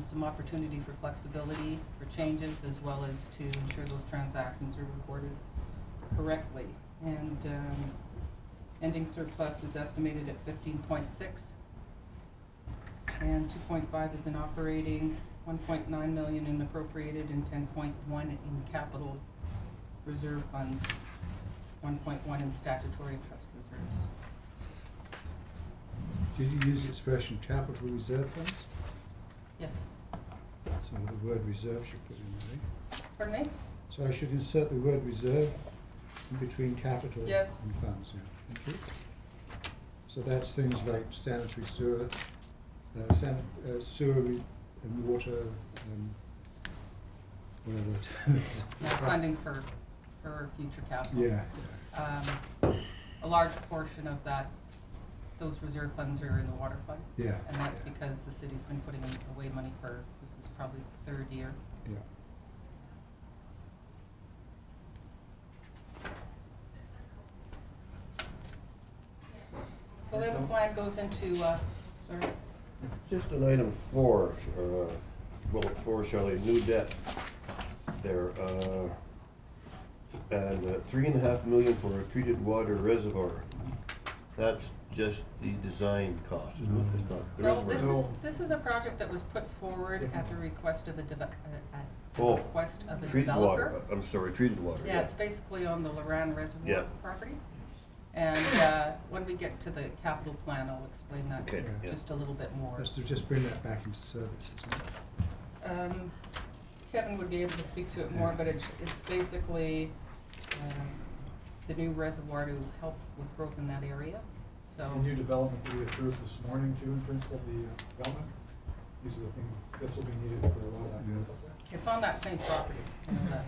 S17: some opportunity for flexibility, for changes, as well as to ensure those transactions are recorded correctly. And ending surplus is estimated at 15.6, and 2.5 is in operating, 1.9 million in appropriated, and 10.1 in capital reserve funds, 1.1 in statutory trust reserves.
S5: Did you use the expression capital reserve funds?
S17: Yes.
S5: So the word reserve should put in there.
S17: Pardon me?
S5: So I should insert the word reserve in between capital
S17: Yes.
S5: and funds, yeah. Thank you. So that's things like sanitary sewer, sewer and water, whatever the term is.
S17: Yeah, funding for future capital.
S5: Yeah.
S17: A large portion of those reserve funds are in the water fund.
S5: Yeah.
S17: And that's because the city's been putting away money for, this is probably the third year.
S5: Yeah.
S17: So then the plan goes into, sorry?
S3: Just an item 4, bullet 4, Shelley, new debt there, and $3.5 million for a treated water reservoir. That's just the design cost, isn't it? It's not the reservoir.
S17: This is a project that was put forward at the request of a
S3: treated
S17: developer.
S3: water. I'm sorry, treated water.
S17: Yeah, it's basically on the Loran Reservoir property. And when we get to the capital plan, I'll explain that just a little bit more.
S5: Just to just bring that back into service, isn't it?
S17: Kevin would be able to speak to it more, but it's basically the new reservoir to help with growth in that area. So
S2: The new development we approved this morning too, in principle, the development, these are the things, this will be needed for a lot of that growth, that's it.
S17: it's on that same property. You know that.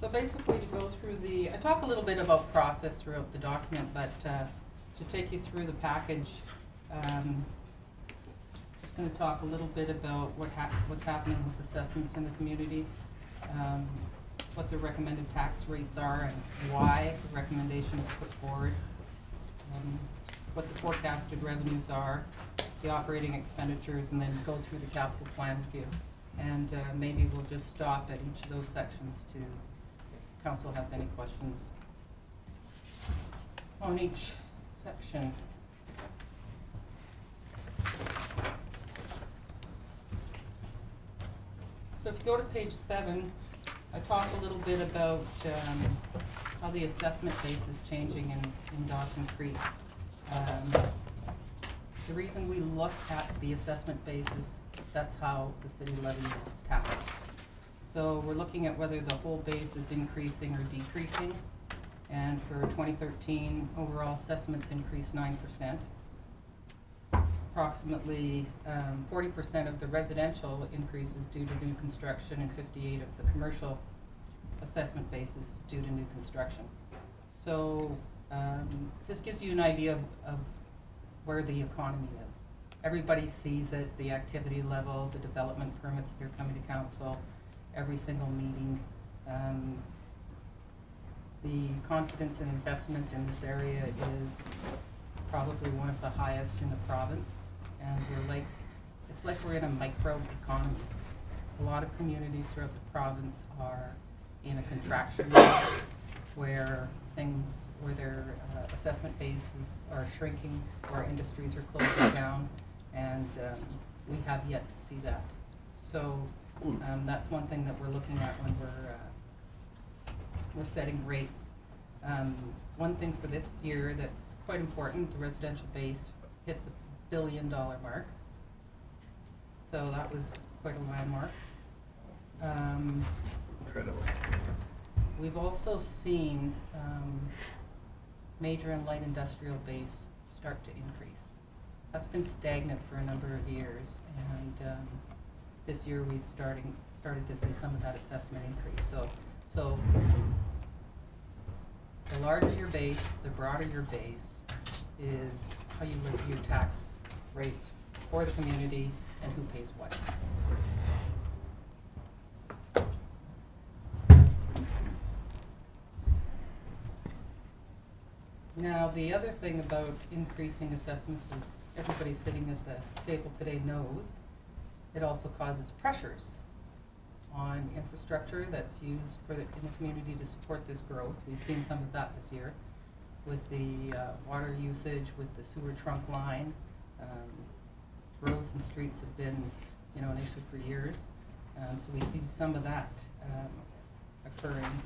S17: So basically, to go through I talk a little bit about process throughout the document, but to take you through the package, just going to talk a little bit about what's happening with assessments in the community, what the recommended tax rates are and why the recommendation is put forward, what the forecasted revenues are, the operating expenditures, and then go through the capital plan with you. And maybe we'll just stop at each of those sections to, if council has any questions. on each section. So if you go to page 7, I talk a little bit about how the assessment base is changing in Dawson Creek. The reason we look at the assessment base is that's how the city levies its tax. So we're looking at whether the whole base is increasing or decreasing. And for 2013, overall assessments increased 9%. Approximately 40% of the residential increase is due to new construction, and 58% of the commercial assessment base is due to new construction. So this gives you an idea of where the economy is. Everybody sees it, the activity level, the development permits that are coming to council, every single meeting. The confidence and investment in this area is probably one of the highest in the province, and it's like we're in a micro economy. A lot of communities throughout the province are in a contraction mode where their assessment bases are shrinking, or industries are closing down, and we have yet to see that. So that's one thing that we're looking at when we're setting rates. One thing for this year that's quite important, the residential base hit the $1 billion mark. So that was quite a landmark.
S3: Incredible.
S17: We've also seen major and light industrial base start to increase. That's been stagnant for a number of years, and this year we've started to see some of that assessment increase. So the larger your base, the broader your base, is how you look at your tax rates for the community and who pays what. Now, the other thing about increasing assessments is everybody sitting at the table today knows it also causes pressures on infrastructure that's used in the community to support this growth. We've seen some of that this year with the water usage, with the sewer trunk line. Roads and streets have been, an issue for years. So we see some of that occurring,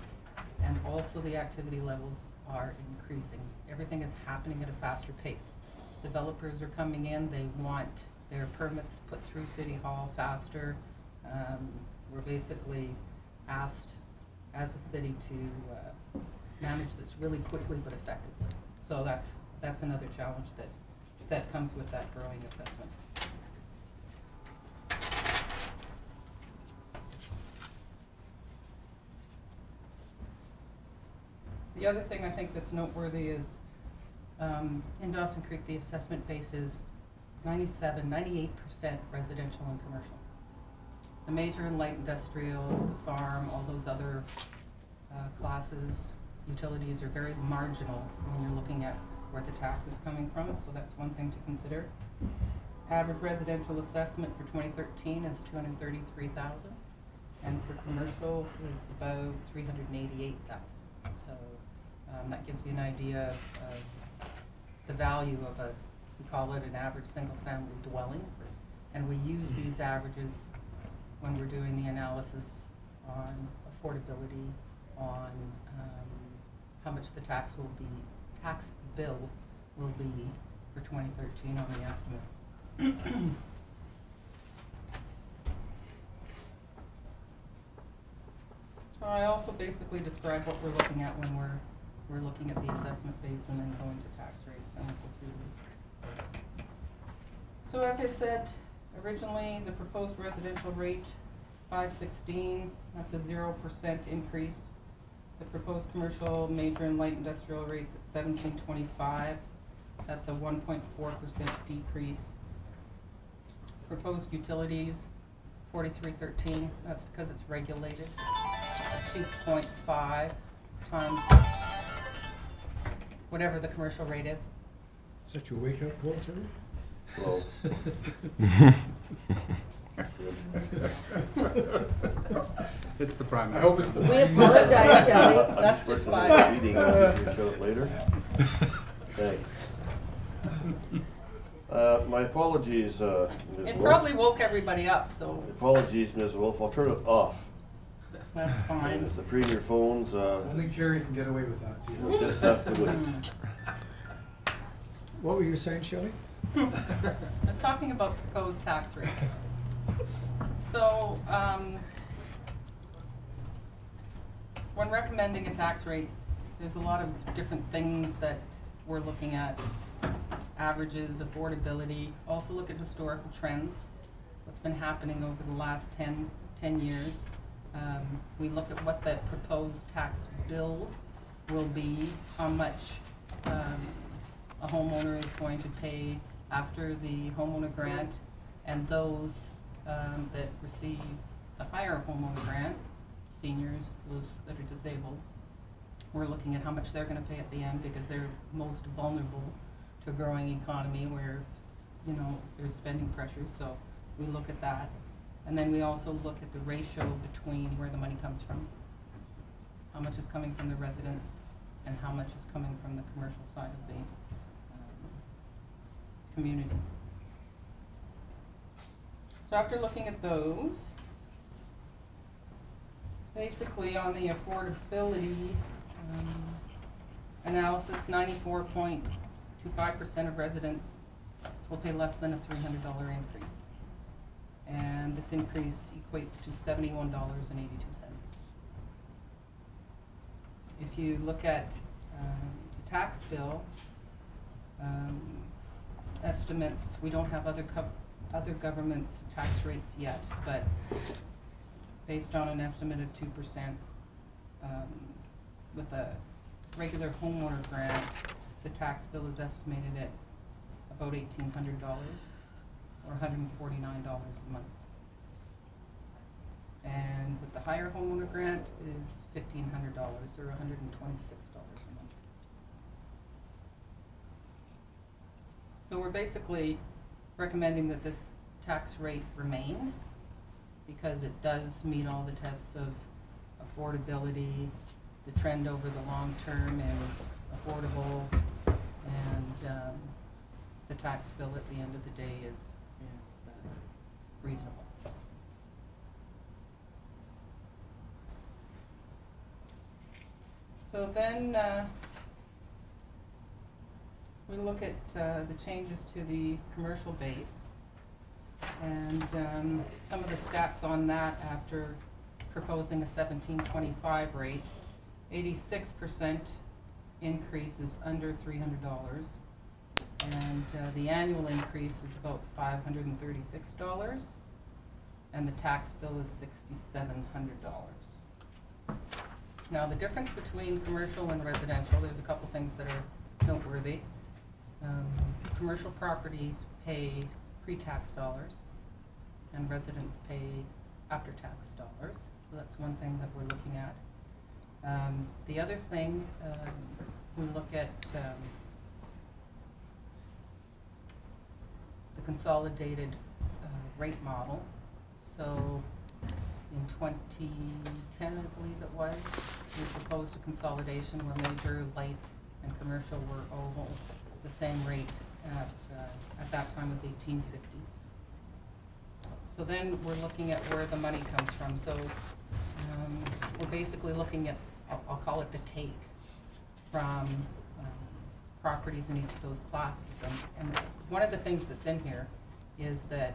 S17: and also the activity levels are increasing. Everything is happening at a faster pace. Developers are coming in, they want their permits put through City Hall faster. We're basically asked as a city to manage this really quickly but effectively. So that's another challenge that comes with that growing assessment. The other thing I think that's noteworthy is in Dawson Creek, the assessment base is 98% residential and commercial. The major and light industrial, the farm, all those other classes, utilities are very marginal when you're looking at where the tax is coming from, so that's one thing to consider. Average residential assessment for 2013 is $233,000, and for commercial is about $388,000. So that gives you an idea of the value of we call it an average single-family dwelling, and we use these averages when we're doing the analysis on affordability, on how much the tax bill will be for 2013 on the estimates. So I also basically describe what we're looking at when we're looking at the assessment base and then going to tax rates, and we'll go through these. So as I said, originally the proposed residential rate, $516, that's a 0% increase. The proposed commercial, major and light industrial rates at $17.25, that's a 1.4% decrease. Proposed utilities, $43.13, that's because it's regulated. 2.5 times whatever the commercial rate is.
S2: Is that your wake-up call, Terry?
S3: Well.
S2: It's the prime
S4: I
S2: minister.
S4: hope it's the
S6: We apologize, Shelley.
S17: That's just fine.
S3: Meeting, you show it later. Thanks. My apologies, Ms.
S17: It
S3: Wolf.
S17: probably woke everybody up, so
S3: Apologies, Ms. Wolf. I'll turn it off.
S17: that's
S3: And
S17: fine.
S3: if the premier phones,
S2: Only Terry can get away with that, too.
S3: you'll just have to wait.
S13: What were you saying, Shelley?
S17: I was talking about proposed tax rates. So, when recommending a tax rate, there's a lot of different things that we're looking at. Averages, affordability, also look at historical trends, what's been happening over the last 10 years. We look at what the proposed tax bill will be, how much a homeowner is going to pay after the homeowner grant, and those that receive the higher homeowner grant, seniors, those that are disabled, we're looking at how much they're going to pay at the end because they're most vulnerable to a growing economy where, you know, there's spending pressures. So we look at that. And then we also look at the ratio between where the money comes from, how much is coming from the residents and how much is coming from the commercial side of the community. So after looking at those, basically on the affordability analysis, 94.25% of residents will pay less than a $300 increase. And this increase equates to $71.82. If you look at the tax bill, estimates, we don't have other governments' tax rates yet, but based on an estimate of 2%, with a regular homeowner grant, the tax bill is estimated at about $1,800 or $149 a month. And with the higher homeowner grant is $1,500 or $126 a month. So we're basically recommending that this tax rate remain because it does meet all the tests of affordability. The trend over the long term is affordable, and the tax bill at the end of the day is reasonable. So then we look at the changes to the commercial base, and some of the stats on that after proposing a 17.25 rate. 86% increase is under $300, and the annual increase is about $536, and the tax bill is $6,700. Now the difference between commercial and residential, there's a couple things that are noteworthy. Commercial properties pay pre-tax dollars, and residents pay after-tax dollars. So that's one thing that we're looking at. The other thing, we look at the consolidated rate model. So in 2010, I believe it was, we proposed a consolidation where major, light, and commercial were all the same rate at that time was $18.50. So then we're looking at where the money comes from. So we're basically looking at, I'll call it the take from properties in each of those classes. And one of the things that's in here is that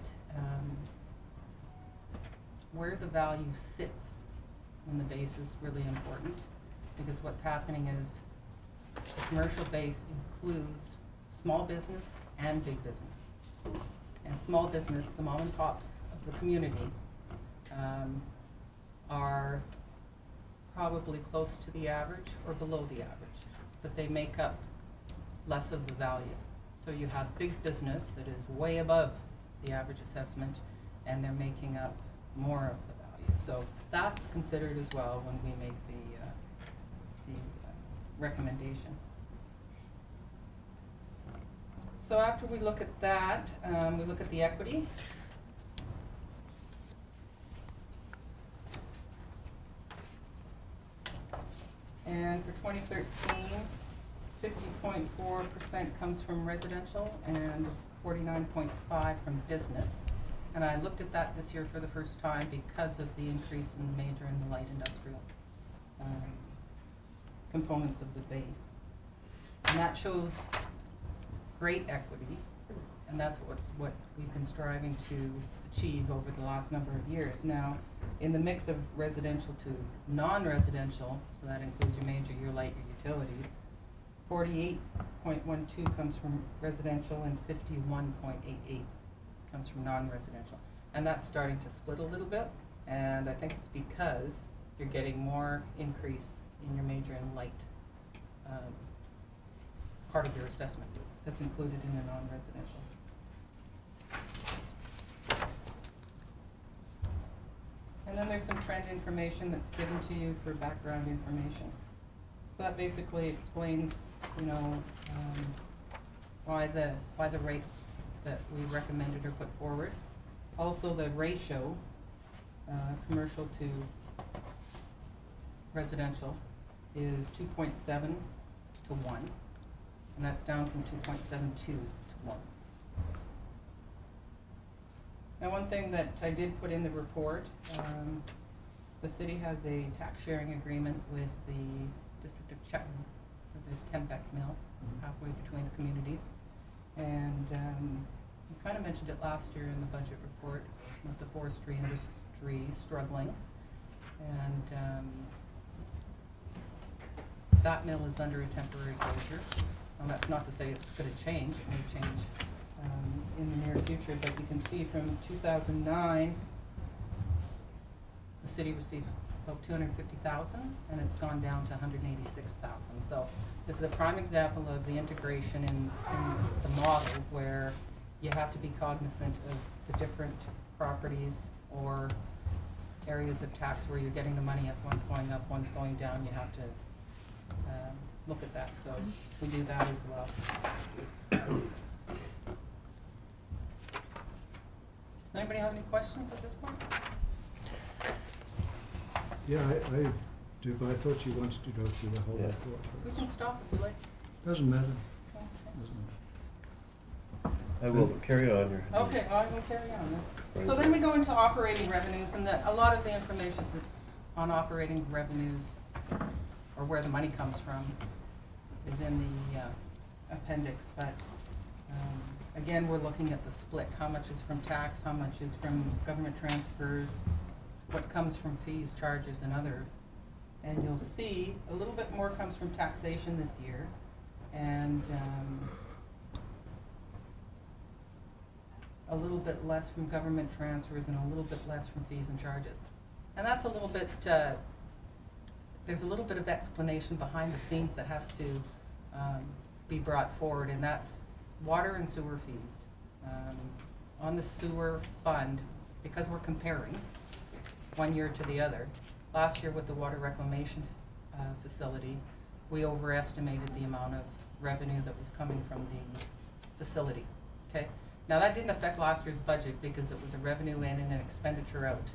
S17: where the value sits in the base is really important, because what's happening is the commercial base includes small business and big business. And small business, the mom and pops of the community, are probably close to the average or below the average, but they make up less of the value. So you have big business that is way above the average assessment, and they're making up more of the value. So that's considered as well when we make the recommendation. So after we look at that, we look at the equity. And for 2013, 50.4% comes from residential and 49.5% from business. And I looked at that this year for the first time because of the increase in the major and the light industrial components of the base. And that shows great equity, and that's what we've been striving to achieve over the last number of years. Now, in the mix of residential to non-residential, so that includes your major, your light, your utilities, 48.12 comes from residential and 51.88 comes from non-residential. And that's starting to split a little bit, and I think it's because you're getting more increase in your major and light part of your assessment that's included in the non-residential. And then there's some trend information that's given to you for background information. So that basically explains, you know, why the rates that we recommended are put forward. Also, the ratio, commercial to residential, is 2.7 to 1, and that's down from 2.72 to 1. Now, one thing that I did put in the report, the city has a tax sharing agreement with the District of Chetton for the Tembec Mill, halfway between the communities. And you kind of mentioned it last year in the budget report with the forestry industry struggling. And that mill is under a temporary closure. And that's not to say it's going to change. It may change in the near future, but you can see from 2009, the city received about $250,000, and it's gone down to $186,000. So this is a prime example of the integration in the model where you have to be cognizant of the different properties or areas of tax where you're getting the money up, one's going up, one's going down. You have to look at that. So we do that as well. Does anybody have any questions at this point?
S5: Yeah, I do, but I thought you wanted to go through the whole report.
S17: We can stop if you like.
S5: Doesn't matter.
S3: I will, but carry on.
S17: Okay, well, I will carry on then. So then we go into operating revenues, and a lot of the information on operating revenues, or where the money comes from, is in the appendix, but again, we're looking at the split. How much is from tax, how much is from government transfers, what comes from fees, charges, and other. And you'll see a little bit more comes from taxation this year, and a little bit less from government transfers and a little bit less from fees and charges. And that's a little bit, there's a little bit of explanation behind the scenes that has to be brought forward, and that's water and sewer fees. On the sewer fund, because we're comparing one year to the other, last year with the water reclamation facility, we overestimated the amount of revenue that was coming from the facility. Okay. Now that didn't affect last year's budget because it was a revenue in and an expenditure out,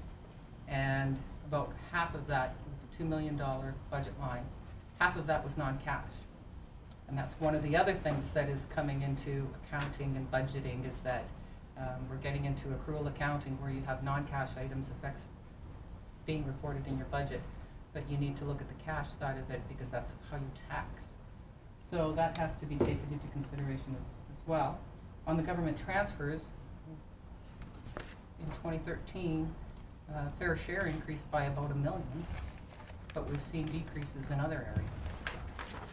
S17: and about half of that was a $2 million budget line. Half of that was non-cash. And that's one of the other things that is coming into accounting and budgeting, is that we're getting into accrual accounting where you have non-cash items effects being reported in your budget, but you need to look at the cash side of it because that's how you tax. So that has to be taken into consideration as well. On the government transfers, in 2013, fair share increased by about $1 million, but we've seen decreases in other areas.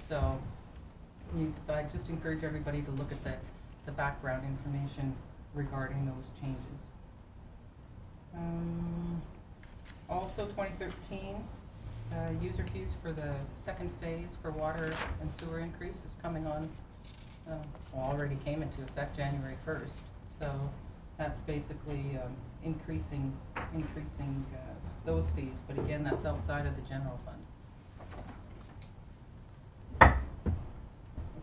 S17: So I just encourage everybody to look at the background information regarding those changes. Also 2013, user fees for the second phase for water and sewer increase is coming on, already came into effect January 1st. So that's basically increasing those fees, but again, that's outside of the general fund.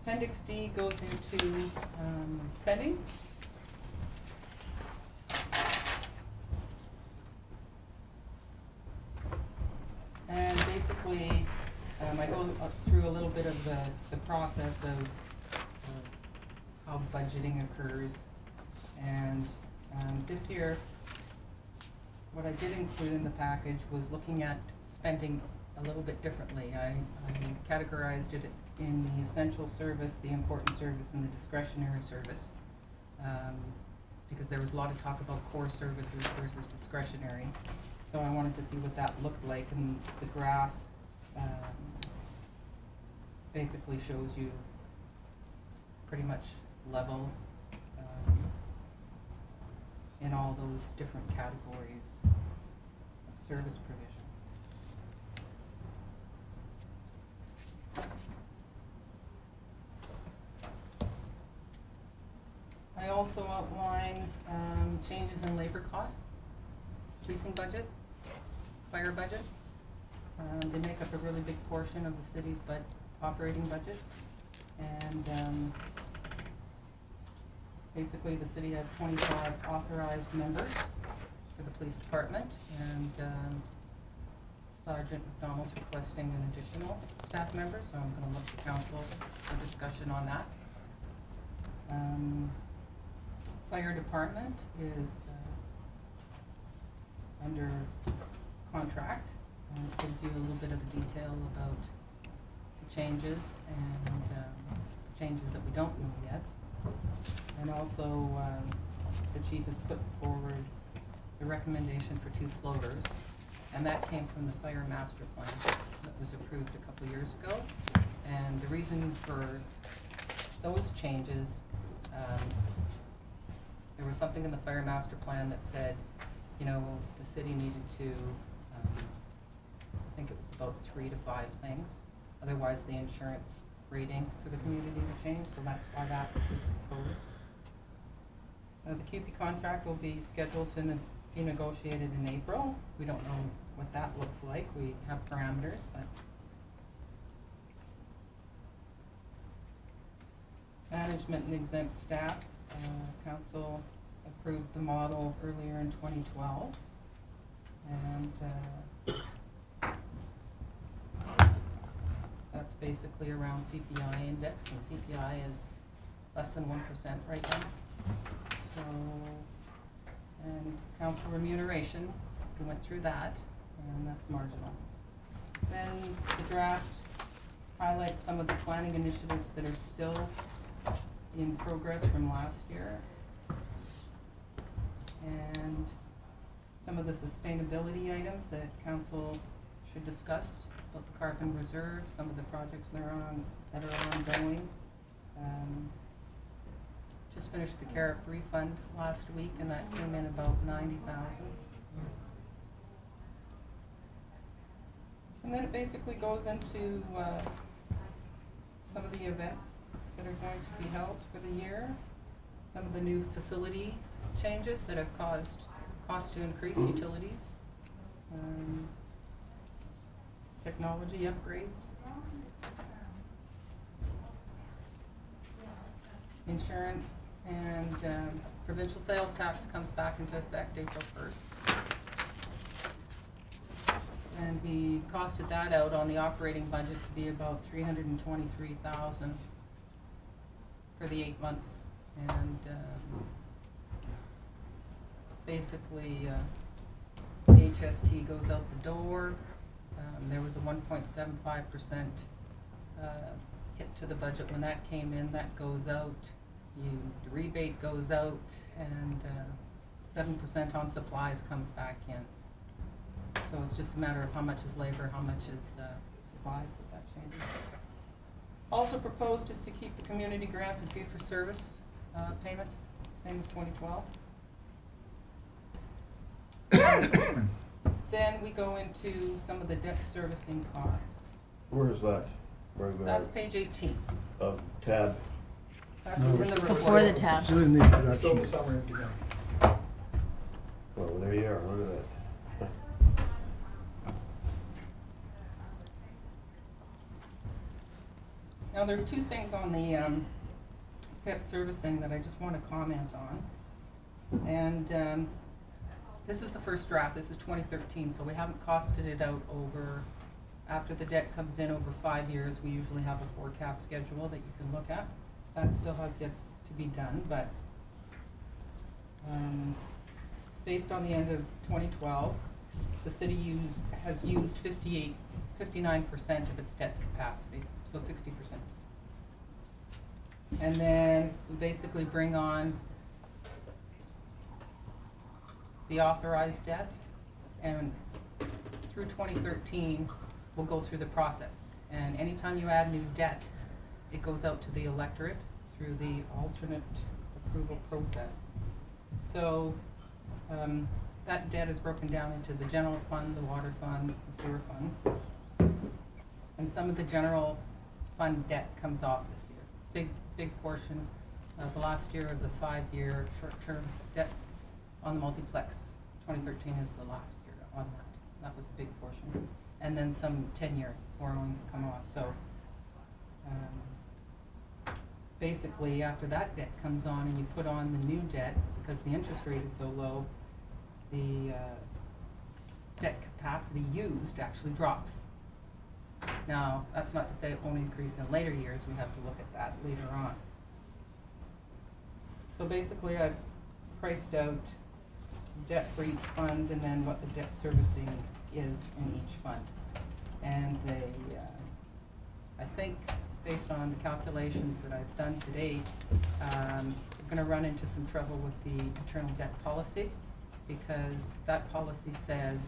S17: Appendix D goes into spending. And basically, I go through a little bit of the process of how budgeting occurs. And this year, what I did include in the package was looking at spending a little bit differently. I categorized it in the essential service, the important service, and the discretionary service. Because there was a lot of talk about core services versus discretionary. So I wanted to see what that looked like, and the graph basically shows you it's pretty much level in all those different categories of service provision. I also outline changes in labor costs, policing budget, fire budget. They make up a really big portion of the city's operating budget. And basically the city has 25 authorized members for the police department, and Sergeant McDonald's requesting an additional staff member, so I'm going to look to council for discussion on that. Fire department is under contract, and it gives you a little bit of the detail about the changes and the changes that we don't know yet. And also, the chief has put forward the recommendation for 2 floaters, and that came from the fire master plan that was approved a couple years ago. And the reason for those changes, there was something in the fire master plan that said, you know, the city needed to, I think it was about 3 to 5 things. Otherwise, the insurance rating for the community would change, so that's why that was proposed. The QP contract will be scheduled to be negotiated in April. We don't know what that looks like. We have parameters, but management and exempt staff. Council approved the model earlier in 2012, and that's basically around CPI index, and CPI is less than 1% right now. So, and council remuneration, we went through that, and that's marginal. Then the draft highlights some of the planning initiatives that are still in progress from last year, and some of the sustainability items that council should discuss about the carbon reserve, some of the projects that are ongoing. Just finished the CAREP refund last week, and that came in about $90,000. And then it basically goes into some of the events that are going to be held for the year, some of the new facility changes that have caused costs to increase, utilities, technology upgrades, insurance, and provincial sales tax comes back into effect April 1st. And we costed that out on the operating budget to be about $323,000 for the 8 months. And basically, the HST goes out the door. There was a 1.75% hit to the budget when that came in. That goes out. The rebate goes out, and 7% on supplies comes back in. So it's just a matter of how much is labor, how much is supplies that changes. Also proposed is to keep the community grants and fee-for-service payments same as 2012. Then we go into some of the debt servicing costs.
S3: Where is that? Where
S17: That's page 18.
S3: Of tab.
S17: That's in the report.
S6: Before the tab.
S5: Still in the
S2: Still
S5: introduction.
S2: the summary again.
S3: Well, there you are, look at that.
S17: Now, there's 2 things on the debt servicing that I just want to comment on. And this is the first draft. This is 2013, so we haven't costed it out over After the debt comes in over 5 years, we usually have a forecast schedule that you can look at. That still has yet to be done, but based on the end of 2012, the city has used 59% of its debt capacity, so 60%. And then we basically bring on the authorized debt, and through 2013, we'll go through the process. And anytime you add new debt, it goes out to the electorate through the alternate approval process. So that debt is broken down into the general fund, the water fund, the sewer fund. And some of the general fund debt comes off this year. Big portion of the last year of the 5-year short-term debt on the multiplex. 2013 is the last year on that. That was a big portion. And then some 10-year borrowings come off. So basically, after that debt comes on and you put on the new debt, because the interest rate is so low, the debt capacity used actually drops. Now, that's not to say it won't increase in later years. We have to look at that later on. So basically, I've priced out debt for each fund and then what the debt servicing is in each fund. And I think based on the calculations that I've done to date, we're going to run into some trouble with the internal debt policy, because that policy says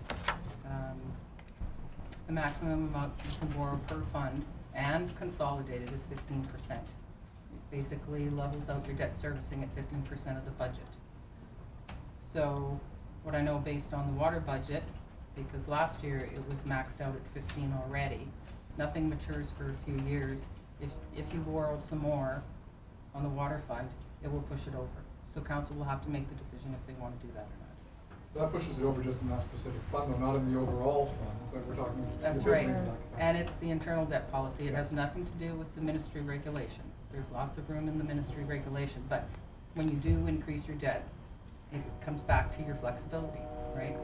S17: the maximum amount you can borrow per fund and consolidated is 15%. It basically levels out your debt servicing at 15% of the budget. So what I know based on the water budget, because last year it was maxed out at 15 already, nothing matures for a few years. If you borrow some more on the water fund, it will push it over. So council will have to make the decision if they want to do that or not.
S2: So that pushes it over just in that specific fund, though, not in the overall fund, but we're talking.
S17: That's right. And it's the internal debt policy. It has nothing to do with the ministry regulation. There's lots of room in the ministry regulation, but when you do increase your debt, it comes back to your flexibility, right?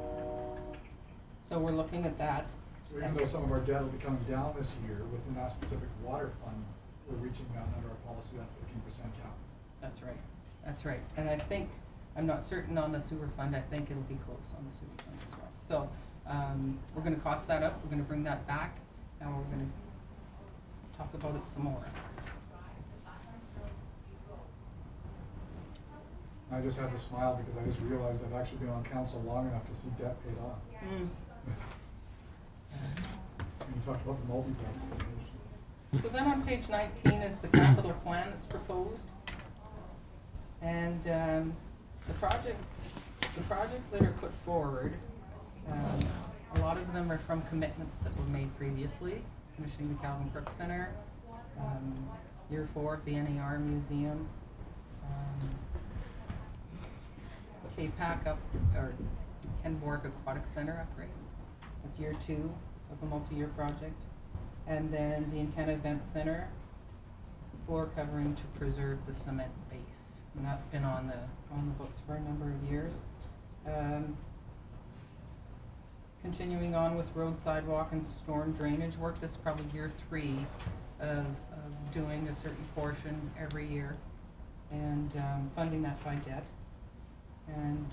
S17: So we're looking at that.
S2: So even though some of our debt will be coming down this year, within that specific water fund, we're reaching that under our policy, that 15% cap.
S17: That's right. That's right. And I think, I'm not certain on the sewer fund, I think it'll be close on the sewer fund as well. So we're going to cost that up, we're going to bring that back, and we're going to talk about it some more.
S2: I just had to smile because I just realized I've actually been on council long enough to see debt paid off. And you talked about the multiplex.
S17: So then on page 19 is the capital plan that's proposed. And the projects that are put forward, a lot of them are from commitments that were made previously, finishing the Calvin Crook Center, year 4 at the NAR Museum, K-PAC or Ken Borg Aquatic Center upgrades. It's year 2 of a multi-year project. And then the Encana Event Center, floor covering to preserve the cement base. And that's been on the books for a number of years. Continuing on with road, sidewalk, and storm drainage work. This is probably year 3 of doing a certain portion every year, and funding that by debt. And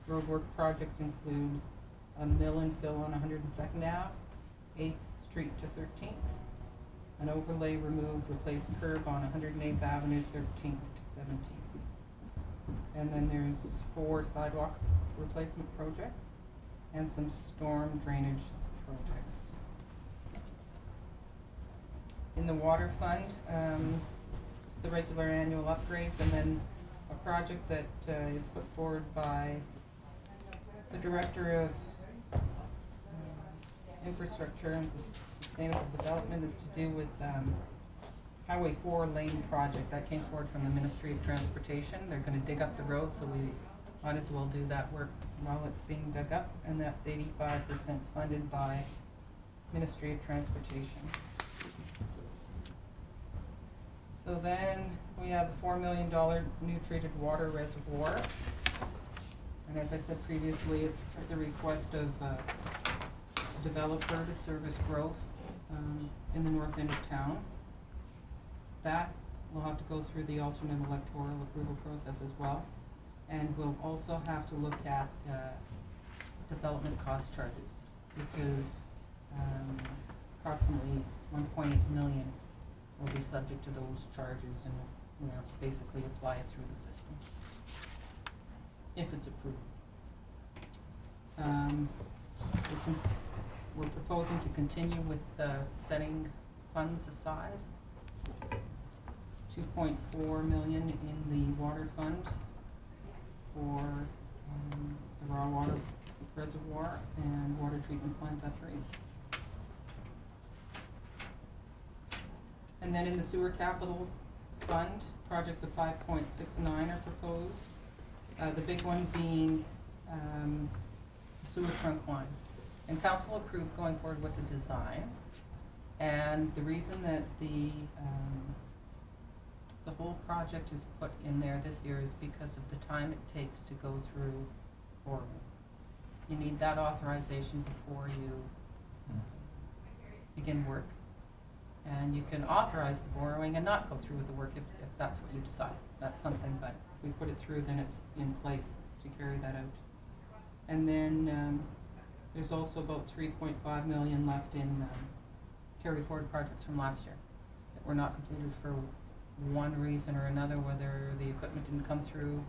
S17: road work projects include a mill and fill on 102nd Ave, 8th Street to 13th, an overlay remove, replace curb on 108th Avenue, 13th to 17th. And then there's 4 sidewalk replacement projects and some storm drainage projects. In the water fund, it's the regular annual upgrades, and then a project that is put forward by the Director of Infrastructure and Sustainable Development is to do with Highway 4 lane project. That came forward from the Ministry of Transportation. They're going to dig up the road, so we might as well do that work while it's being dug up, and that's 85% funded by Ministry of Transportation. So then we have a $4 million new treated water reservoir. And as I said previously, it's at the request of developer to service growth in the north end of town. That will have to go through the alternate electoral approval process as well. And we'll also have to look at development cost charges, because approximately 1.8 million will be subject to those charges, and we have to basically apply it through the system if it's approved. We're proposing to continue with setting funds aside. 2.4 million in the water fund for the raw water reservoir and water treatment plant upgrades. And then in the sewer capital fund, projects of 5.69 are proposed. The big one being sewer trunk lines. And council approved going forward with the design. And the reason that the whole project is put in there this year is because of the time it takes to go through boring. You need that authorization before you begin work. And you can authorize the borrowing and not go through with the work if that's what you decide. That's something, but if we put it through, then it's in place to carry that out. And then there's also about 3.5 million left in carry forward projects from last year that were not completed for one reason or another, whether the equipment didn't come through,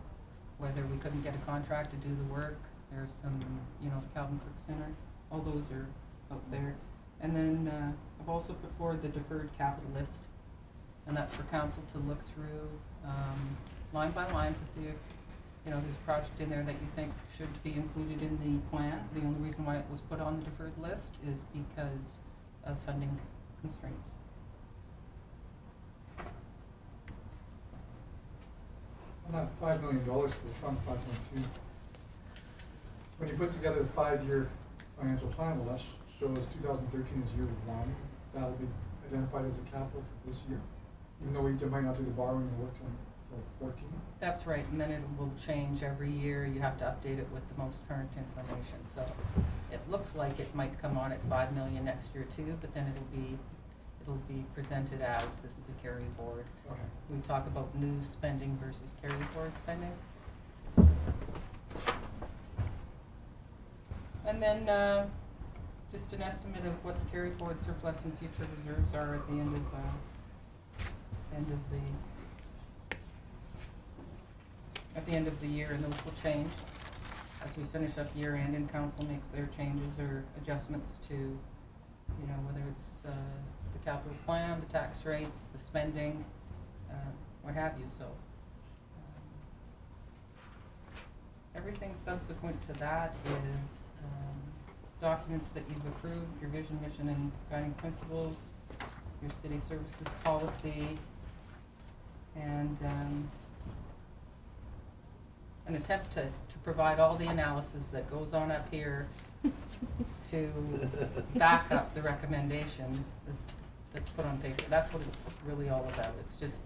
S17: whether we couldn't get a contract to do the work. There's some, the Calvin Cook Center, all those are out there. And then I've also put forward the deferred capital list, and that's for council to look through line by line to see if there's a project in there that you think should be included in the plan. The only reason why it was put on the deferred list is because of funding constraints.
S2: On that $5 million for the Trump 5.2, when you put together the 5-year financial plan, well, that shows 2013 is year 1. That'll be identified as a capital for this year, even though we might not do the borrowing and work until 14.
S17: That's right, and then it will change every year. You have to update it with the most current information. So it looks like it might come on at 5 million next year too, but then it'll be presented as this is a carry forward.
S2: Okay.
S17: We talk about new spending versus carry forward spending. And then just an estimate of what the carry forward surplus and future reserves are at the end of the year, and those will change as we finish up year end and council makes their changes or adjustments to, whether it's the capital plan, the tax rates, the spending, what have you. So everything subsequent to that is documents that you've approved, your vision, mission, and guiding principles, your city services policy, and an attempt to provide all the analysis that goes on up here to back up the recommendations that's put on paper. That's what it's really all about. It's just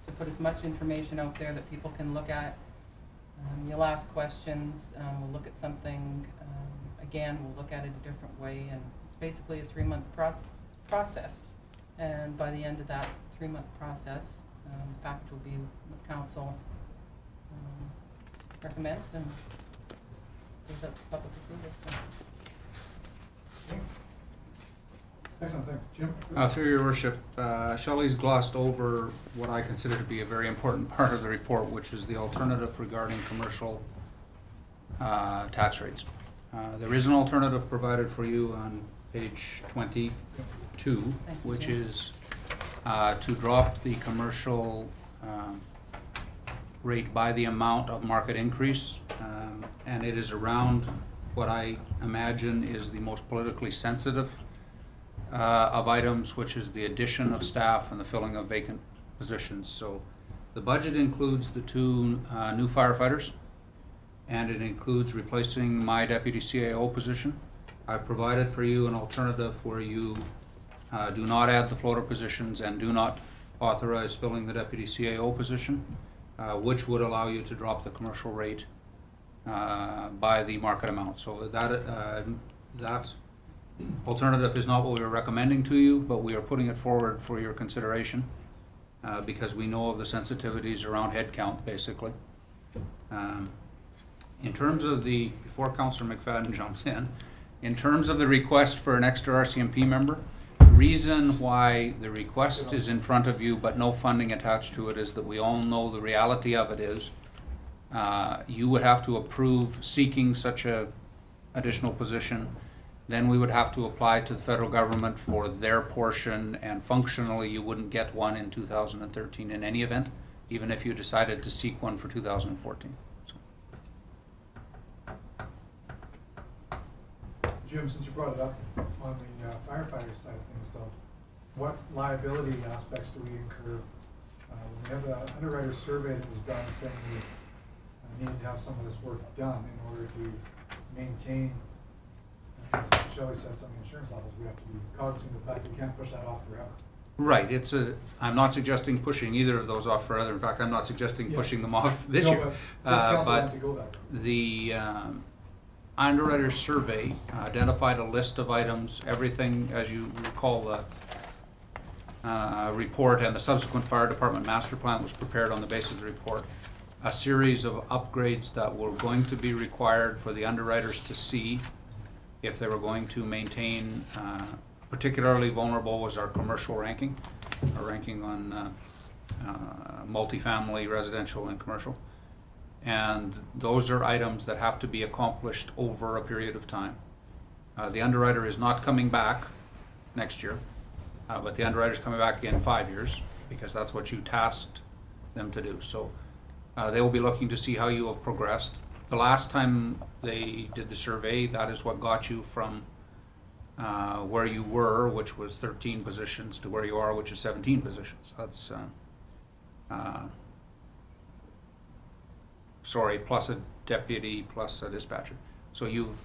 S17: to put as much information out there that people can look at. You'll ask questions, we'll look at something, again, we'll look at it a different way, and it's basically a 3-month process. And by the end of that 3-month process, the package will be what council recommends and goes up to public approval. So.
S2: Excellent, thanks. Jim?
S4: Through your worship, Shelley's glossed over what I consider to be a very important part of the report, which is the alternative regarding commercial tax rates. There is an alternative provided for you on page 22, which is to drop the commercial rate by the amount of market increase, and it is around what I imagine is the most politically sensitive of items, which is the addition of staff and the filling of vacant positions. So the budget includes the 2 new firefighters, and it includes replacing my deputy CAO position. I've provided for you an alternative where you do not add the floater positions and do not authorize filling the deputy CAO position, which would allow you to drop the commercial rate by the market amount. So that Alternative is not what we were recommending to you, but we are putting it forward for your consideration because we know of the sensitivities around headcount, basically. In terms of the, before Councillor McFadden jumps in terms of the request for an extra RCMP member, the reason why the request is in front of you but no funding attached to it is that we all know the reality of it is you would have to approve seeking such a additional position. Then we would have to apply to the federal government for their portion, and functionally you wouldn't get one in 2013 in any event, even if you decided to seek one for 2014. So.
S2: Jim, since you brought it up on the firefighter side of things though, what liability aspects do we incur? We have an underwriter survey that was done saying we needed to have some of this work done in order to maintain, as Shelley said, some of the insurance levels. We have to be cognizant of the fact that we can't push that off forever.
S4: Right. I'm not suggesting pushing either of those off forever. In fact, I'm not suggesting pushing them off this year. But the underwriter survey identified a list of items, everything, as you recall, the report and the subsequent fire department master plan was prepared on the basis of the report. A series of upgrades that were going to be required for the underwriters to see if they were going to maintain. Particularly vulnerable was our commercial ranking, our ranking on multifamily, residential, and commercial. And those are items that have to be accomplished over a period of time. The underwriter is not coming back next year, but the underwriter is coming back in 5 years because that's what you tasked them to do. So they will be looking to see how you have progressed. The last time they did the survey, that is what got you from where you were, which was 13 positions, to where you are, which is 17 positions. That's sorry, plus a deputy, plus a dispatcher. So you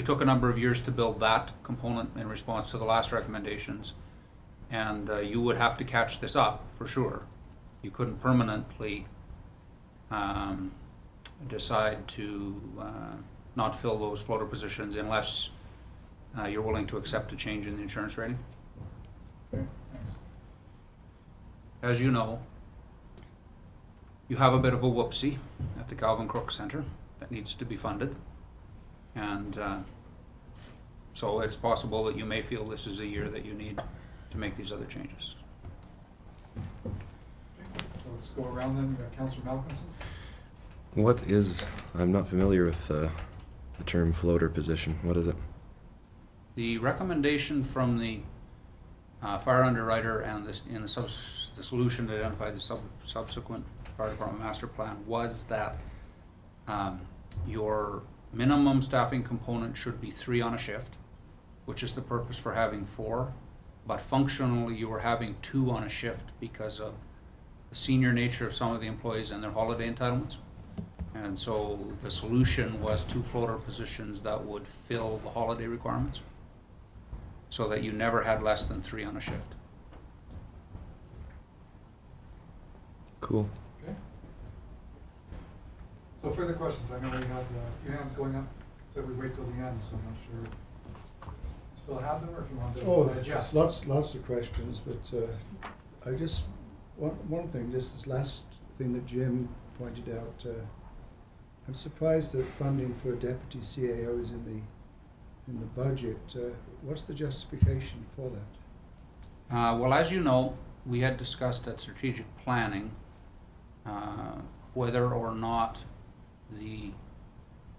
S4: took a number of years to build that component in response to the last recommendations, and you would have to catch this up for sure. You couldn't permanently decide to not fill those floater positions unless you're willing to accept a change in the insurance rating.
S2: Okay, thanks.
S4: As you know, you have a bit of a whoopsie at the Calvin Crook Center that needs to be funded. And so it's possible that you may feel this is a year that you need to make these other changes.
S2: So let's go around then. We got Councillor Malcolmson.
S11: What is, I'm not familiar with the term floater position. What is it?
S4: The recommendation from the fire underwriter and the solution to identify the subsequent fire department master plan was that your minimum staffing component should be 3 on a shift, which is the purpose for having 4, but functionally you were having 2 on a shift because of the senior nature of some of the employees and their holiday entitlements. And so the solution was 2 floater positions that would fill the holiday requirements, so that you never had less than 3 on a shift.
S11: Cool.
S2: Okay. So further questions? I know we have a few hands going up. Said we wait till the end, so I'm not sure if you still have them or if you want to adjust.
S5: Lots of questions, but I just one thing. Just this last thing that Jim pointed out. I'm surprised that funding for a deputy CAO is in the budget. What's the justification for that?
S4: Well, as you know, we had discussed at strategic planning whether or not the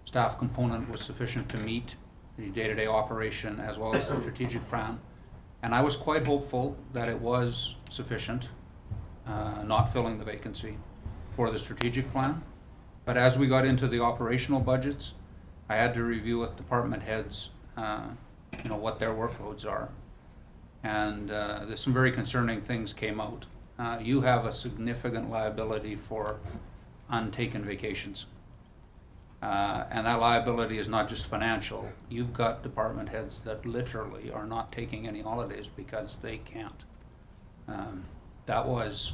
S4: staff component was sufficient to meet the day-to-day operation as well as the strategic plan. And I was quite hopeful that it was sufficient, not filling the vacancy for the strategic plan. But as we got into the operational budgets, I had to review with department heads what their workloads are. And there's some very concerning things came out. You have a significant liability for untaken vacations. And that liability is not just financial. You've got department heads that literally are not taking any holidays because they can't. That was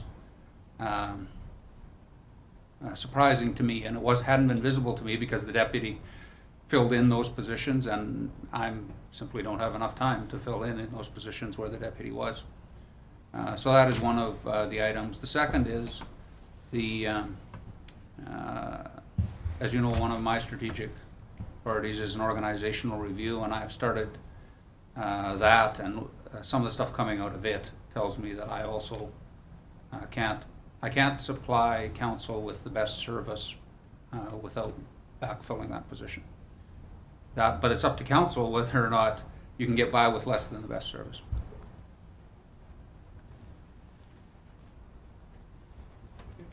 S4: surprising to me, and it hadn't been visible to me because the deputy filled in those positions, and I'm simply don't have enough time to fill in those positions where the deputy was. So that is one of the items. The second is the, as you know, one of my strategic priorities is an organizational review, and I've started that, and some of the stuff coming out of it tells me that I also can't supply council with the best service without backfilling that position. But it's up to council whether or not you can get by with less than the best service.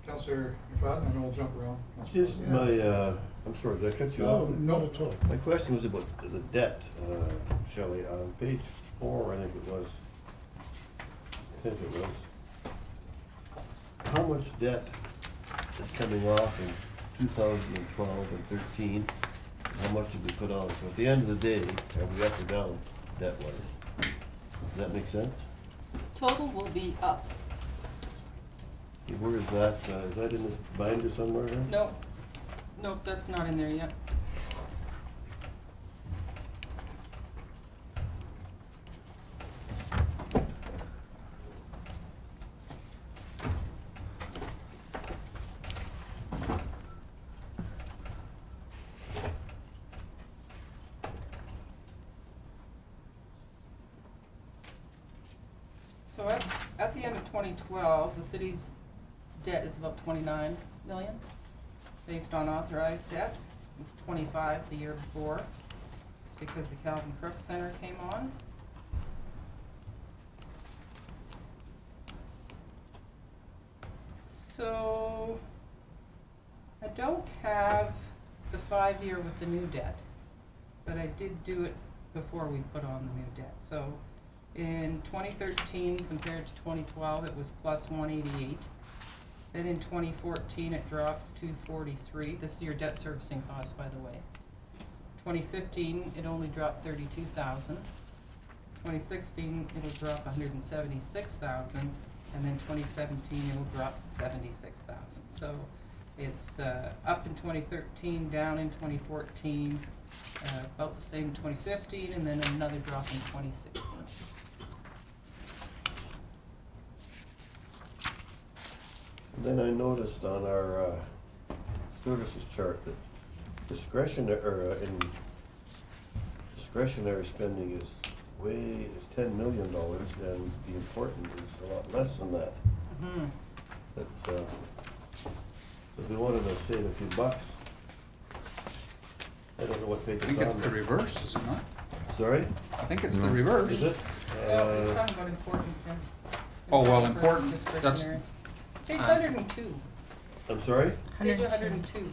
S2: Councillor McFadden, and then we'll jump around.
S3: Just my, I'm sorry, did I cut you off?
S2: No, at all.
S3: My question was about the debt, Shelley, on page 4, I think it was. How much debt is coming off in 2012 and 13? How much did we put on? So at the end of the day, are we up or down debt-wise? Does that make sense?
S17: Total will be up.
S3: Okay, where is that? Is that in this binder somewhere here?
S17: No, nope, that's not in there yet. So at the end of 2012, the city's debt is about 29 million, based on authorized debt. It was 25 the year before. It's because the Calvin Crook Center came on. So I don't have the 5-year with the new debt, but I did do it before we put on the new debt. So in 2013 compared to 2012, it was plus 188. Then in 2014, it drops to 43. This is your debt servicing cost, by the way. 2015, it only dropped 32,000. 2016, it'll drop 176,000, and then 2017, it'll drop 76,000. So it's up in 2013, down in 2014, about the same in 2015, and then another drop in 2016.
S3: Then I noticed on our services chart that discretionary spending is $10 million, and the important is a lot less than that.
S17: Mm-hmm.
S3: That's so if we wanted to save a few bucks, I don't know what page it's on.
S4: I think it's the reverse, is it not?
S3: Sorry?
S4: I think it's the reverse.
S3: Is it?
S17: Well, it's talking about important, Jim.
S4: Oh, well, important, that's,
S17: Discretionary. Page 102.
S3: I'm sorry?
S17: Page 102.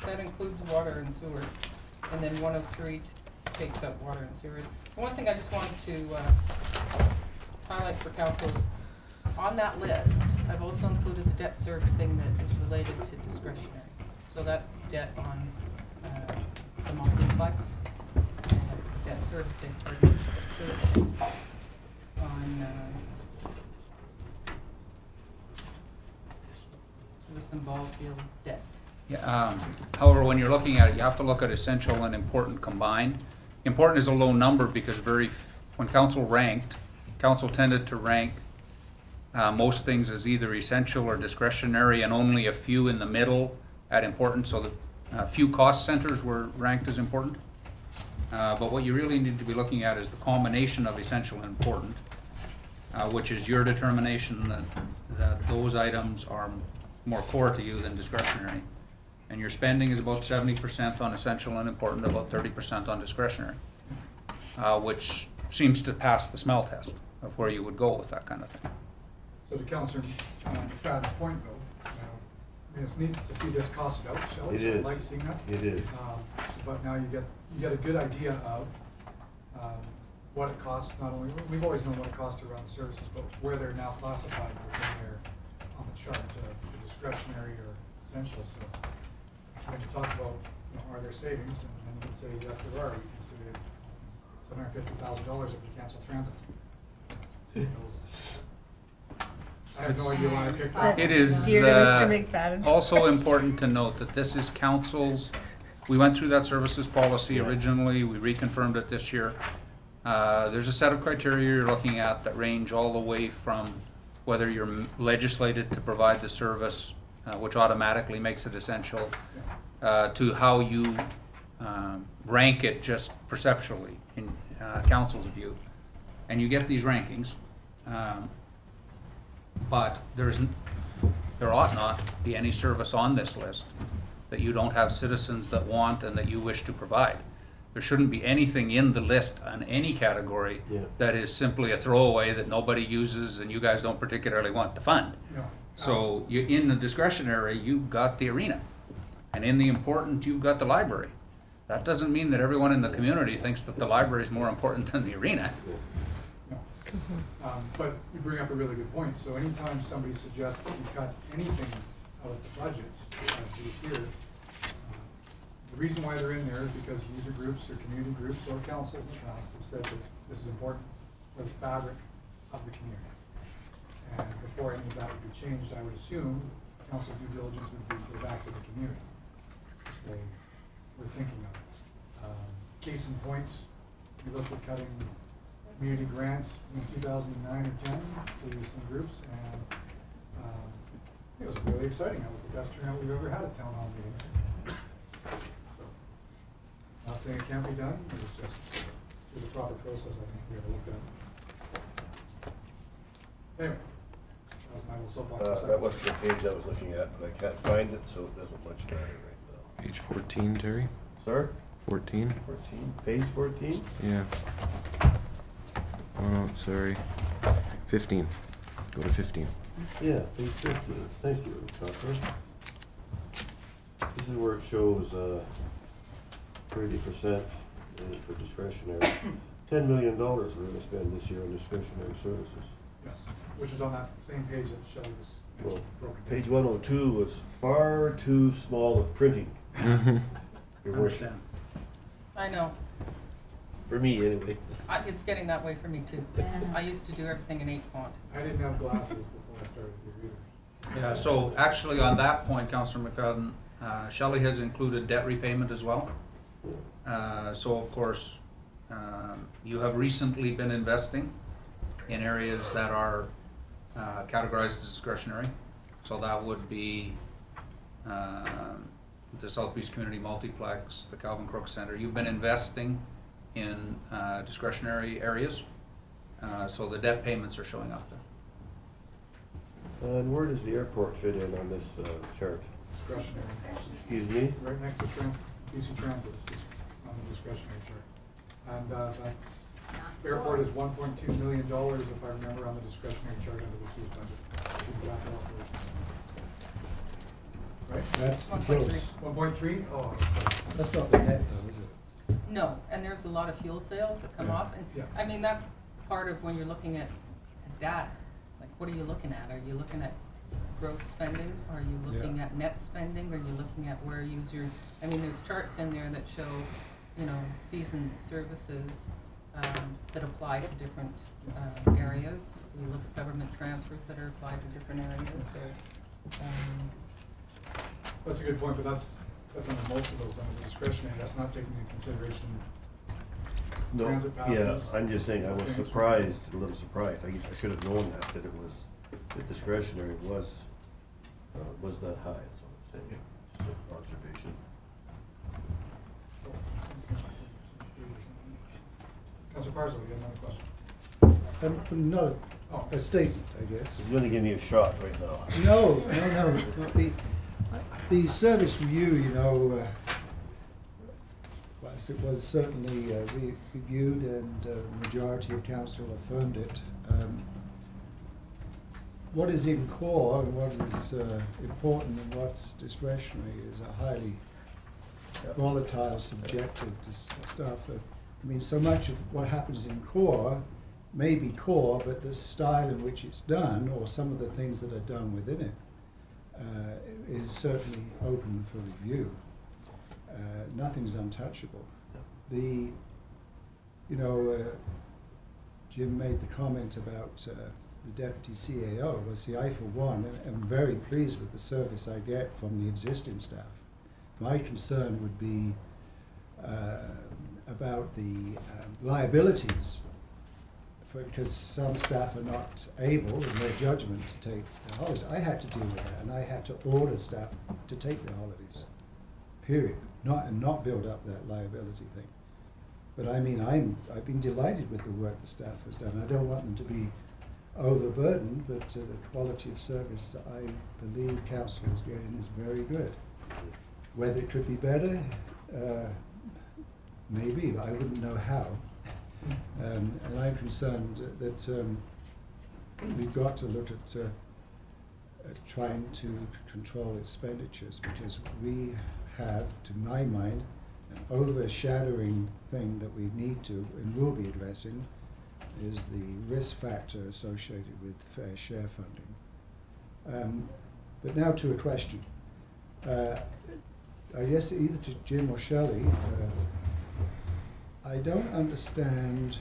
S17: That includes water and sewer. And then 103 takes up water and sewer. And one thing I just wanted to highlight for council is, on that list, I've also included the debt servicing that is related to discretionary. So that's debt on the multiplex, debt servicing, on there was some ball field debt.
S4: yeah, however, when you're looking at it, you have to look at essential and important combined. Important is a low number because when council ranked, council tended to rank most things as either essential or discretionary, and only a few in the middle at important, so the few cost centers were ranked as important. But what you really need to be looking at is the combination of essential and important, which is your determination that those items are more core to you than discretionary. And your spending is about 70% on essential and important, about 30% on discretionary, which seems to pass the smell test of where you would go with that kind of thing.
S2: So to Councillor McFadden's point, though, I mean, it's neat to see this costed out, Shelley.
S3: It
S2: so I
S3: is.
S2: like seeing that.
S3: It is.
S2: But now you get a good idea of what it costs. Not only we've always known what it costs to run the services, but where they're now classified within there on the chart, the discretionary or essential. So when you talk about, are there savings, and then you can say yes, there are. You can say $750,000 if you cancel transit. I have no idea why I picked that.
S4: It is
S6: Dear to Mr. McFadden's
S4: also
S6: heart.
S4: important to note that this is council's. We went through that services policy originally. We reconfirmed it this year. There's a set of criteria you're looking at that range all the way from whether you're legislated to provide the service, which automatically makes it essential, to how you rank it just perceptually in council's view. And you get these rankings, but there ought not be any service on this list that you don't have citizens that want and that you wish to provide. There shouldn't be anything in the list on any category that is simply a throwaway that nobody uses and you guys don't particularly want to fund.
S2: No.
S4: So in the discretionary, you've got the arena. And in the important, you've got the library. That doesn't mean that everyone in the community thinks that the library is more important than the arena.
S2: But you bring up a really good point. So anytime somebody suggests that you cut anything out of the budget to this year, the reason why they're in there is because user groups or community groups or councils in the past have said that this is important for the fabric of the community. And before any of that would be changed, I would assume council due diligence would be to go back to the community to say, we're thinking of it. Case in point, we looked at cutting community grants in 2009 or 10 to some groups, and it was really exciting. That was the best turnout we've ever had at town hall meetings. So, not saying it can't be done, it was just through the proper process. I think we have to look at it. Anyway, that was my little soapbox.
S3: That was the page I was looking at, but I can't find it, so it doesn't much matter right now.
S11: Page 14, Terry?
S3: Sir?
S11: 14?
S3: 14, page 14?
S11: Yeah. Oh no, sorry. 15. Go to 15.
S3: Yeah, page 15. Thank you, Counselor. This is where it shows 30% for discretionary. $10 million we're going to spend this year on discretionary services.
S2: Yes, which is on that same page that Shelley was
S3: Well,
S2: broken down.
S3: page 102 was far too small of printing. Your worship.
S4: Understand.
S17: I know.
S3: For me, anyway.
S17: It's getting that way for me too. I used to do everything in 8 font.
S2: I didn't have glasses before I started to do readers.
S4: Yeah, so actually on that point, Councillor McFadden, Shelley has included debt repayment as well. So of course, you have recently been investing in areas that are categorized as discretionary. So that would be the South Beach Community Multiplex, the Calvin Crook Center. You've been investing in discretionary areas, so the debt payments are showing up there.
S3: And where does the airport fit in on this chart?
S2: Discretionary.
S3: Excuse me?
S2: Right next to BC Transit, it's just on the discretionary chart. And that airport is $1.2 million, if I remember, on the discretionary chart under this year's budget. to the capital operation. Right?
S5: That's the
S17: 1.3.
S5: gross.
S2: 1.3? Oh.
S5: That's not the net though, is it?
S17: No, and there's a lot of fuel sales that come
S5: Yeah.
S17: off, and,
S2: Yeah.
S17: I mean, that's part of when you're looking at data. Like, what are you looking at? Are you looking at gross spending? Are you looking at net spending? Are you looking at where user, I mean, there's charts in there that show, you know, fees and services, that apply to different, areas. We look at government transfers that are applied to different areas, so,
S2: That's a good point, but that's under most of those, under the discretionary, that's not taking into consideration
S3: No,
S2: transit passes.
S3: yeah, I'm just saying, I was
S2: things.
S3: surprised, a little surprised, I should have known that it was, the discretionary was that high, that's all I'm saying, just an observation.
S2: Councilor Parzo, you have another question?
S5: No,
S2: Oh.
S5: a statement, I guess.
S3: He's gonna give me a shot right now.
S5: No. The service review, you know, it was certainly reviewed, and the majority of council affirmed it. What is in core and what is important and what's discretionary is a highly volatile, subjective stuff. I mean, so much of what happens in core may be core, but the style in which it's done, or some of the things that are done within it, is certainly open for review. Nothing's untouchable. Jim made the comment about the deputy CAO. Well, see, I for one am very pleased with the service I get from the existing staff. My concern would be about the liabilities, because some staff are not able, in their judgment, to take their holidays. I had to deal with that, and I had to order staff to take their holidays, period, not build up that liability thing. But I mean, I've been delighted with the work the staff has done. I don't want them to be overburdened, but the quality of service I believe council is getting is very good. Whether it could be better, maybe, but I wouldn't know how. And I'm concerned that we've got to look at trying to control expenditures, because we have, to my mind, an overshadowing thing that we need to and will be addressing is the risk factor associated with fair share funding. But now to a question. I guess either to Jim or Shelley, I don't understand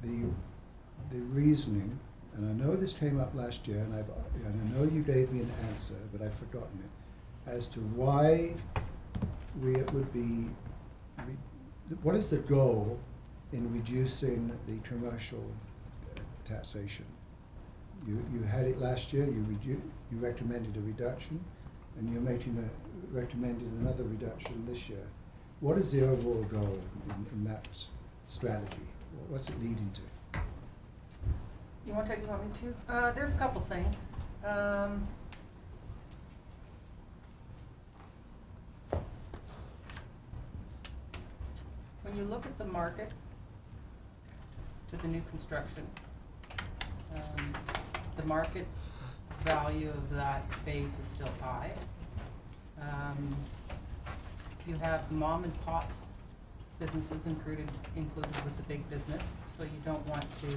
S5: the reasoning, and I know this came up last year, and I know you gave me an answer, but I've forgotten it, as to why it would be, what is the goal in reducing the commercial taxation? You had it last year. You recommended a reduction, and you're recommending another reduction this year. What is the overall goal in that strategy? What's it leading to?
S17: You want me to? There's a couple things. When you look at the market to the new construction, the market value of that base is still high. You have mom and pops businesses included with the big business, so you don't want to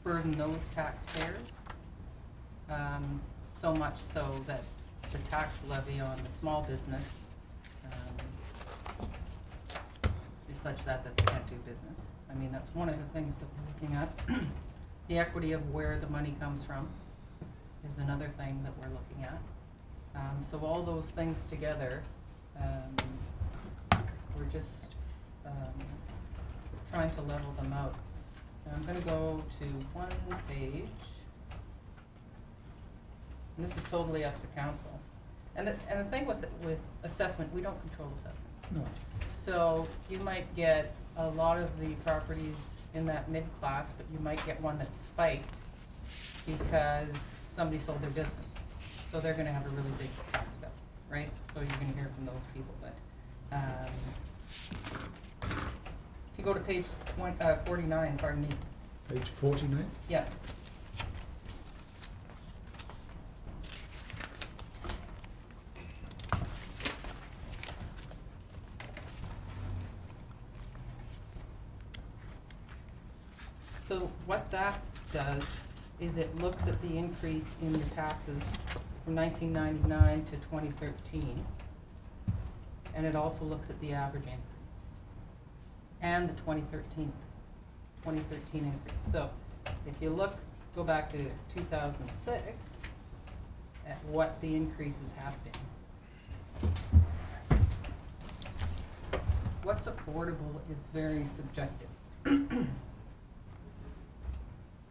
S17: burden those taxpayers so much so that the tax levy on the small business is such that they can't do business. I mean, that's one of the things that we're looking at. The equity of where the money comes from is another thing that we're looking at. So all those things together, we're just trying to level them out. Now I'm going to go to one page, and this is totally up to council. And the thing with assessment, we don't control assessment.
S5: No.
S17: So you might get a lot of the properties in that mid-class, but you might get one that's spiked because somebody sold their business. So they're going to have a really big tax bill, right? So you're going to hear from those people. But if you go to page 49, pardon me.
S5: Page 49?
S17: Yeah. So what that does is it looks at the increase in the taxes from 1999 to 2013, and it also looks at the average increase and the 2013 increase. So if you go back to 2006 at what the increases have been. What's affordable is very subjective.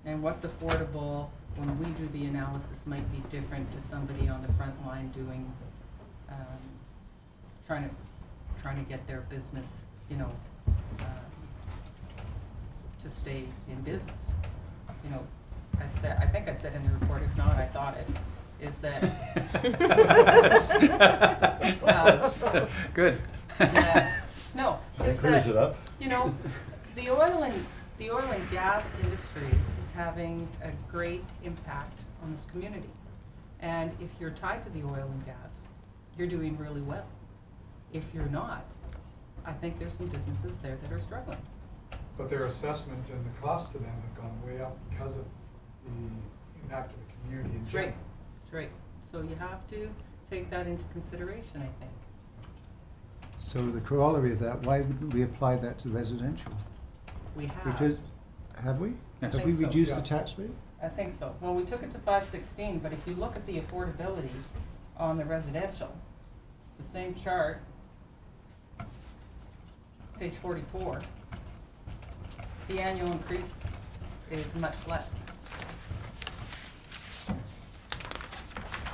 S17: And what's affordable when we do the analysis might be different to somebody on the front line doing, trying to get their business, to stay in business. I think I said in the report, if not, I thought it, is that.
S2: Good.
S17: No, is
S3: Clears
S17: that,
S3: it up.
S17: the oil and gas industry is having a great impact on this community. And if you're tied to the oil and gas, you're doing really well. If you're not, I think there's some businesses there that are struggling.
S2: But their assessment and the cost to them have gone way up because of the impact of the community.
S17: That's right. That's right. So you have to take that into consideration, I think.
S5: So the corollary of that, why wouldn't we apply that to residential?
S17: We have.
S5: Because, have we?
S4: Yes.
S5: Have
S17: I
S5: we
S17: think so,
S5: reduced
S2: yeah.
S5: the tax rate?
S17: I think so. Well, we took it to 516, but if you look at the affordability on the residential, the same chart, page 44, the annual increase is much less.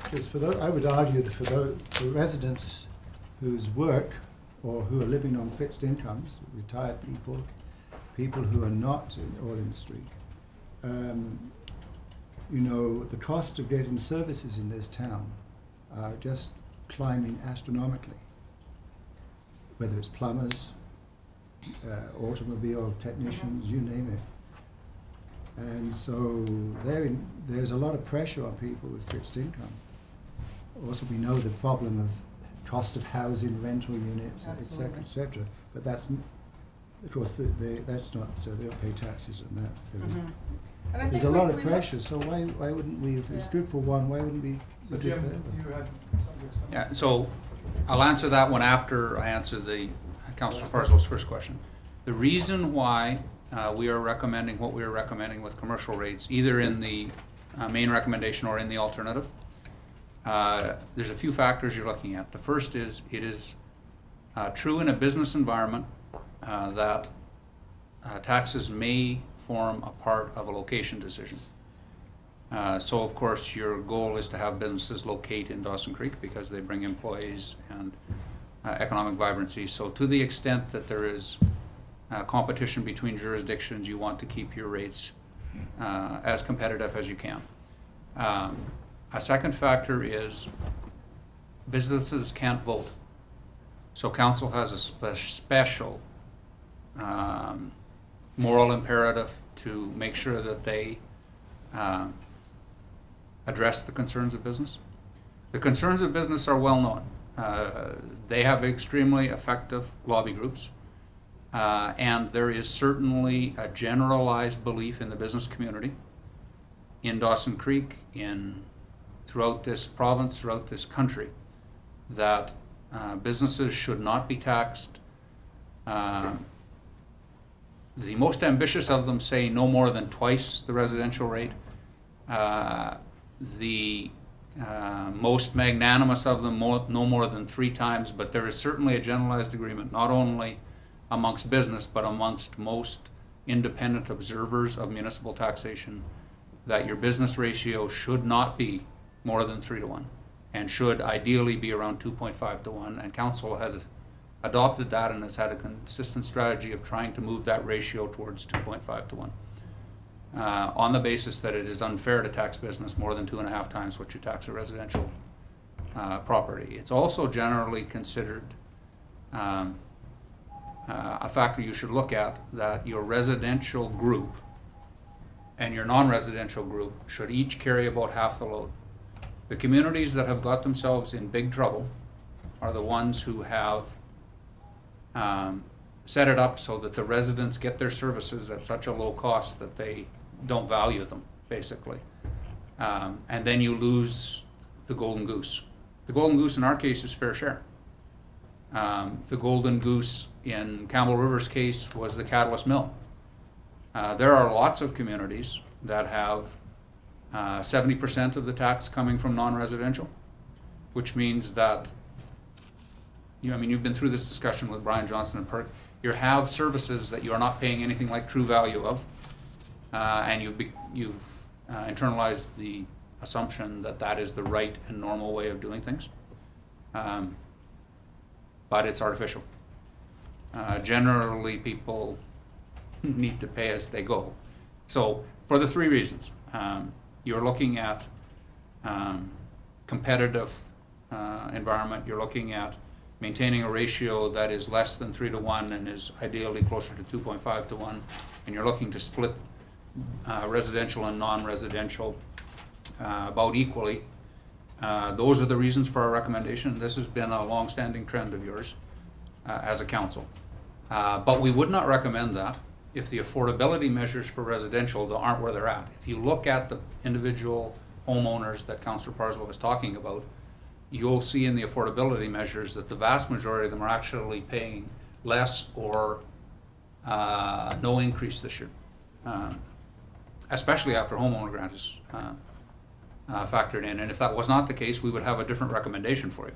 S5: Because for those, I would argue that for the residents whose work or who are living on fixed incomes, retired people, people who are not all in the street, you know, the cost of getting services in this town are just climbing astronomically. Whether it's plumbers, automobile technicians, you name it. And so there's a lot of pressure on people with fixed income. Also, we know the problem of cost of housing, rental units,
S17: Absolutely.
S5: et cetera. But that's, of course, that's not, so they don't pay taxes on that.
S17: Mhm. And I
S5: There's
S17: think
S5: a lot
S17: we
S5: of
S17: look-
S5: pressure, so why wouldn't we, if it's
S17: Yeah.
S5: good for one, why wouldn't we
S2: So
S5: do
S2: Jim,
S5: for the other?
S2: you had something to explain?
S4: Yeah, so I'll answer that one after I answer the Councilor Parslo's first question. The reason why we are recommending what we are recommending with commercial rates, either in the main recommendation or in the alternative, there's a few factors you're looking at. The first is it is true in a business environment that taxes may form a part of a location decision. So of course your goal is to have businesses locate in Dawson Creek because they bring employees and economic vibrancy. So to the extent that there is competition between jurisdictions, you want to keep your rates as competitive as you can. A second factor is businesses can't vote. So council has a special moral imperative to make sure that they address the concerns of business. The concerns of business are well known. They have extremely effective lobby groups, and there is certainly a generalized belief in the business community, in Dawson Creek, throughout this province, throughout this country, that businesses should not be taxed. The most ambitious of them say no more than twice the residential rate. The most magnanimous of them no more than 3 times, but there is certainly a generalized agreement, not only amongst business, but amongst most independent observers of municipal taxation, that your business ratio should not be more than 3 to 1, and should ideally be around 2.5 to 1, and council has adopted that and has had a consistent strategy of trying to move that ratio towards 2.5 to 1. On the basis that it is unfair to tax business more than 2.5 times what you tax a residential property. It's also generally considered a factor you should look at, that your residential group and your non-residential group should each carry about half the load. The communities that have got themselves in big trouble are the ones who have set it up so that the residents get their services at such a low cost that they don't value them, basically. And then you lose the golden goose. The golden goose in our case is fair share. The golden goose in Campbell River's case was the Catalyst Mill. There are lots of communities that have 70% of the tax coming from non-residential, which means that, you've been through this discussion with Brian Johnson and Perk. You have services that you are not paying anything like true value of, and you've internalized the assumption that that is the right and normal way of doing things. But it's artificial. Generally, people need to pay as they go. So, for the 3 reasons, you're looking at competitive environment, you're looking at maintaining a ratio that is less than 3 to 1 and is ideally closer to 2.5 to 1, and you're looking to split residential and non-residential about equally. Those are the reasons for our recommendation. This has been a long-standing trend of yours as a council. But we would not recommend that if the affordability measures for residential aren't where they're at. If you look at the individual homeowners that Councillor Parslow was talking about, you'll see in the affordability measures that the vast majority of them are actually paying less or no increase this year, especially after homeowner grant is factored in. And if that was not the case, we would have a different recommendation for you,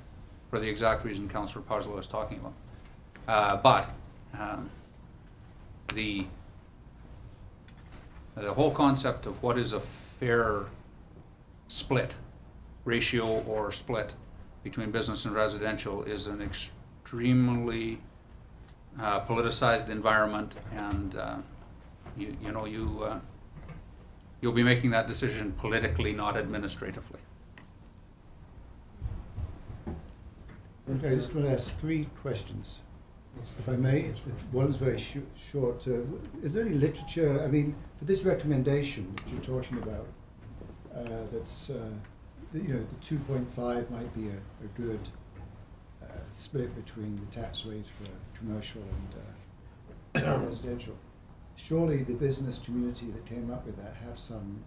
S4: for the exact reason Councillor Parslow is talking about. The whole concept of what is a fair split, ratio or split between business and residential is an extremely politicized environment, and you'll be making that decision politically, not administratively.
S5: Okay, I just want to ask 3 questions, if I may. One is very short. Is there any literature, I mean, for this recommendation that you're talking about, that's, the 2.5 might be a good split between the tax rate for commercial and residential. Surely the business community that came up with that have some,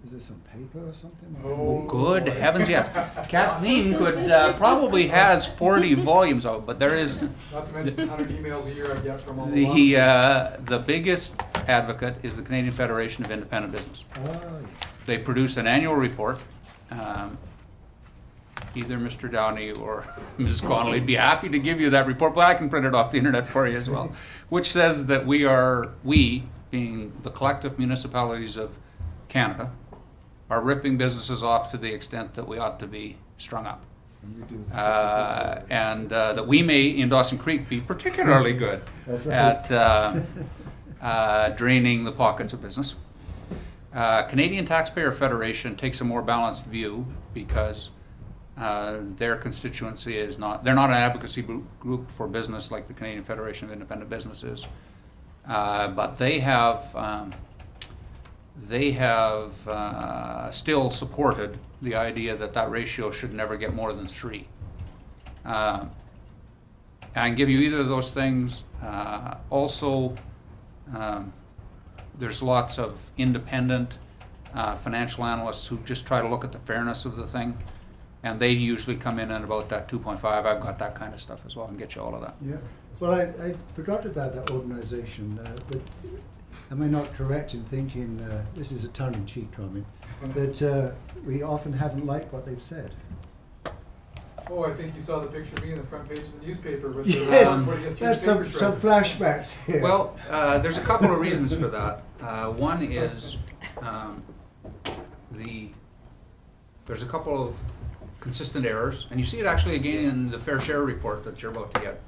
S5: is there some paper or something?
S4: Oh, good heavens, yes. Kathleen could probably has 40 volumes of it, but there is.
S2: Not to mention 100 emails a year I get from all
S4: the biggest advocate is the Canadian Federation of Independent Business.
S5: Oh, yes.
S4: They produce an annual report. Either Mr. Downey or Ms. Connolly would be happy to give you that report, but I can print it off the internet for you as well, which says that we, being the collective municipalities of Canada, are ripping businesses off to the extent that we ought to be strung up. And that we may, in Dawson Creek, be particularly good at draining the pockets of business. Canadian Taxpayer Federation takes a more balanced view because their constituency is not, they're not an advocacy group for business like the Canadian Federation of Independent Business is. But they have still supported the idea that that ratio should never get more than 3. I can give you either of those things. Also, there's lots of independent financial analysts who just try to look at the fairness of the thing, and they usually come in at about that 2.5. I've got that kind of stuff as well and get you all of that.
S5: Yeah. Well, I forgot about that organization, but am I not correct in thinking, this is a tongue-in-cheek comment, that we often haven't liked what they've said?
S2: Oh, I think you saw the picture of me in the front page of the newspaper with
S5: yes,
S2: the
S5: that's some flashbacks here.
S4: Well, there's a couple of reasons for that. One is there's a couple of consistent errors, and you see it actually again in the fair share report that you're about to get.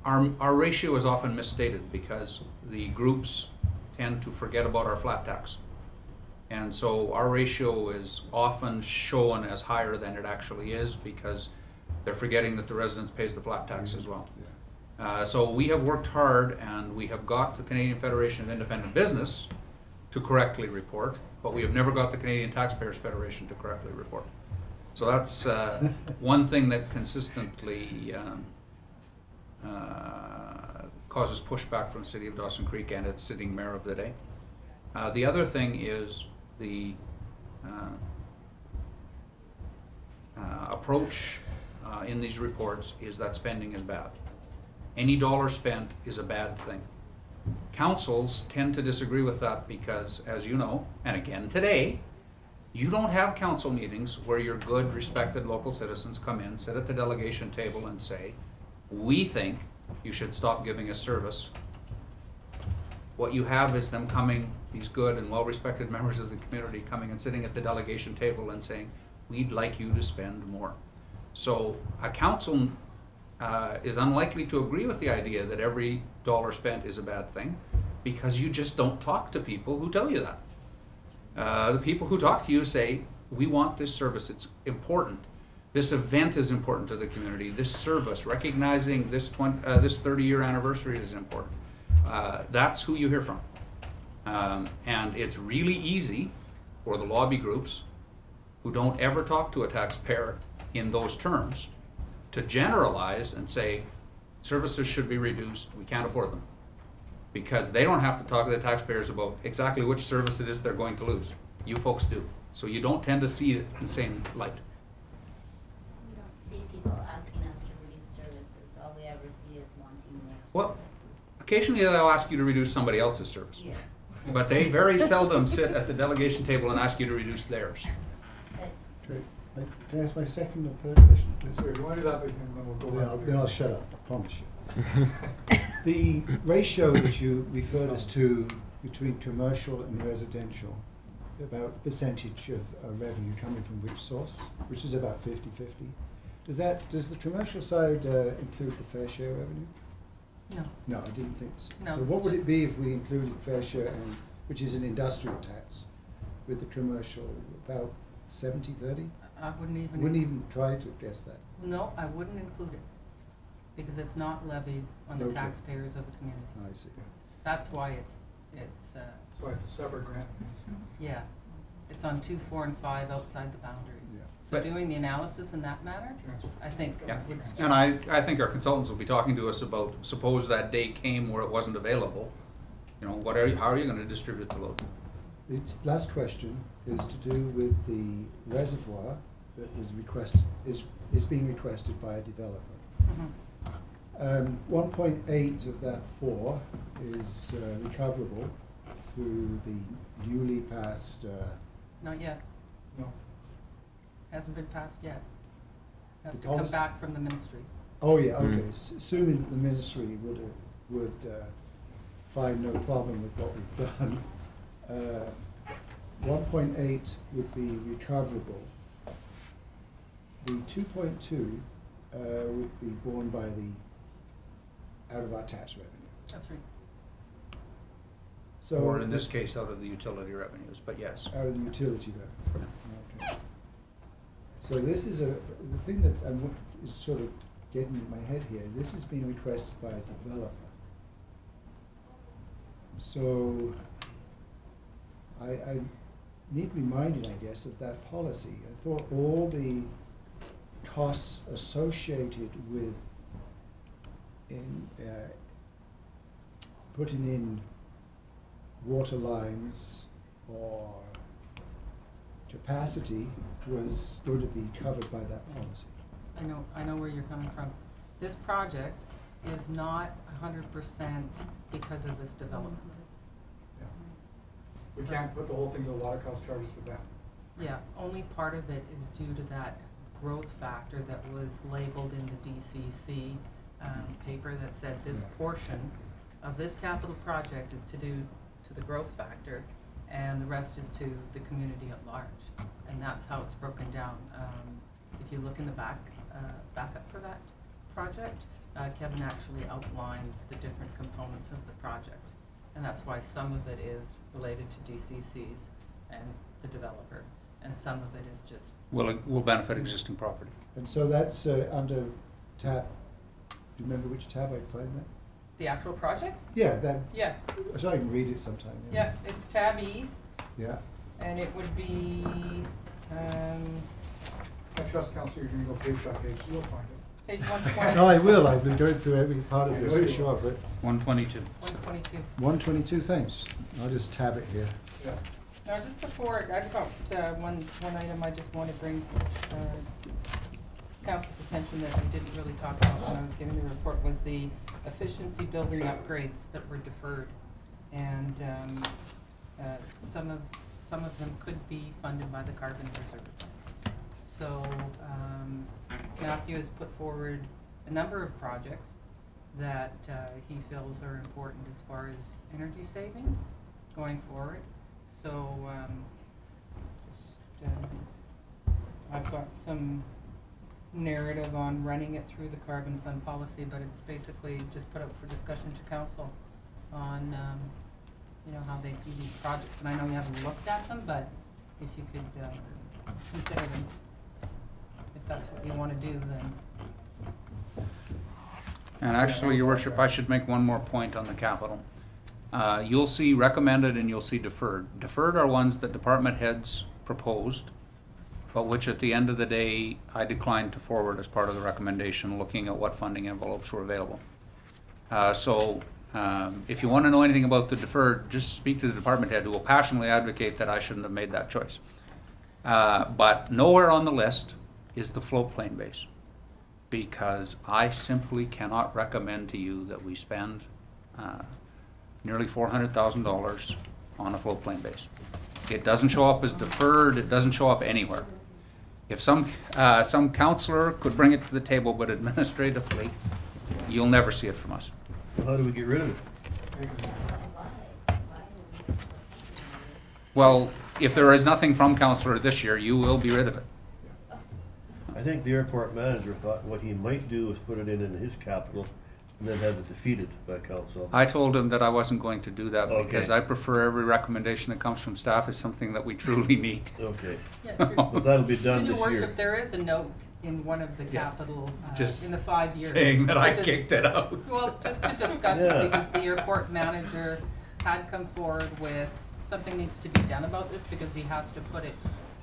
S4: Our ratio is often misstated because the groups tend to forget about our flat tax. And so our ratio is often shown as higher than it actually is because they're forgetting that the residence pays the flat tax as well. So we have worked hard, and we have got the Canadian Federation of Independent Business to correctly report, but we have never got the Canadian Taxpayers Federation to correctly report. So that's one thing that consistently causes pushback from the City of Dawson Creek and its sitting mayor of the day. The other thing is the approach in these reports is that spending is bad. Any dollar spent is a bad thing. Councils tend to disagree with that because, as you know, and again today, you don't have council meetings where your good, respected local citizens come in, sit at the delegation table and say, we think you should stop giving us service. What you have is them coming, these good and well-respected members of the community coming and sitting at the delegation table and saying, we'd like you to spend more. So a council is unlikely to agree with the idea that every dollar spent is a bad thing because you just don't talk to people who tell you that. The people who talk to you say, we want this service, it's important. This event is important to the community. This service, recognizing this 30-year anniversary is important. That's who you hear from. And it's really easy for the lobby groups who don't ever talk to a taxpayer in those terms to generalize and say, services should be reduced, we can't afford them. Because they don't have to talk to the taxpayers about exactly which service it is they're going to lose. You folks do. So you don't tend to see it in the same light.
S7: We don't see people asking us to reduce services. All we ever see is wanting more
S4: Well,
S7: services.
S4: occasionally they'll ask you to reduce somebody else's service.
S7: Yeah.
S4: But they very seldom sit at the delegation table and ask you to reduce theirs.
S5: Can I ask my second and third question, please?
S2: Sure, you want to do that, and then we'll go on.
S5: Then I'll shut up, I promise you. The ratio that you referred us to between commercial and residential, about the percentage of revenue coming from which source, which is about 50-50. Does the commercial side include the fair share revenue?
S17: No.
S5: No, I didn't think so.
S17: No,
S5: So
S17: it's
S5: what would
S17: just-
S5: it be if we included fair share, and, which is an industrial tax, with the commercial, about 70-30?
S17: I wouldn't even.
S5: Wouldn't even try to guess that.
S17: No, I wouldn't include it, because it's not levied on the
S5: Okay.
S17: taxpayers of the community.
S5: I see.
S17: That's why it's,
S2: That's why it's a separate grant.
S17: yeah, it's on 2, 4, and 5 outside the boundaries.
S5: Yeah.
S17: So
S4: But-
S17: doing the analysis in that manner, I think.
S4: Yeah,
S17: would
S4: and I think our consultants will be talking to us about, suppose that day came where it wasn't available, you know, how are you gonna distribute the load?
S5: Its last question is to do with the reservoir that was requested, is being requested by a developer.
S17: Mhm.
S5: 1.8 of that 4 is recoverable through the newly passed,
S17: Not yet,
S2: No.
S17: hasn't been passed yet. Has
S5: The
S17: to come
S5: policy-
S17: back from the ministry.
S5: oh yeah, okay, assuming that the ministry would find no problem with what we've done, 1.8 would be recoverable. The 2.2 would be borne by out of our tax revenue.
S17: That's right.
S5: So
S4: Or in this case, out of the utility revenues, but yes.
S5: out of the utility revenue. Okay. So this is the thing that is sort of getting in my head here. This is being requested by a developer. So I need reminding, I guess, of that policy. I thought all the costs associated with putting in water lines or capacity was going to be covered by that policy.
S17: I know where you're coming from. This project is not 100% because of this development.
S2: We can't put the whole thing to the water cost charges for them.
S17: Yeah, only part of it is due to that growth factor that was labeled in the DCC paper that said this portion of this capital project is to do to the growth factor, and the rest is to the community at large. And that's how it's broken down. If you look in the backup for that project, Kevin actually outlines the different components of the project. And that's why some of it is related to DCCs and the developer, and some of it is just.
S4: Will benefit existing property.
S5: And so that's under tab, do you remember which tab I'd find that?
S17: The actual project?
S5: Yeah, that.
S17: Yeah.
S5: So I can read it sometime.
S17: Yeah, it's tab E,
S5: Yeah.
S17: and it would be,
S2: I trust Council, you're gonna go page by page, you'll find it.
S17: page 120.
S5: No, I will. I've been going through every part of
S2: I
S5: this
S2: know
S5: for
S2: you
S5: sure,
S2: will.
S5: but
S4: 122.
S17: 122.
S5: 122, thanks. I'll just tab it here.
S2: Yeah.
S17: Now, just before, I've got one item I just want to bring council's attention that I didn't really talk about when I was giving the report, was the efficiency building upgrades that were deferred. And some of them could be funded by the carbon reserve. So Matthew has put forward a number of projects that he feels are important as far as energy saving going forward. So I've got some narrative on running it through the carbon fund policy, but it's basically just put up for discussion to council on how they see these projects. And I know you haven't looked at them, but if you could consider them, if that's what you want to do, then.
S4: And actually, Your Worship, I should make one more point on the capital. You'll see recommended and you'll see deferred. Deferred are ones that department heads proposed, but which at the end of the day, I declined to forward as part of the recommendation, looking at what funding envelopes were available. If you want to know anything about the deferred, just speak to the department head, who will passionately advocate that I shouldn't have made that choice. But nowhere on the list is the floatplane base, because I simply cannot recommend to you that we spend nearly $400,000 on a floatplane base. It doesn't show up as deferred, it doesn't show up anywhere. If some counselor could bring it to the table, but administratively, you'll never see it from us.
S3: Well, how do we get rid of it?
S4: Well, if there is nothing from counselor this year, you will be rid of it.
S3: I think the airport manager thought what he might do was put it in his capital and then have it defeated by council.
S4: I told him that I wasn't going to do that
S3: Okay.
S4: because I prefer every recommendation that comes from staff is something that we truly need.
S3: Okay.
S17: Yeah, true.
S3: But that'll be done
S17: Your
S3: this year.
S17: Worship, there is a note in one of the capital,
S4: Just
S17: in the 5 years.
S4: saying that I kicked it out.
S17: Well, just to discuss
S3: Yeah.
S17: it, because the airport manager had come forward with something needs to be done about this, because he has to put it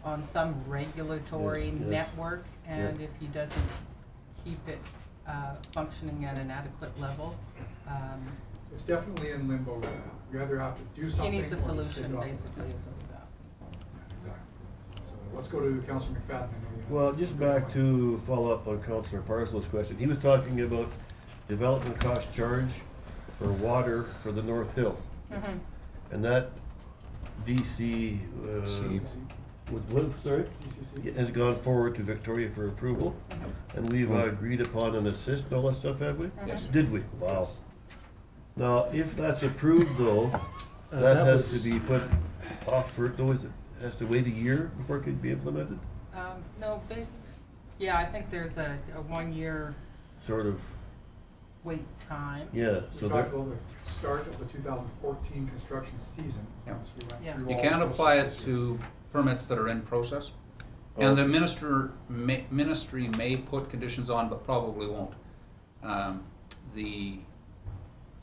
S17: on some regulatory
S3: Yes, yes.
S17: network, and if he doesn't keep it functioning at an adequate level,
S2: It's definitely in limbo right now. We either have to do
S17: he
S2: something.
S17: needs a
S2: or just take
S17: solution,
S2: it off.
S17: basically, is what he's asking for.
S2: Exactly. So let's go to Councillor McFadden. I know you have-
S3: Well, just back to follow up on Councillor Parcel's question. He was talking about development cost charge for water for the North Hill.
S17: Mhm.
S3: And that DC, sorry?
S2: DCC?
S3: Has gone forward to Victoria for approval. And we've agreed upon an assist and all that stuff, have we?
S4: Yes.
S3: Did we? Wow. Now, if that's approved though, that has to be put off for, though, is it, has to wait a year before it can be implemented?
S17: No, yeah, I think there's a 1 year
S3: Sort of,
S17: wait time.
S3: yeah,
S2: We
S3: so
S2: talked
S3: that,
S2: about the start of the 2014 construction season.
S4: Yeah.
S2: once we went
S17: Yeah.
S2: through
S4: You
S2: all
S4: can't
S2: the
S4: apply it
S2: processes.
S4: to permits that are in process. And the ministry may put conditions on, but probably won't.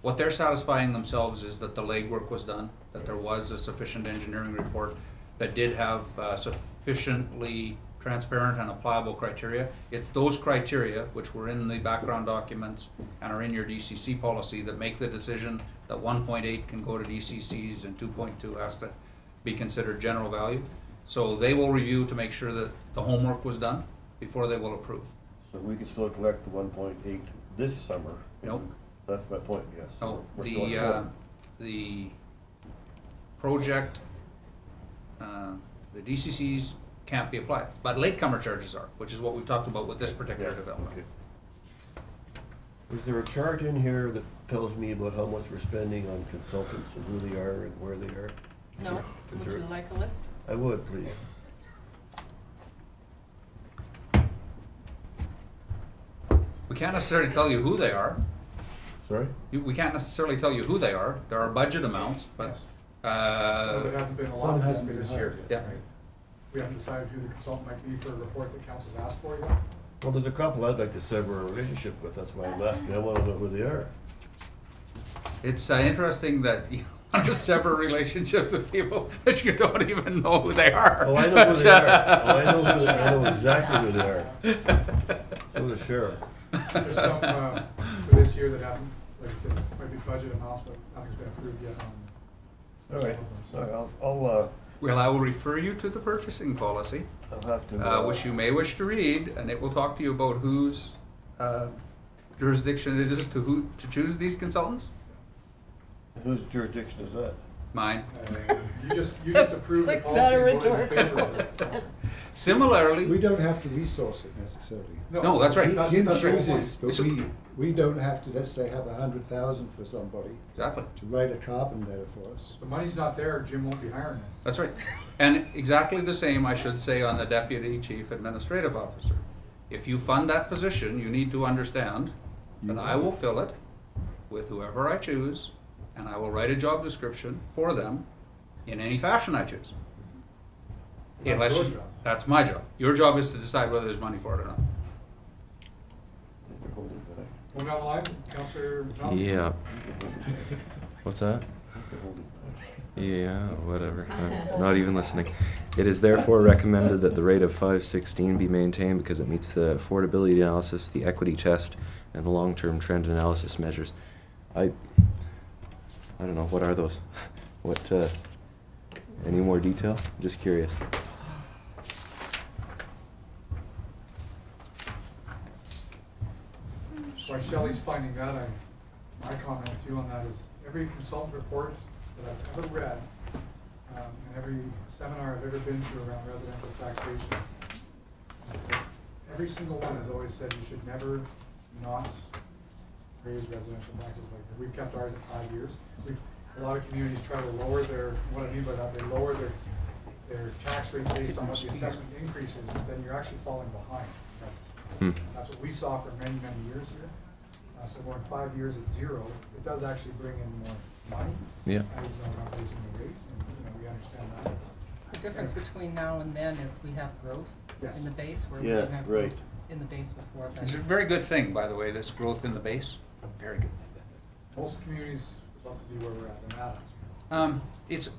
S4: What they're satisfying themselves is that the legwork was done, that there was a sufficient engineering report that did have sufficiently transparent and applicable criteria. It's those criteria, which were in the background documents and are in your DCC policy, that make the decision that 1.8 can go to DCCs and 2.2 has to be considered general value. So they will review to make sure that the homework was done before they will approve.
S3: so we can still collect the 1.8 this summer.
S4: Nope.
S3: That's my point, yes.
S4: So
S3: We're still short.
S4: the project, the DCCs can't be applied, but latecomer charges are, which is what we've talked about with this particular
S3: Yeah,
S4: development.
S3: okay. Is there a chart in here that tells me about how much we're spending on consultants and who they are and where they are?
S17: No,
S3: Is
S17: would
S3: there-
S17: you like a list?
S3: I would, please.
S4: We can't necessarily tell you who they are.
S3: Sorry?
S4: We can't necessarily tell you who they are. There are budget amounts, but,
S2: Yes. Some of it hasn't been allotted
S5: hasn't
S2: for
S5: been
S2: this year.
S5: hired
S4: yet.
S2: right? We haven't decided who the consultant might be for a report that council's asked for yet.
S3: Well, there's a couple I'd like to sever a relationship with, that's why I'm asking, I wanna know who they are.
S4: it's interesting that you want to sever relationships with people that you don't even know who they are.
S3: Oh, I know who they are. Oh, I know who they, I know exactly who they are. So does Sheriff.
S2: There's some for this year that haven't, like I said, might be budget amounts, but nothing's been approved yet on.
S3: All right,
S2: some of them.
S3: I'll,
S4: Well, I will refer you to the purchasing policy,
S3: I'll have to.
S4: which you may wish to read, and it will talk to you about whose jurisdiction it is to choose these consultants.
S3: Whose jurisdiction is that?
S4: Mine.
S2: You just approved the
S6: It's
S2: policy
S6: not a
S2: and voted in
S6: rhetorical.
S2: favor of it.
S4: Similarly,
S5: We don't have to resource it necessarily.
S4: No, that's right.
S5: Jim
S2: that's the whole
S5: chooses,
S2: point.
S5: but we don't have to, let's say, have 100,000 for somebody
S4: exactly.
S5: to write a carbon letter for us.
S2: The money's not there, Jim won't be hiring them.
S4: That's right. And exactly the same, I should say, on the Deputy Chief Administrative Officer. If you fund that position, you need to understand that I will fill it with whoever I choose, and I will write a job description for them in any fashion I choose.
S2: That's your job.
S4: That's my job. Your job is to decide whether there's money for it or not.
S2: Going down the line, Councillor Johnson?
S11: Yeah. What's that? Yeah, whatever. I'm not even listening. It is therefore recommended that the rate of 5.16 be maintained because it meets the affordability analysis, the equity test, and the long-term trend analysis measures. I don't know, what are those? What, any more detail? Just curious.
S2: While Shelley's finding that, my comment too on that is every consultant report that I've ever read, and every seminar I've ever been to around residential taxation, every single one has always said you should never not raise residential taxes like that. We've kept ours at 5 years. A lot of communities try to lower what I mean by that, they lower their tax rates based on what the assessment increase is, but then you're actually falling behind. That's what we saw for many, many years here. So going 5 years at 0, it does actually bring in more money.
S11: Yeah.
S2: Even though we're not raising the rates, and we understand that.
S17: The difference between now and then is we have growth
S2: Yes.
S17: in the base where we
S3: Yeah,
S17: didn't have
S3: right.
S17: growth in the base before. but-
S4: It's a very good thing, by the way, this growth in the base. Very good thing.
S2: Most communities would love to be where we're at, and that is.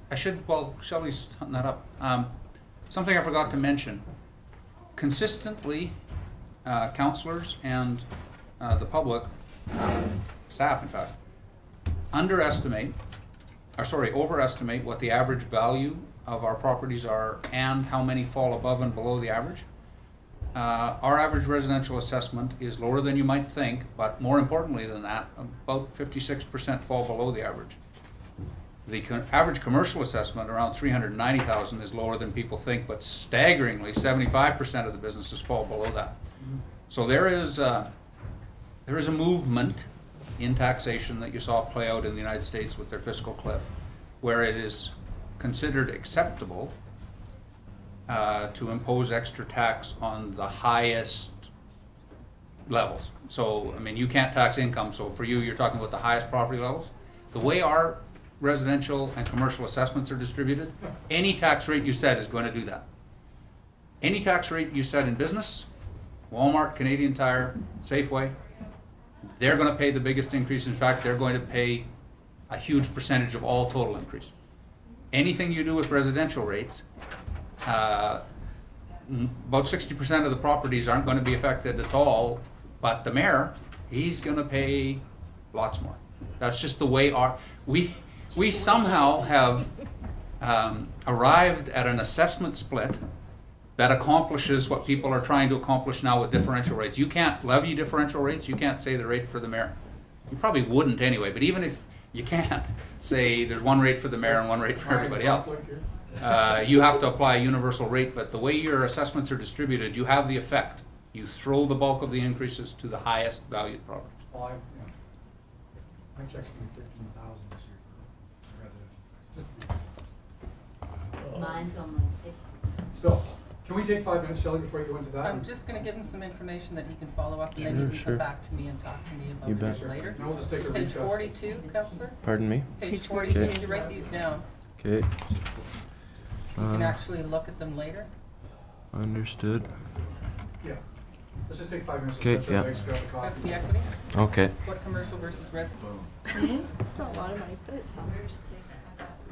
S4: While Shelley's hunting that up, something I forgot to mention. Consistently, counselors and the public, staff in fact, overestimate what the average value of our properties are and how many fall above and below the average. Our average residential assessment is lower than you might think, but more importantly than that, about 56% fall below the average. The average commercial assessment, around 390,000, is lower than people think, but staggeringly, 75% of the businesses fall below that. So there is a movement in taxation that you saw play out in the United States with their fiscal cliff, where it is considered acceptable to impose extra tax on the highest levels. So, I mean, you can't tax income, so for you, you're talking about the highest property levels. The way our residential and commercial assessments are distributed, any tax rate you set is going to do that. Any tax rate you set in business, Walmart, Canadian Tire, Safeway, they're going to pay the biggest increase. In fact, they're going to pay a huge percentage of all total increase. Anything you do with residential rates, about 60% of the properties aren't going to be affected at all, but the mayor, he's going to pay lots more. That's just the way we somehow have arrived at an assessment split that accomplishes what people are trying to accomplish now with differential rates. You can't levy differential rates. You can't say the rate for the mayor. You probably wouldn't anyway, but even if you can't say there's one rate for the mayor and one rate for everybody else, you have to apply a universal rate, but the way your assessments are distributed, you have the effect. You throw the bulk of the increases to the highest valued properties.
S2: Well, my check's gonna be 15,000 this year for residential.
S7: Mine's only 50.
S2: So, can we take 5 minutes, Shelley, before you go into that?
S17: I'm just gonna give him some information that he can follow up, and then
S11: Sure,
S17: he can
S11: sure.
S17: come back to me and talk to me about
S11: You
S17: it
S11: bet.
S17: later.
S2: Then we'll just take a
S17: Page
S2: recess.
S17: 42, Counselor?
S11: Pardon me?
S17: Page 42,
S11: Okay.
S17: you write these down.
S11: Okay.
S17: You can actually look at them later.
S11: Understood.
S2: Yeah. Let's just take 5 minutes.
S11: Okay,
S2: Let's let
S11: yeah.
S2: Legs grab a coffee.
S17: That's the equity.
S11: Okay.
S17: What commercial versus residential?
S6: It's not a lot of money, but it's some.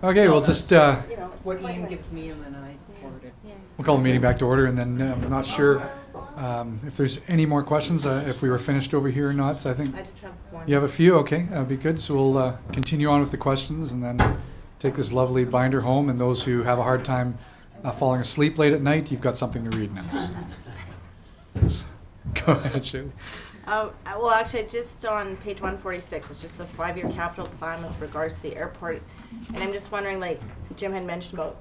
S2: Okay, we'll just,
S6: You know, it's
S17: What
S6: quite
S17: Ian
S6: nice.
S17: gives me and then I forward it.
S6: Yeah.
S2: we'll call the meeting back to order, and then I'm not sure if there's any more questions, if we were finished over here or not. So I think
S6: I just have one.
S2: you have a few. Okay, that'd be good. So we'll continue on with the questions, and then take this lovely binder home. And those who have a hard time falling asleep late at night, you've got something to read now. So. Go ahead, Shelley.
S6: Well, actually, just on page 146, it's just the 5-year capital plan with regards to the airport. And I'm just wondering, like Jim had mentioned about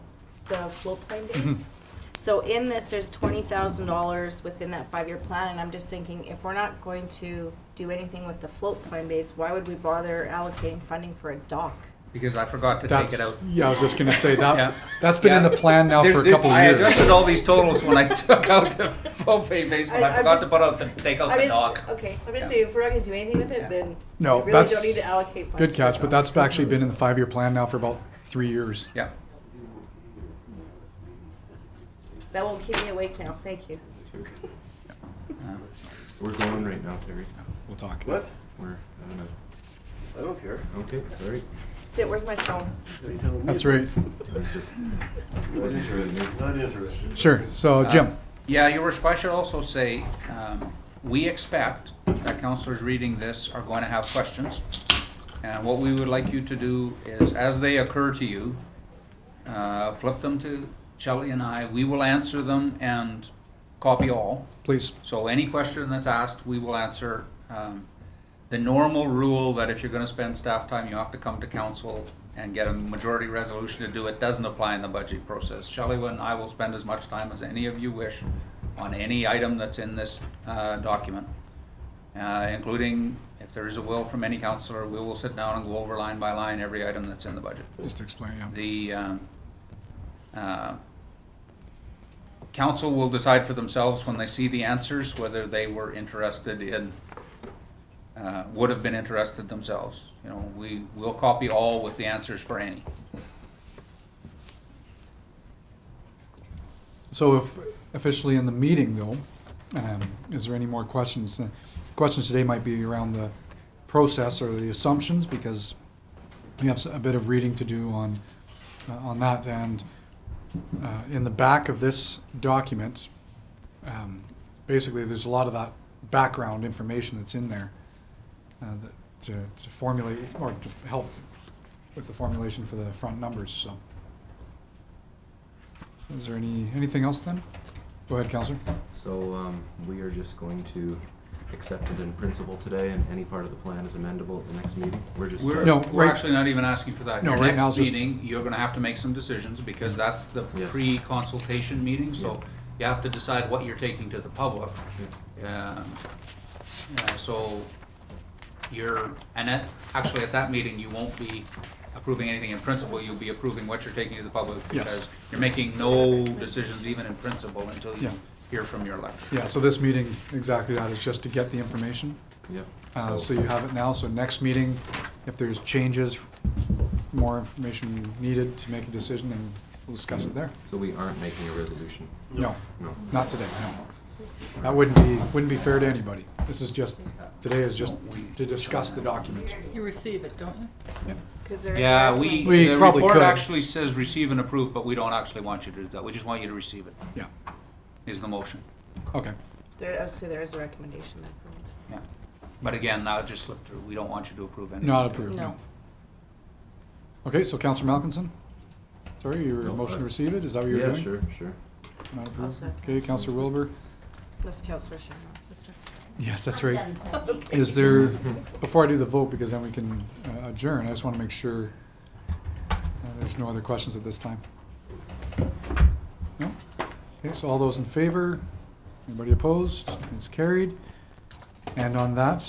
S6: the floatplane days. So in this, there's $20,000 within that 5-year plan, and I'm just thinking, if we're not going to do anything with the floatplane base, why would we bother allocating funding for a dock?
S4: Because I forgot to take it out.
S2: Yeah, I was just going to say that.
S4: Yeah.
S2: That's been in the plan now for a couple of
S4: I
S2: years.
S4: adjusted all these totals when I took out the full pay base, but I forgot to take out the dock.
S6: Okay, I'm just saying, if we're not going to do anything with it, then
S2: No,
S6: we really
S2: that's
S6: don't need to allocate funds.
S2: good
S6: for
S2: catch,
S6: a
S2: but
S6: dock.
S2: that's actually been in the 5-year plan now for about 3 years.
S4: Yeah.
S6: That won't keep me awake now, thank you.
S11: We're going right now, Terry.
S2: We'll talk.
S3: What?
S11: We're having
S3: I don't care.
S11: a. Okay, sorry.
S6: Sit, where's my phone?
S3: What are you telling me?
S2: That's right.
S11: I was just.
S3: Not
S11: Wasn't sure.
S3: interested. Not interested.
S2: Sure. So, Jim.
S4: Yeah, Your Worship, I should also say, we expect that councillors reading this are going to have questions. And what we would like you to do is, as they occur to you, flip them to Shelley and I. We will answer them and copy all.
S2: Please.
S4: So any question that's asked, we will answer. the normal rule that if you're gonna spend staff time, you have to come to council and get a majority resolution to do it doesn't apply in the budget process. Shelley and I will spend as much time as any of you wish on any item that's in this document, including if there is a will from any councillor, we will sit down and go over line by line every item that's in the budget.
S2: Just to explain, yeah.
S4: The council will decide for themselves when they see the answers whether they were interested in, would have been interested themselves. You know, we will copy all with the answers for any.
S2: So if officially in the meeting though, is there any more questions? Questions today might be around the process or the assumptions, because we have a bit of reading to do on that. And in the back of this document, basically there's a lot of that background information that's in there to formulate or to help with the formulation for the front numbers. So, is there anything else then? Go ahead, Councillor.
S11: So we are just going to accept it in principle today, and any part of the plan is amendable at the next meeting.
S4: We're actually not even asking for that.
S2: No,
S4: Your
S2: right now
S4: next
S2: it's
S4: meeting, you're gonna have to make some decisions, because that's the pre-consultation meeting, so you have to decide what you're taking to the public. So actually at that meeting, you won't be approving anything in principle, you'll be approving what you're taking to the public, because you're making no decisions even in principle until you hear from your elected.
S2: Yeah, so this meeting, exactly that, is just to get the information.
S11: Yep.
S2: So you have it now, so next meeting, if there's changes, more information needed to make a decision, then we'll discuss it there.
S11: So we aren't making a resolution?
S2: No,
S11: no,
S2: not today, no. That wouldn't be fair to anybody. This is just, today is just to discuss the document.
S17: You receive it, don't you?
S2: Yeah.
S4: Yeah,
S2: We
S4: the
S2: probably
S4: report
S2: could.
S4: actually says receive and approve, but we don't actually want you to do that. We just want you to receive it.
S2: Yeah.
S4: Is the motion.
S2: Okay.
S6: There is a recommendation then.
S4: Yeah. But again, that just slipped through. We don't want you to approve anything.
S2: Not approved,
S6: No.
S2: no. Okay, so Councillor Malkinson? Sorry, your motion to receive it, is that what you're doing?
S11: Yeah, sure.
S2: Not
S6: I'll
S2: approved.
S6: second.
S2: Okay, Councillor Wilbur?
S6: That's Councillor Shamrock's sister.
S2: Yes, that's right. Is there, before I do the vote, because then we can adjourn, I just want to make sure there's no other questions at this time. No? Okay, so all those in favor? Anybody opposed? It's carried. And on that,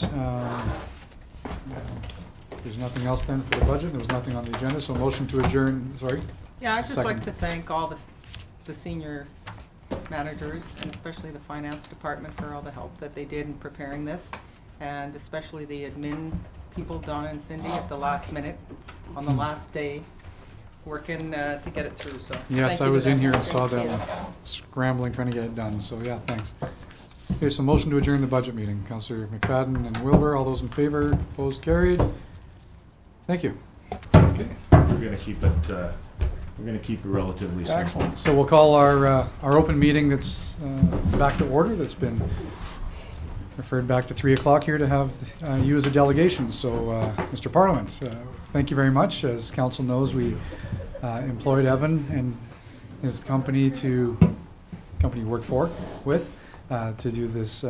S2: there's nothing else then for the budget. There was nothing on the agenda, so motion to adjourn, sorry?
S17: Yeah, I'd just like
S2: Second.
S17: to thank all the senior managers, and especially the finance department, for all the help that they did in preparing this, and especially the admin people, Donna and Cindy, at the last minute, on the last day, working to get it through, so.
S2: Yes,
S17: thank
S2: I
S17: you to
S2: was in
S17: them.
S2: here and saw
S17: Thank
S2: them
S17: you.
S2: scrambling, trying to get it done, so yeah, thanks. Okay, so motion to adjourn the budget meeting. Councillor McFadden and Wilbur, all those in favor, opposed, carried. Thank you.
S18: We're gonna keep it relatively simple.
S2: Excellent. So we'll call our open meeting that's back to order, that's been referred back to 3 o'clock here to have you as a delegation. So, Mr. Parliament, thank you very much. As council knows, we employed Evan and his company you work with, to do this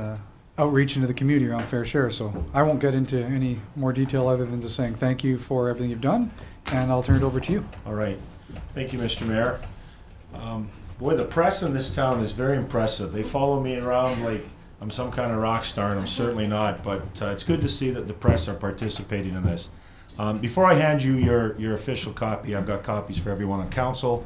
S2: outreach into the community around Fair Share. So I won't get into any more detail other than just saying thank you for everything you've done, and I'll turn it over to you.
S18: All right. Thank you, Mr. Mayor. Boy, the press in this town is very impressive. They follow me around like I'm some kind of rock star, and I'm certainly not, but it's good to see that the press are participating in this. Before I hand you your official copy, I've got copies for everyone on council,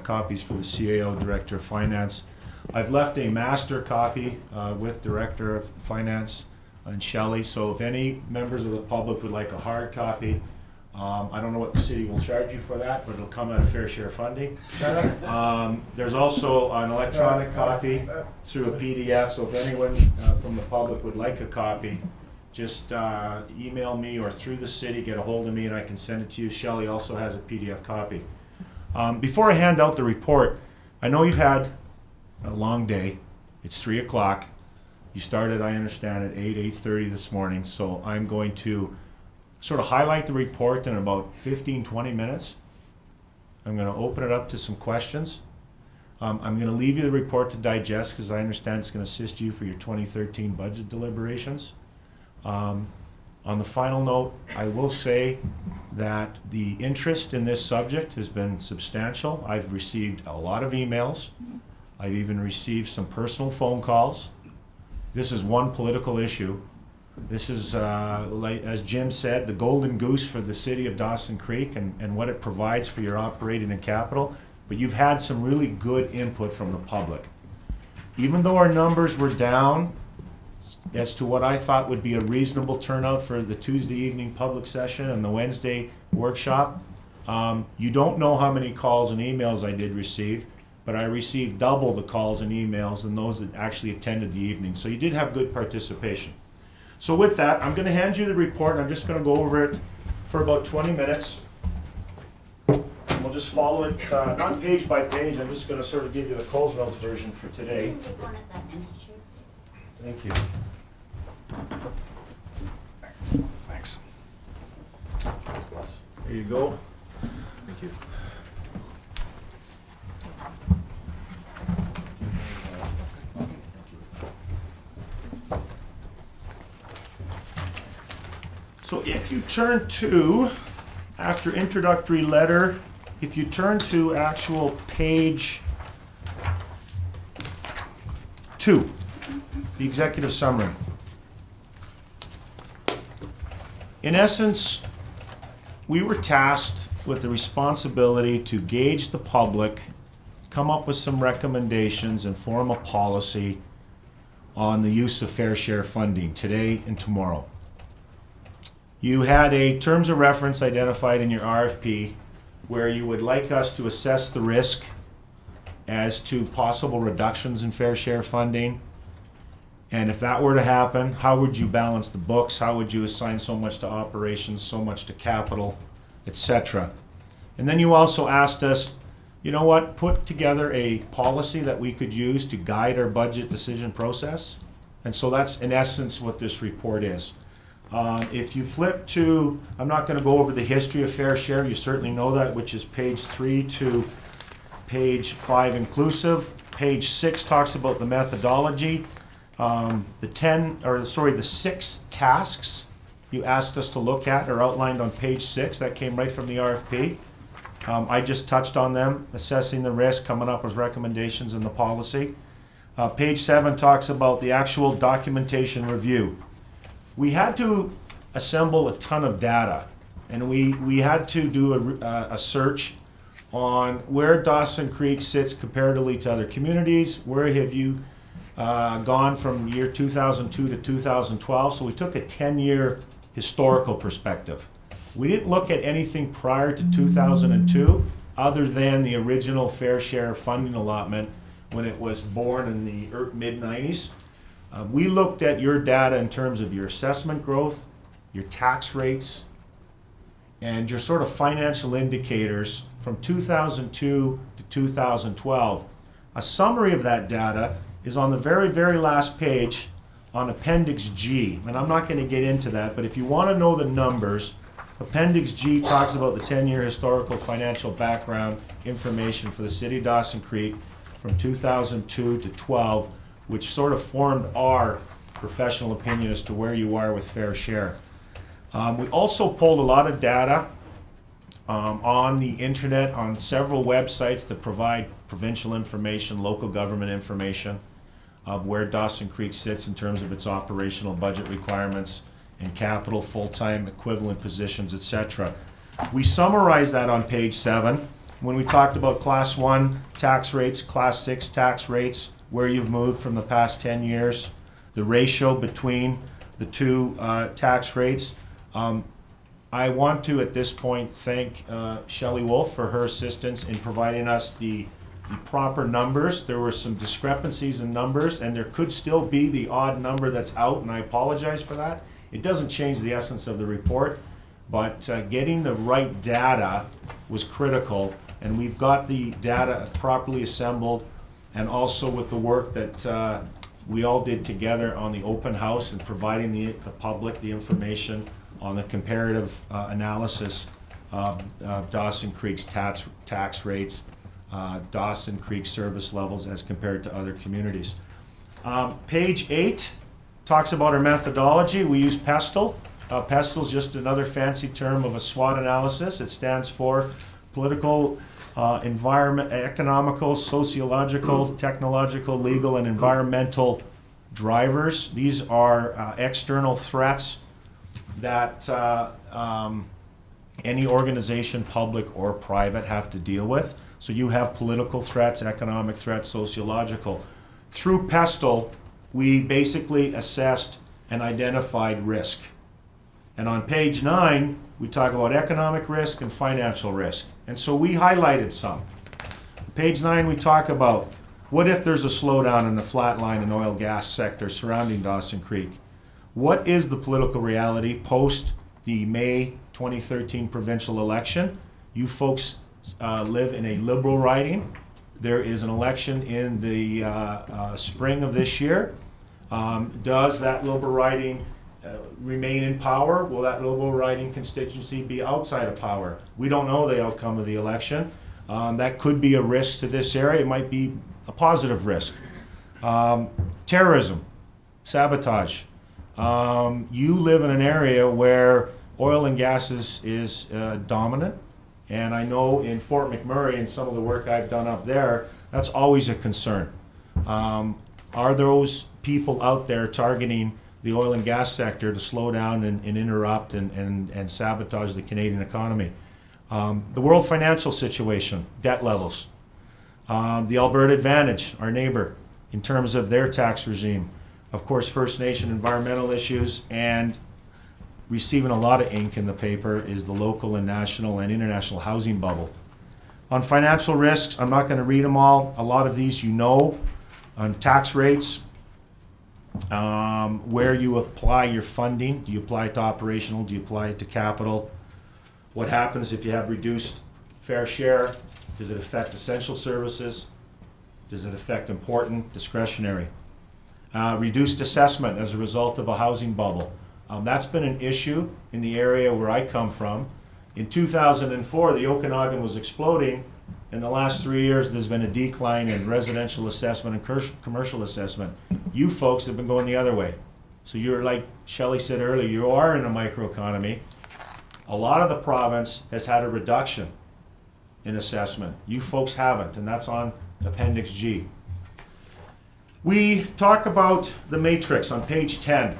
S18: copies for the CAO, Director of Finance. I've left a master copy with Director of Finance and Shelley, so if any members of the public would like a hard copy, I don't know what the city will charge you for that, but it'll come out of Fair Share funding. There's also an electronic copy through a PDF, so if anyone from the public would like a copy, just email me or through the city, get a hold of me, and I can send it to you. Shelley also has a PDF copy. Before I hand out the report, I know you've had a long day. It's 3 o'clock. You started, I understand, at 8:30 this morning, so I'm going to sort of highlight the report in about 15-20 minutes. I'm going to open it up to some questions. I'm going to leave you the report to digest, because I understand it's going to assist you for your 2013 budget deliberations. On the final note, I will say that the interest in this subject has been substantial. I've received a lot of emails. I've even received some personal phone calls. This is one political issue. This is, like, as Jim said, the golden goose for the city of Dawson Creek and what it provides for your operating and capital. But you've had some really good input from the public. Even though our numbers were down as to what I thought would be a reasonable turnout for the Tuesday evening public session and the Wednesday workshop, you don't know how many calls and emails I did receive, but I received double the calls and emails than those that actually attended the evening. So you did have good participation. So with that, I'm going to hand you the report. I'm just going to go over it for about 20 minutes. We'll just follow it, not page by page. I'm just going to sort of give you the Colesville's version for today. Thank you.
S2: Thanks.
S18: There you go.
S1: Thank you.
S18: So if you turn to, after introductory letter, if you turn to actual page 2, the executive summary. In essence, we were tasked with the responsibility to gauge the public, come up with some recommendations, and form a policy on the use of fair share funding today and tomorrow. You had a terms of reference identified in your RFP where you would like us to assess the risk as to possible reductions in fair share funding. And if that were to happen, how would you balance the books? How would you assign so much to operations, so much to capital, etc.? And then you also asked us, you know what, put together a policy that we could use to guide our budget decision process. And so that's in essence what this report is. If you flip to, I'm not going to go over the history of fair share, you certainly know that, which is page 3 to page 5 inclusive. Page 6 talks about the methodology. The 6 tasks you asked us to look at are outlined on page 6. That came right from the RFP. I just touched on them, assessing the risk, coming up with recommendations in the policy. Page 7 talks about the actual documentation review. We had to assemble a ton of data, and we had to do a search on where Dawson Creek sits comparatively to other communities. Where have you gone from year 2002 to 2012? So we took a 10-year historical perspective. We didn't look at anything prior to 2002 other than the original fair share funding allotment when it was born in the mid-90s. We looked at your data in terms of your assessment growth, your tax rates, and your sort of financial indicators from 2002 to 2012. A summary of that data is on the very, very last page on Appendix G. And I'm not going to get into that, but if you want to know the numbers, Appendix G talks about the 10-year historical financial background information for the city of Dawson Creek from 2002 to 12, which sort of formed our professional opinion as to where you are with fair share. We also pulled a lot of data on the internet, on several websites that provide provincial information, local government information of where Dawson Creek sits in terms of its operational budget requirements and capital, full-time equivalent positions, etc. We summarized that on page 7 when we talked about Class 1 tax rates, Class 6 tax rates, where you've moved from the past 10 years, the ratio between the two tax rates. I want to, at this point, thank Shelley Wolf for her assistance in providing us the proper numbers. There were some discrepancies in numbers, and there could still be the odd number that's out, and I apologize for that. It doesn't change the essence of the report, but getting the right data was critical, and we've got the data properly assembled, and also with the work that we all did together on the open house and providing the public the information on the comparative analysis of Dawson Creek's tax rates, Dawson Creek service levels as compared to other communities. Page 8 talks about our methodology. We use PESTEL. PESTEL is just another fancy term of a SWOT analysis. It stands for political, environment, economical, sociological, technological, legal, and environmental drivers. These are external threats that any organization, public or private, have to deal with. So you have political threats, economic threats, sociological. Through PESTEL, we basically assessed and identified risk. And on page 9, we talk about economic risk and financial risk. And so we highlighted some. Page 9, we talk about what if there's a slowdown in the flatline and oil gas sector surrounding Dawson Creek? What is the political reality post the May 2013 provincial election? You folks live in a Liberal riding. There is an election in the spring of this year. Does that Liberal riding remain in power? Will that Liberal riding constituency be outside of power? We don't know the outcome of the election. That could be a risk to this area. It might be a positive risk. Terrorism, sabotage. You live in an area where oil and gas is dominant, and I know in Fort McMurray and some of the work I've done up there, that's always a concern. Are those people out there targeting the oil and gas sector to slow down and interrupt and sabotage the Canadian economy? The world financial situation, debt levels. The Alberta Advantage, our neighbor, in terms of their tax regime. Of course, First Nation environmental issues, and receiving a lot of ink in the paper is the local and national and international housing bubble. On financial risks, I'm not going to read them all. A lot of these you know. On tax rates, where you apply your funding. Do you apply it to operational? Do you apply it to capital? What happens if you have reduced fair share? Does it affect essential services? Does it affect important discretionary? Reduced assessment as a result of a housing bubble. That's been an issue in the area where I come from. In 2004, the Okanagan was exploding. In the last 3 years, there's been a decline in residential assessment and commercial assessment. You folks have been going the other way. So you're, like Shelley said earlier, you are in a microeconomy. A lot of the province has had a reduction in assessment. You folks haven't, and that's on Appendix G. We talk about the matrix on page 10.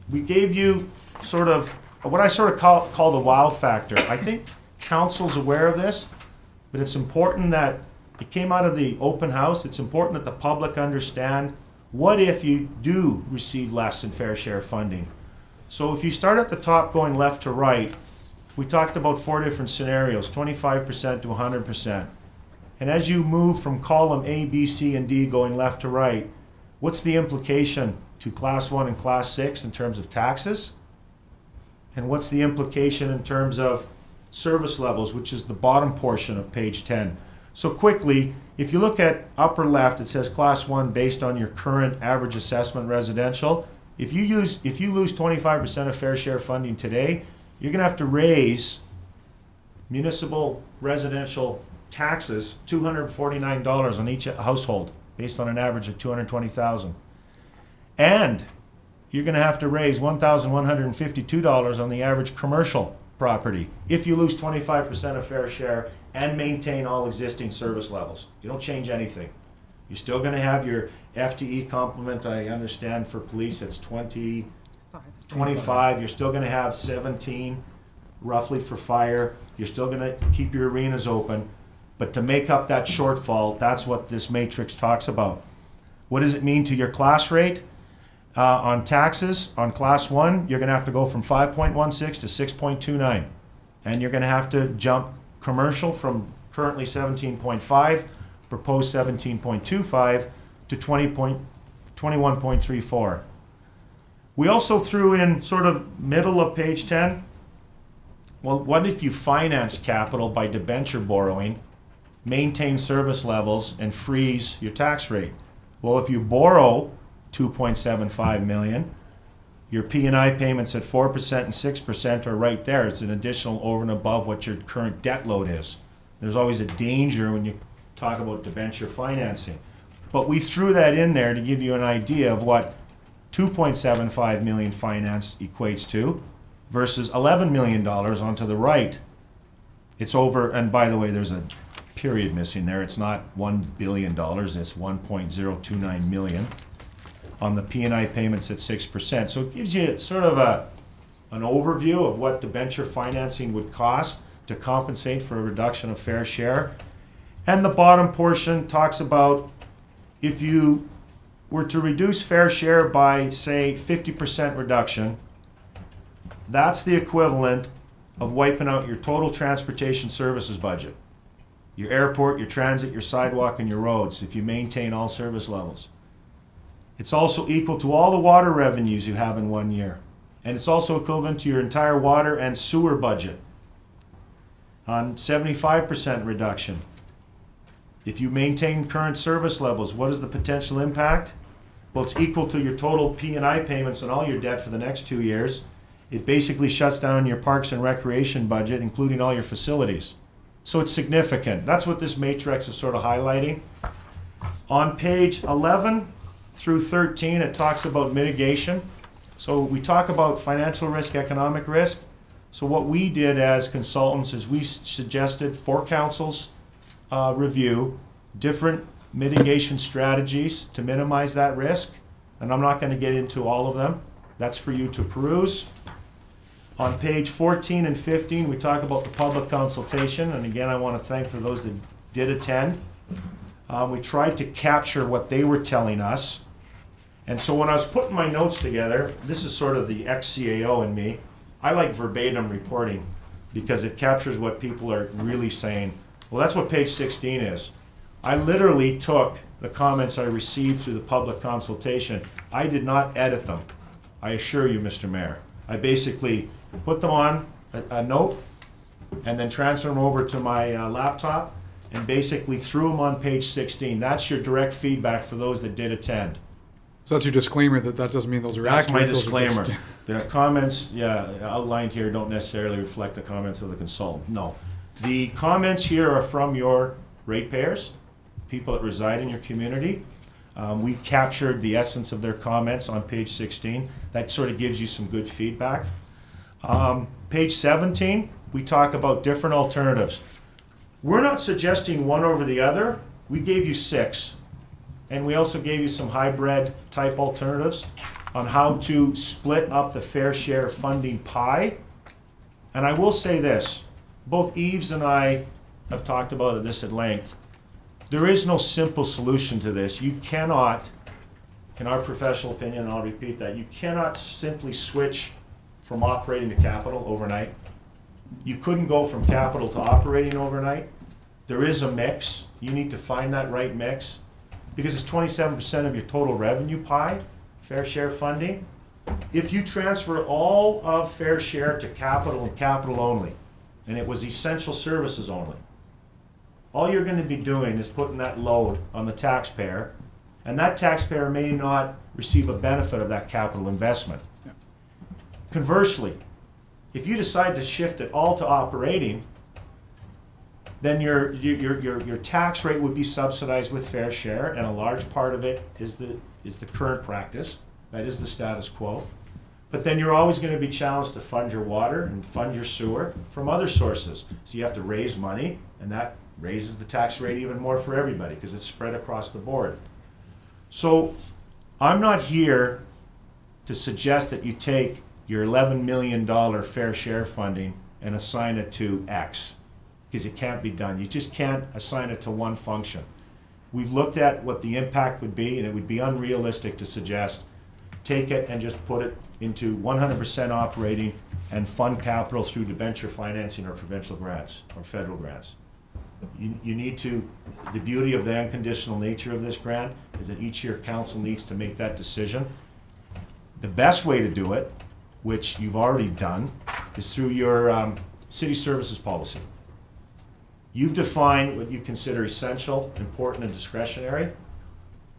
S18: We gave you sort of what I sort of call the wow factor. I think council's aware of this, but it's important that it came out of the open house. It's important that the public understand what if you do receive less than fair share funding. So if you start at the top going left to right, we talked about 4 different scenarios, 25% to 100%. And as you move from column A, B, C, and D going left to right, what's the implication to Class 1 and Class 6 in terms of taxes? And what's the implication in terms of service levels, which is the bottom portion of page 10? So quickly, if you look at upper left, it says Class 1 based on your current average assessment residential. If you lose 25% of fair share funding today, you're going to have to raise municipal residential taxes $249 on each household based on an average of $220,000. And you're going to have to raise $1,152 on the average commercial property if you lose 25% of fair share and maintain all existing service levels. You don't change anything. You're still going to have your FTE complement. I understand for police it's 25. You're still going to have 17 roughly for fire. You're still going to keep your arenas open. But to make up that shortfall, that's what this matrix talks about. What does it mean to your class rate? On taxes, on Class 1, you're going to have to go from 5.16 to 6.29. And you're going to have to jump commercial from currently 17.5, proposed 17.25, to 21.34. We also threw in sort of middle of page 10, well, what if you finance capital by debenture borrowing, maintain service levels, and freeze your tax rate? Well, if you borrow $2.75 million, your P&I payments at 4% and 6% are right there. It's an additional over and above what your current debt load is. There's always a danger when you talk about debenture financing. But we threw that in there to give you an idea of what $2.75 million finance equates to. versus $11 million onto the right. It's over, and by the way, there's a period missing there. It's not $1 billion, it's 1.029 million on the P&I payments at 6%. So it gives you sort of an overview of what debenture financing would cost to compensate for a reduction of fair share. And the bottom portion talks about if you were to reduce fair share by, say, 50% reduction, that's the equivalent of wiping out your total transportation services budget. Your airport, your transit, your sidewalk, and your roads, if you maintain all service levels. It's also equal to all the water revenues you have in 1 year. And it's also equivalent to your entire water and sewer budget on 75% reduction. If you maintain current service levels, what is the potential impact? Well, it's equal to your total P&I payments and all your debt for the next 2 years. It basically shuts down your parks and recreation budget, including all your facilities. So it's significant. That's what this matrix is sort of highlighting. On page 11 through 13, it talks about mitigation. So we talk about financial risk, economic risk. So what we did as consultants is we suggested for council's review different mitigation strategies to minimize that risk. And I'm not going to get into all of them. That's for you to peruse. On page 14 and 15, we talk about the public consultation. And again, I want to thank for those that did attend. We tried to capture what they were telling us. And so when I was putting my notes together, this is sort of the ex-CAO in me. I like verbatim reporting because it captures what people are really saying. Well, that's what page 16 is. I literally took the comments I received through the public consultation. I did not edit them, I assure you, Mr. Mayor. I basically put them on a note and then transferred them over to my laptop and basically threw them on page 16. That's your direct feedback for those that did attend.
S2: So that's your disclaimer that doesn't mean those are
S18: That's
S2: accurate.
S18: my disclaimer. The comments, outlined here don't necessarily reflect the comments of the consultant. No. The comments here are from your ratepayers, people that reside in your community. We captured the essence of their comments on page 16. That sort of gives you some good feedback. Page 17, we talk about different alternatives. We're not suggesting one over the other. We gave you 6. And we also gave you some hybrid type alternatives on how to split up the fair share funding pie. And I will say this, both Yves and I have talked about this at length. There is no simple solution to this. You cannot, in our professional opinion, and I'll repeat that, you cannot simply switch from operating to capital overnight. You couldn't go from capital to operating overnight. There is a mix. You need to find that right mix because it's 27% of your total revenue pie, fair share funding. If you transfer all of fair share to capital and capital only, and it was essential services only, all you're going to be doing is putting that load on the taxpayer, and that taxpayer may not receive a benefit of that capital investment.
S2: Yeah.
S18: Conversely, if you decide to shift it all to operating, then your tax rate would be subsidized with fair share, and a large part of it is the current practice. That is the status quo. But then you're always going to be challenged to fund your water and fund your sewer from other sources. So you have to raise money, and that raises the tax rate even more for everybody because it's spread across the board. So I'm not here to suggest that you take your $11 million fair share funding and assign it to X, because it can't be done. You just can't assign it to one function. We've looked at what the impact would be, and it would be unrealistic to suggest take it and just put it into 100% operating and fund capital through debenture financing or provincial grants or federal grants. You need to, the beauty of the unconditional nature of this grant is that each year council needs to make that decision. The best way to do it, which you've already done, is through your city services policy. You've defined what you consider essential, important, and discretionary.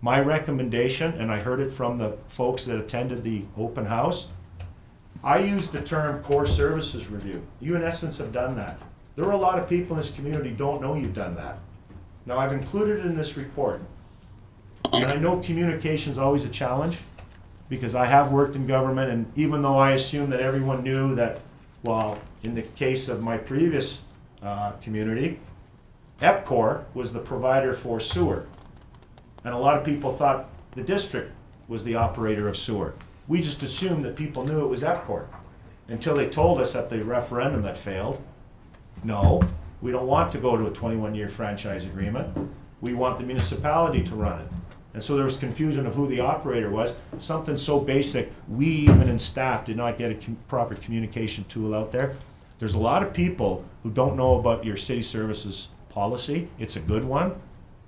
S18: My recommendation, and I heard it from the folks that attended the open house, I used the term core services review. You in essence have done that. There are a lot of people in this community who don't know you've done that. Now I've included it in this report. And I know communication is always a challenge, because I have worked in government, and even though I assumed that everyone knew that, well, in the case of my previous community, EPCOR was the provider for sewer. And a lot of people thought the district was the operator of sewer. We just assumed that people knew it was EPCOR until they told us at the referendum that failed, no, we don't want to go to a 21-year franchise agreement. We want the municipality to run it. And so there was confusion of who the operator was. Something so basic, we even in staff did not get a proper communication tool out there. There's a lot of people who don't know about your city services policy. It's a good one.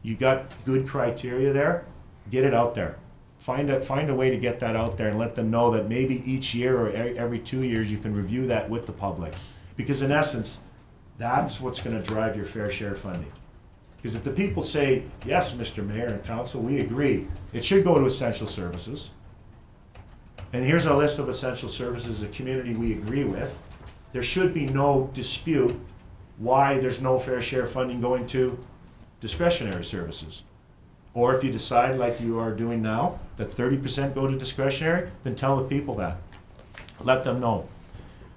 S18: You got good criteria there. Get it out there. Find a way to get that out there and let them know that maybe each year or every 2 years you can review that with the public. Because in essence, that's what's going to drive your fair share funding. Because if the people say, yes, Mr. Mayor and Council, we agree, it should go to essential services. And here's our list of essential services, a community we agree with. There should be no dispute why there's no fair share funding going to discretionary services. Or if you decide, like you are doing now, that 30% go to discretionary, then tell the people that. Let them know.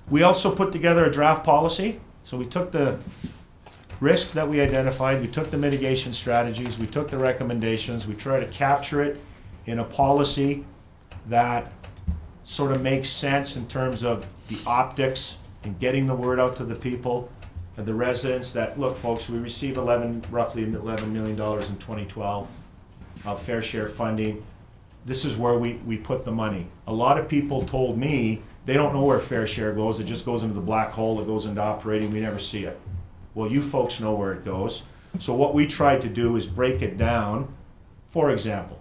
S18: We also put together a draft policy. So we took the risks that we identified, we took the mitigation strategies, we took the recommendations, we tried to capture it in a policy that sort of makes sense in terms of the optics and getting the word out to the people and the residents that, look folks, we receive roughly $11 million in 2012 of fair share funding. This is where we put the money. A lot of people told me they don't know where fair share goes. It just goes into the black hole. It goes into operating. We never see it. Well, you folks know where it goes. So what we tried to do is break it down. For example,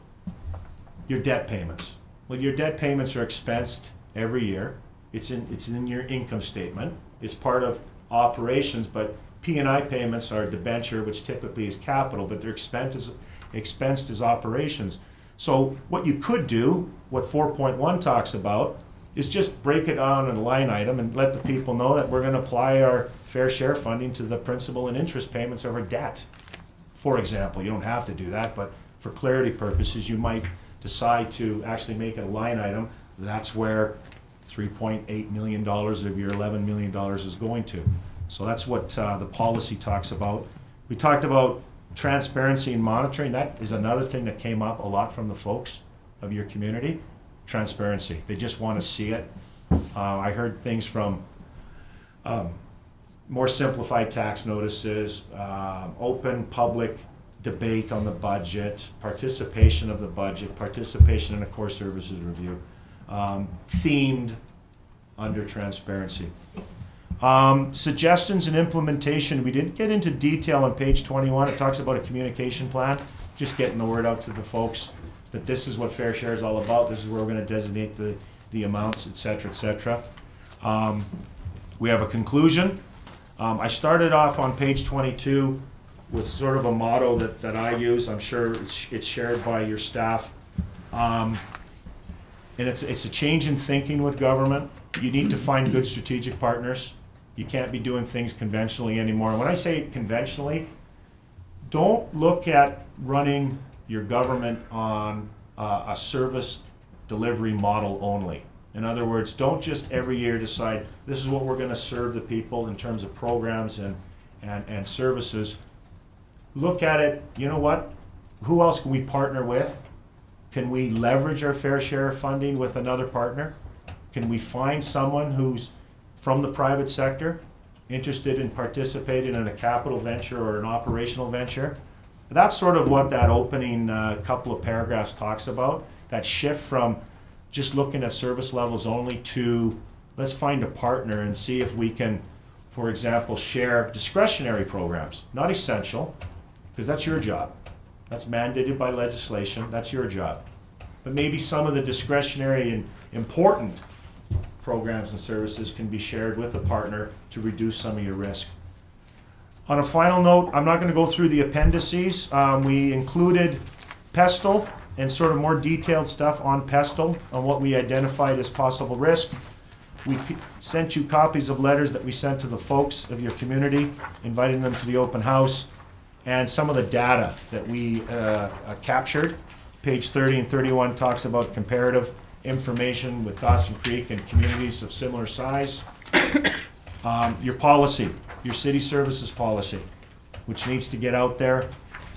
S18: your debt payments. Well, your debt payments are expensed every year. It's in your income statement. It's part of operations, but P&I payments are debenture, which typically is capital, but they're expensed as operations. So what you could do, what 4.1 talks about, is just break it down in a line item and let the people know that we're going to apply our fair share funding to the principal and interest payments of our debt. For example, you don't have to do that, but for clarity purposes, you might decide to actually make it a line item. That's where $3.8 million of your $11 million is going to. So that's what the policy talks about. We talked about transparency and monitoring. That is another thing that came up a lot from the folks of your community. Transparency. They just want to see it. I heard things from more simplified tax notices, open public debate on the budget, participation of the budget, participation in a core services review, themed under transparency. Suggestions and implementation. We didn't get into detail on page 21. It talks about a communication plan, just getting the word out to the folks that this is what fair share is all about. This is where we're going to designate the amounts, et cetera, et cetera. We have a conclusion. I started off on page 22 with sort of a motto that I use. I'm sure it's shared by your staff. And it's a change in thinking with government. You need to find good strategic partners. You can't be doing things conventionally anymore. And when I say conventionally, don't look at running your government on a service delivery model only. In other words, don't just every year decide this is what we're going to serve the people in terms of programs and services. Look at it, you know what? Who else can we partner with? Can we leverage our fair share of funding with another partner? Can we find someone who's from the private sector interested in participating in a capital venture or an operational venture? That's sort of what that opening couple of paragraphs talks about, that shift from just looking at service levels only to let's find a partner and see if we can, for example, share discretionary programs, not essential, because that's your job. That's mandated by legislation, that's your job. But maybe some of the discretionary and important programs and services can be shared with a partner to reduce some of your risk. On a final note, I'm not going to go through the appendices. We included PESTEL and sort of more detailed stuff on PESTEL, on what we identified as possible risk. We sent you copies of letters that we sent to the folks of your community, inviting them to the open house, and some of the data that we captured. Page 30 and 31 talks about comparative information with Dawson Creek and communities of similar size. Your policy, your city services policy, which needs to get out there.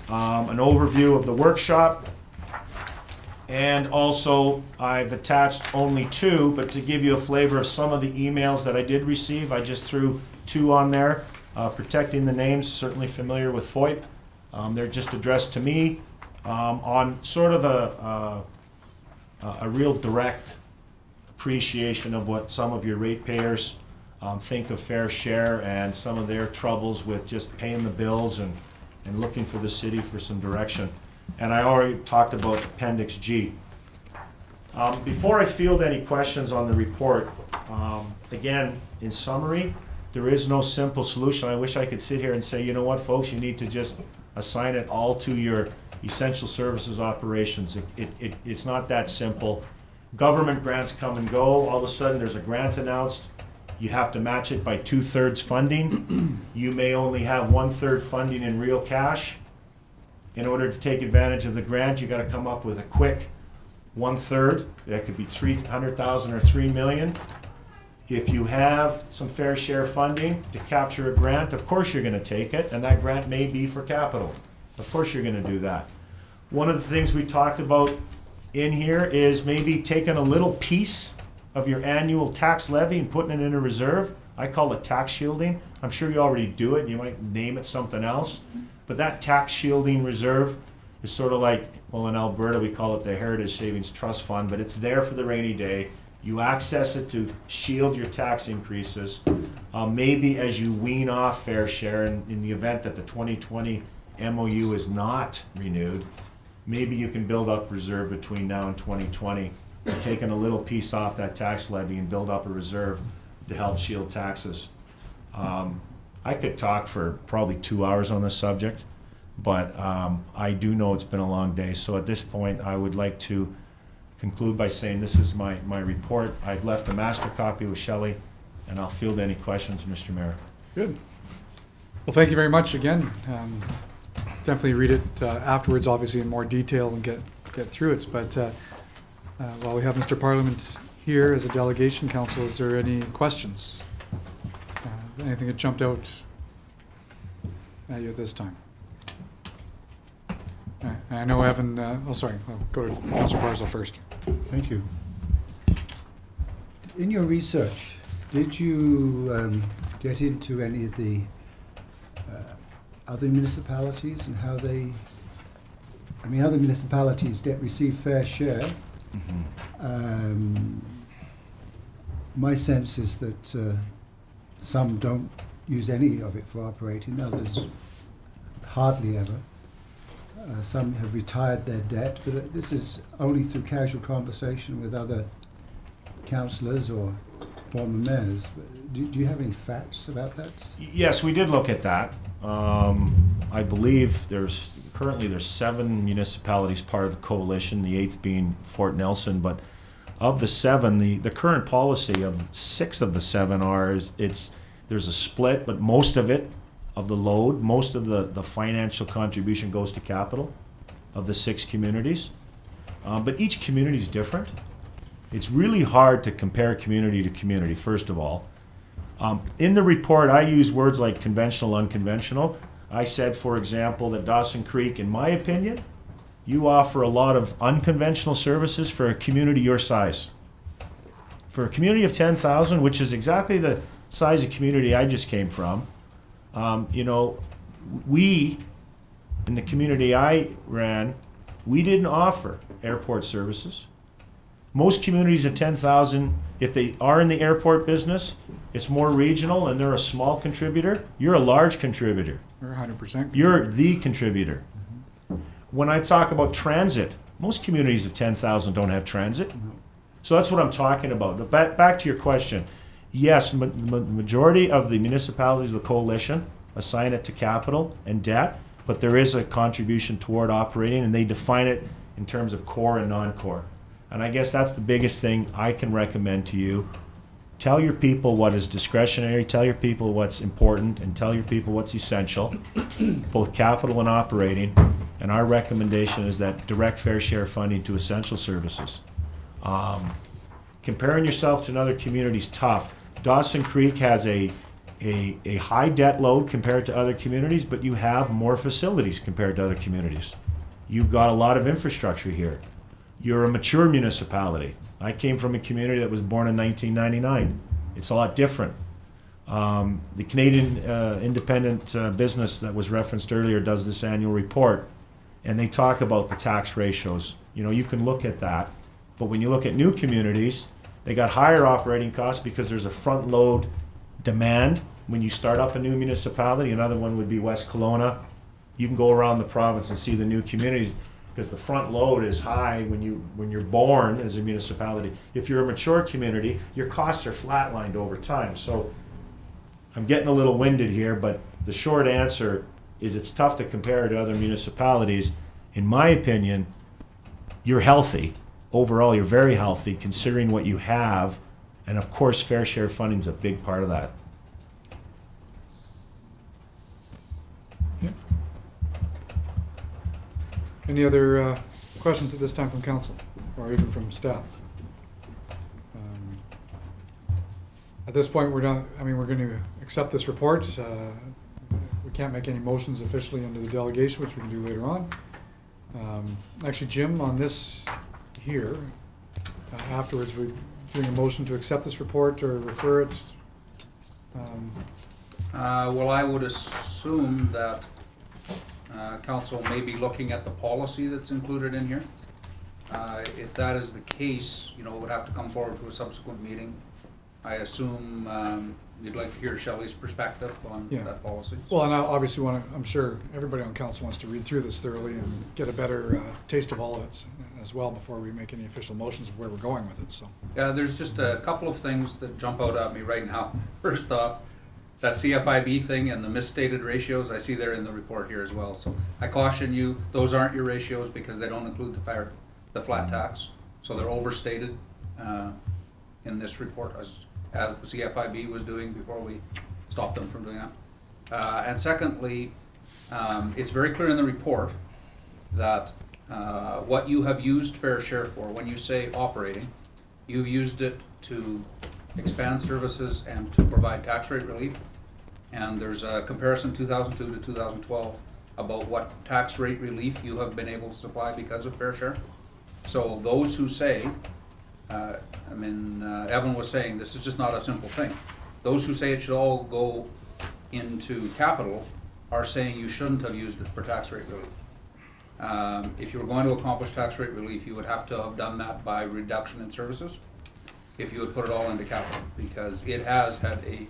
S18: An overview of the workshop. And also, I've attached only two, but to give you a flavor of some of the emails that I did receive, I just threw two on there. Protecting the names, certainly familiar with FOIP. They're just addressed to me on sort of a real direct appreciation of what some of your ratepayers think of fair share and some of their troubles with just paying the bills and looking for the city for some direction. And I already talked about Appendix G. Before I field any questions on the report, again, in summary, there is no simple solution. I wish I could sit here and say, you know what, folks, you need to just assign it all to your essential services operations. It's not that simple. Government grants come and go. All of a sudden, there's a grant announced. You have to match it by 2/3 funding. You may only have 1/3 funding in real cash. In order to take advantage of the grant, you got to come up with a quick 1/3. That could be $300,000 or $3 million. If you have some fair share funding to capture a grant, of course you're going to take it, and that grant may be for capital. Of course you're going to do that. One of the things we talked about in here is maybe taking a little piece of your annual tax levy and putting it in a reserve. I call it tax shielding. I'm sure you already do it. You might name it something else. But that tax shielding reserve is sort of like, well, in Alberta we call it the Heritage Savings Trust Fund, but it's there for the rainy day. You access it to shield your tax increases. Maybe as you wean off fair share in the event that the 2020 MOU is not renewed, maybe you can build up reserve between now and 2020, taking a little piece off that tax levy and build up a reserve to help shield taxes. I could talk for probably 2 hours on this subject, but I do know it's been a long day. So at this point, I would like to conclude by saying this is my report. I've left a master copy with Shelley, and I'll field any questions, Mr. Mayor.
S2: Good. Well, thank you very much again. Definitely read it afterwards, obviously in more detail, and get through it. But while we have Mr. Parliament here as a delegation council, is there any questions? Anything that jumped out at you this time? I know Evan, sorry, I'll go to Councillor Barzil first.
S5: Thank you. In your research, did you get into any of the other municipalities and how they, I mean, other municipalities receive fair share. Mm-hmm. My sense is that some don't use any of it for operating, others hardly ever. Some have retired their debt, but this is only through casual conversation with other councillors or former mayors. Do you have any facts about that?
S18: Yes, we did look at that. I believe currently there's 7 municipalities part of the coalition, the 8th being Fort Nelson, but of the 7, the current policy of 6 of the 7 there's a split, but most of it, of the load, most of the financial contribution goes to capital of the 6 communities. But each community is different. It's really hard to compare community to community, first of all. In the report, I use words like conventional, unconventional. I said, for example, that Dawson Creek, in my opinion, you offer a lot of unconventional services for a community your size. For a community of 10,000, which is exactly the size of community I just came from, you know, we, in the community I ran, we didn't offer airport services. Most communities of 10,000, if they are in the airport business, it's more regional and they're a small contributor. You're a large contributor.
S2: You're 100%.
S18: You're the contributor. Mm-hmm. When I talk about transit, most communities of 10,000 don't have transit. Mm-hmm. So that's what I'm talking about. But back to your question. Yes, the majority of the municipalities of the coalition assign it to capital and debt, but there is a contribution toward operating, and they define it in terms of core and non-core. And I guess that's the biggest thing I can recommend to you. Tell your people what is discretionary, tell your people what's important, and tell your people what's essential, both capital and operating. And our recommendation is that direct fair share funding to essential services. Comparing yourself to another community is tough. Dawson Creek has a high debt load compared to other communities, but you have more facilities compared to other communities. You've got a lot of infrastructure here. You're a mature municipality. I came from a community that was born in 1999. It's a lot different. The Canadian independent business that was referenced earlier does this annual report, and they talk about the tax ratios. You know, you can look at that, but when you look at new communities, they got higher operating costs because there's a front load demand when you start up a new municipality. Another one would be West Kelowna. You can go around the province and see the new communities because the front load is high when you're born as a municipality. If you're a mature community, your costs are flatlined over time. So I'm getting a little winded here, but the short answer is it's tough to compare to other municipalities. In my opinion, you're healthy. Overall, you're very healthy considering what you have, and of course, fair share funding is a big part of that.
S2: Okay. Any other questions at this time from council, or even from staff? At this point, we're going to accept this report. We can't make any motions officially under the delegation, which we can do later on. Actually, Jim, on this here, afterwards, we're doing a motion to accept this report or refer it.
S4: Well, I would assume that council may be looking at the policy that's included in here. If that is the case, you know, it would have to come forward to a subsequent meeting. I assume you'd like to hear Shelley's perspective on that policy.
S2: Well, and I obviously want to, I'm sure everybody on council wants to read through this thoroughly and get a better taste of all of it as well before we make any official motions of where we're going with it. So
S4: yeah, there's just a couple of things that jump out at me right now. First off, that CFIB thing and the misstated ratios, I see they're in the report here as well. So I caution you, those aren't your ratios because they don't include the flat tax. So they're overstated in this report as the CFIB was doing before we stopped them from doing that. And secondly, it's very clear in the report that what you have used fair share for, when you say operating, you've used it to expand services and to provide tax rate relief. And there's a comparison 2002 to 2012 about what tax rate relief you have been able to supply because of fair share. So those who say, Evan was saying this is just not a simple thing. Those who say it should all go into capital are saying you shouldn't have used it for tax rate relief. If you were going to accomplish tax rate relief, you would have to have done that by reduction in services if you would put it all into capital, because it has had a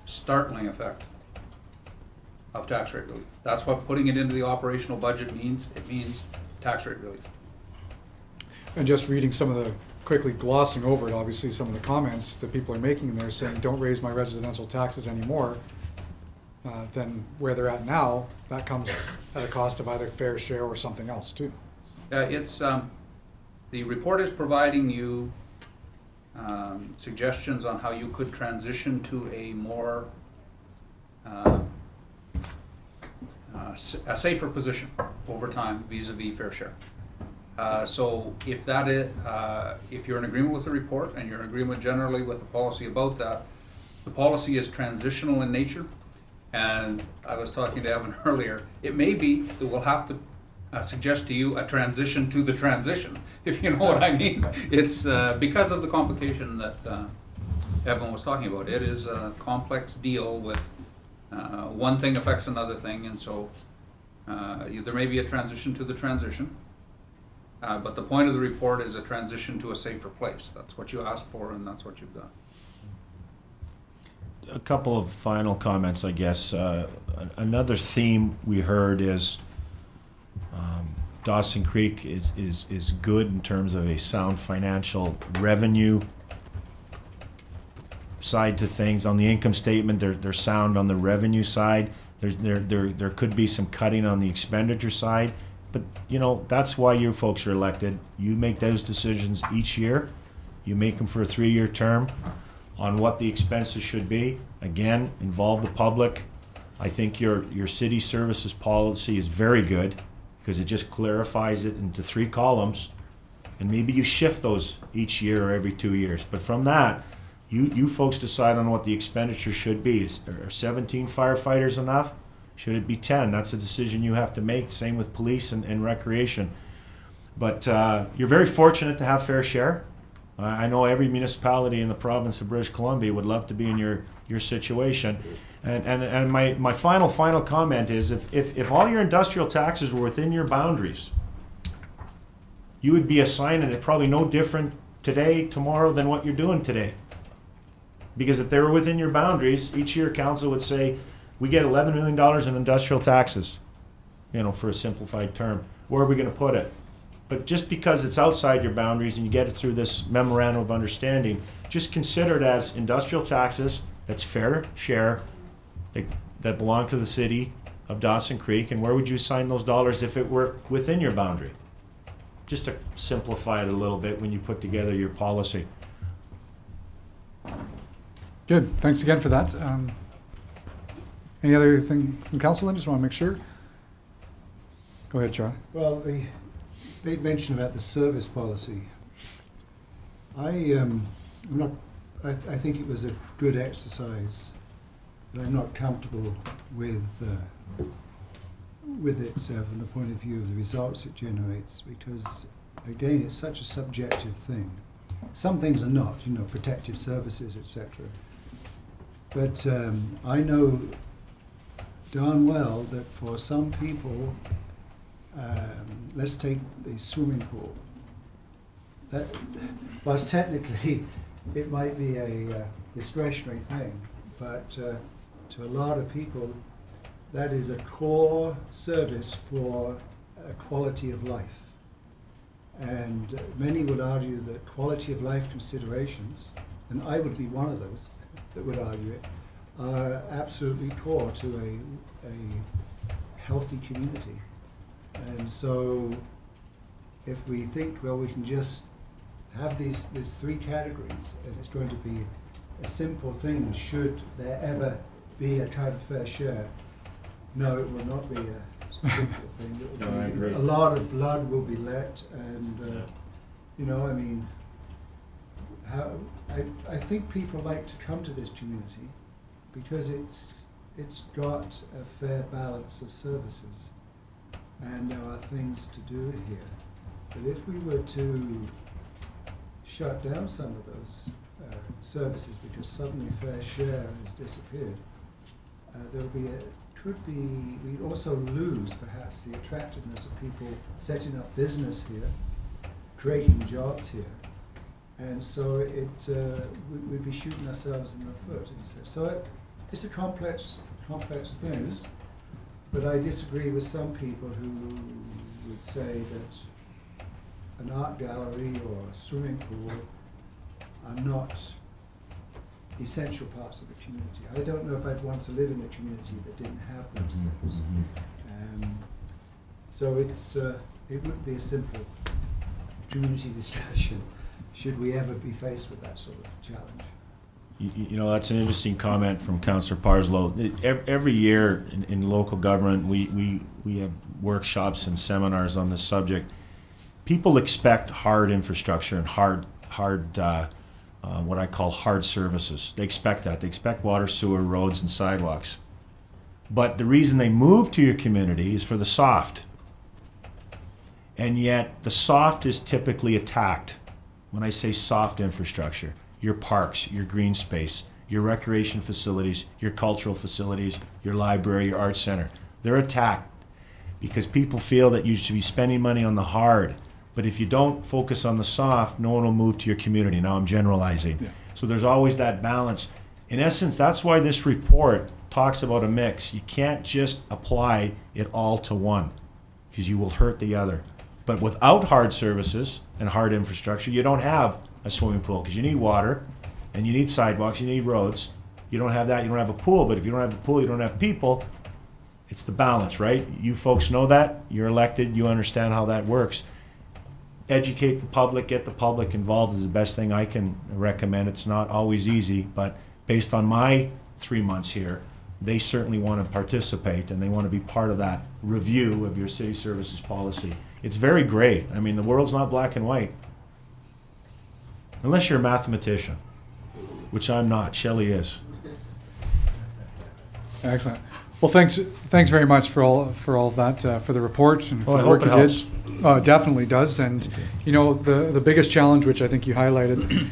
S4: startling effect of tax rate relief. That's what putting it into the operational budget means. It means tax rate relief.
S2: And just reading some of the, quickly glossing over it, obviously some of the comments that people are making in there saying don't raise my residential taxes anymore, then where they're at now, that comes at a cost of either fair share or something else too.
S4: It's the report is providing you suggestions on how you could transition to a more a safer position over time vis-a-vis fair share. So if that is, if you're in agreement with the report and you're in agreement generally with the policy about that, the policy is transitional in nature. And I was talking to Evan earlier, it may be that we'll have to suggest to you a transition to the transition, if you know what I mean. It's because of the complication that Evan was talking about. It is a complex deal with one thing affects another thing, and so there may be a transition to the transition. But the point of the report is a transition to a safer place. That's what you asked for, and that's what you've got.
S18: A couple of final comments, I guess. Another theme we heard is Dawson Creek is good in terms of a sound financial revenue side to things. On the income statement, they're sound on the revenue side. There could be some cutting on the expenditure side. But, you know, that's why you folks are elected. You make those decisions each year. You make them for a 3-year term on what the expenses should be. Again, involve the public. I think your city services policy is very good because it just clarifies it into 3 columns And maybe you shift those each year or every 2 years. But from that, you folks decide on what the expenditure should be. Are 17 firefighters enough? Should it be 10? That's a decision you have to make. Same with police and recreation. But you're very fortunate to have fair share. I know every municipality in the province of British Columbia would love to be in your situation. And my final comment is if all your industrial taxes were within your boundaries, you would be assigning it probably no different today, tomorrow than what you're doing today. Because if they were within your boundaries, each year council would say, we get $11 million in industrial taxes, for a simplified term. Where are we going to put it? But just because it's outside your boundaries and you get it through this memorandum of understanding, just consider it as industrial taxes, that's fair share, that belong to the city of Dawson Creek. And where would you assign those dollars if it were within your boundary? Just to simplify it a little bit when you put together your policy.
S2: Good. Thanks again for that. Any other thing from council? I just want to make sure. Go ahead, Charlie.
S5: Well, they made mention about the service policy. I think it was a good exercise, but I'm not comfortable with it from the point of view of the results it generates, because again, it's such a subjective thing. Some things are not, protective services, etc. But I know darn well that for some people, let's take the swimming pool. That, whilst technically it might be a discretionary thing, but to a lot of people, that is a core service for a quality of life. And many would argue that quality of life considerations, and I would be one of those that would argue it, are absolutely core to a healthy community. And so if we think, well, we can just have these three categories and it's going to be a simple thing, should there ever be a kind of fair share, no, it will not be a simple thing. It will
S18: No, I
S5: be,
S18: agree.
S5: a lot of blood will be let, and I think people like to come to this community because it's got a fair balance of services, and there are things to do here. But if we were to shut down some of those services because suddenly fair share has disappeared, we'd also lose perhaps the attractiveness of people setting up business here, creating jobs here, and so we'd be shooting ourselves in the foot. So it's a complex thing, but I disagree with some people who would say that an art gallery or a swimming pool are not essential parts of the community. I don't know if I'd want to live in a community that didn't have those things. So it wouldn't be a simple community discussion should we ever be faced with that sort of challenge.
S18: That's an interesting comment from Councillor Parslow. Every year in local government, we have workshops and seminars on this subject. People expect hard infrastructure and hard what I call hard services. They expect that. They expect water, sewer, roads, and sidewalks. But the reason they move to your community is for the soft. And yet the soft is typically attacked. When I say soft infrastructure, your parks, your green space, your recreation facilities, your cultural facilities, your library, your art center, they're attacked because people feel that you should be spending money on the hard. But if you don't focus on the soft, no one will move to your community. Now I'm generalizing. Yeah. So there's always that balance. In essence, that's why this report talks about a mix. You can't just apply it all to one because you will hurt the other. But without hard services and hard infrastructure, you don't have a swimming pool because you need water and you need sidewalks, you need roads. You don't have that, you don't have a pool. But if you don't have a pool, you don't have people. It's the balance, right? You folks know that. You're elected. You understand how that works. Educate the public, get the public involved is the best thing I can recommend. It's not always easy, but based on my 3 months here, they certainly want to participate and they want to be part of that review of your city services policy. It's very gray. I mean, the world's not black and white. Unless you're a mathematician, which I'm not. Shelley is.
S2: Excellent. Well, thanks very much for all of that, for the report and for
S18: Well,
S2: the
S18: I
S2: work
S18: hope
S2: you
S18: it
S2: did.
S18: helps.
S2: It definitely does. And you know, the biggest challenge, which I think you highlighted,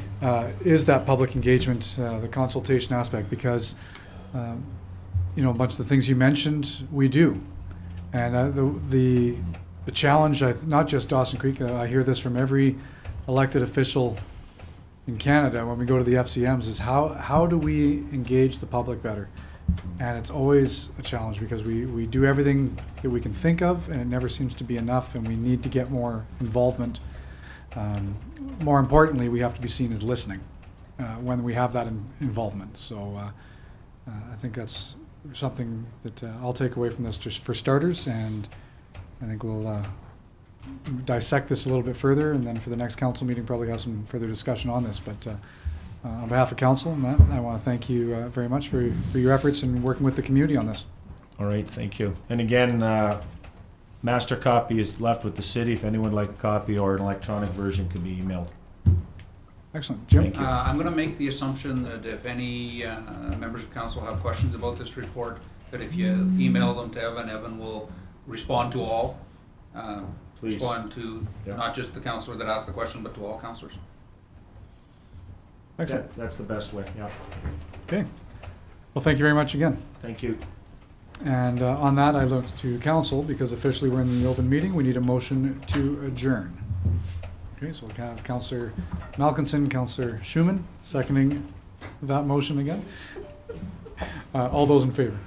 S2: is that public engagement, the consultation aspect, because you know, a bunch of the things you mentioned, we do. And the challenge, not just Dawson Creek, I hear this from every elected official in Canada when we go to the FCMs, is how do we engage the public better? And it's always a challenge because we do everything that we can think of, and it never seems to be enough, and we need to get more involvement. More importantly, we have to be seen as listening when we have that involvement. So I think that's something that I'll take away from this just for starters, and I think we'll dissect this a little bit further, and then for the next council meeting probably have some further discussion on this. But on behalf of council, Matt, I want to thank you very much for your efforts in working with the community on this.
S18: All right, thank you. And again, master copy is left with the city. If anyone would like a copy or an electronic version, can be emailed.
S2: Excellent. Jim?
S18: Thank you.
S4: I'm going to make the assumption that if any members of council have questions about this report, that if you email them to Evan, Evan will respond to all.
S18: Please.
S4: Respond to
S18: Yeah.
S4: not just the councillor that asked the question, but to all councillors.
S2: Excellent.
S18: That's the best way, yeah.
S2: Okay. Well, thank you very much again.
S18: Thank you.
S2: And on that, I look to council, because officially we're in the open meeting. We need a motion to adjourn. Okay, so we'll have Councillor Malkinson, Councillor Schumann seconding that motion again. All those in favor?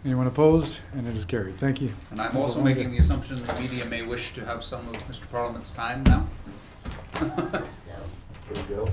S2: Anyone opposed? And it is carried. Thank you.
S4: And I'm
S2: That's
S4: also
S2: a long
S4: making
S2: day.
S4: the assumption the media may wish to have some of Mr. Parliament's time now.
S7: So.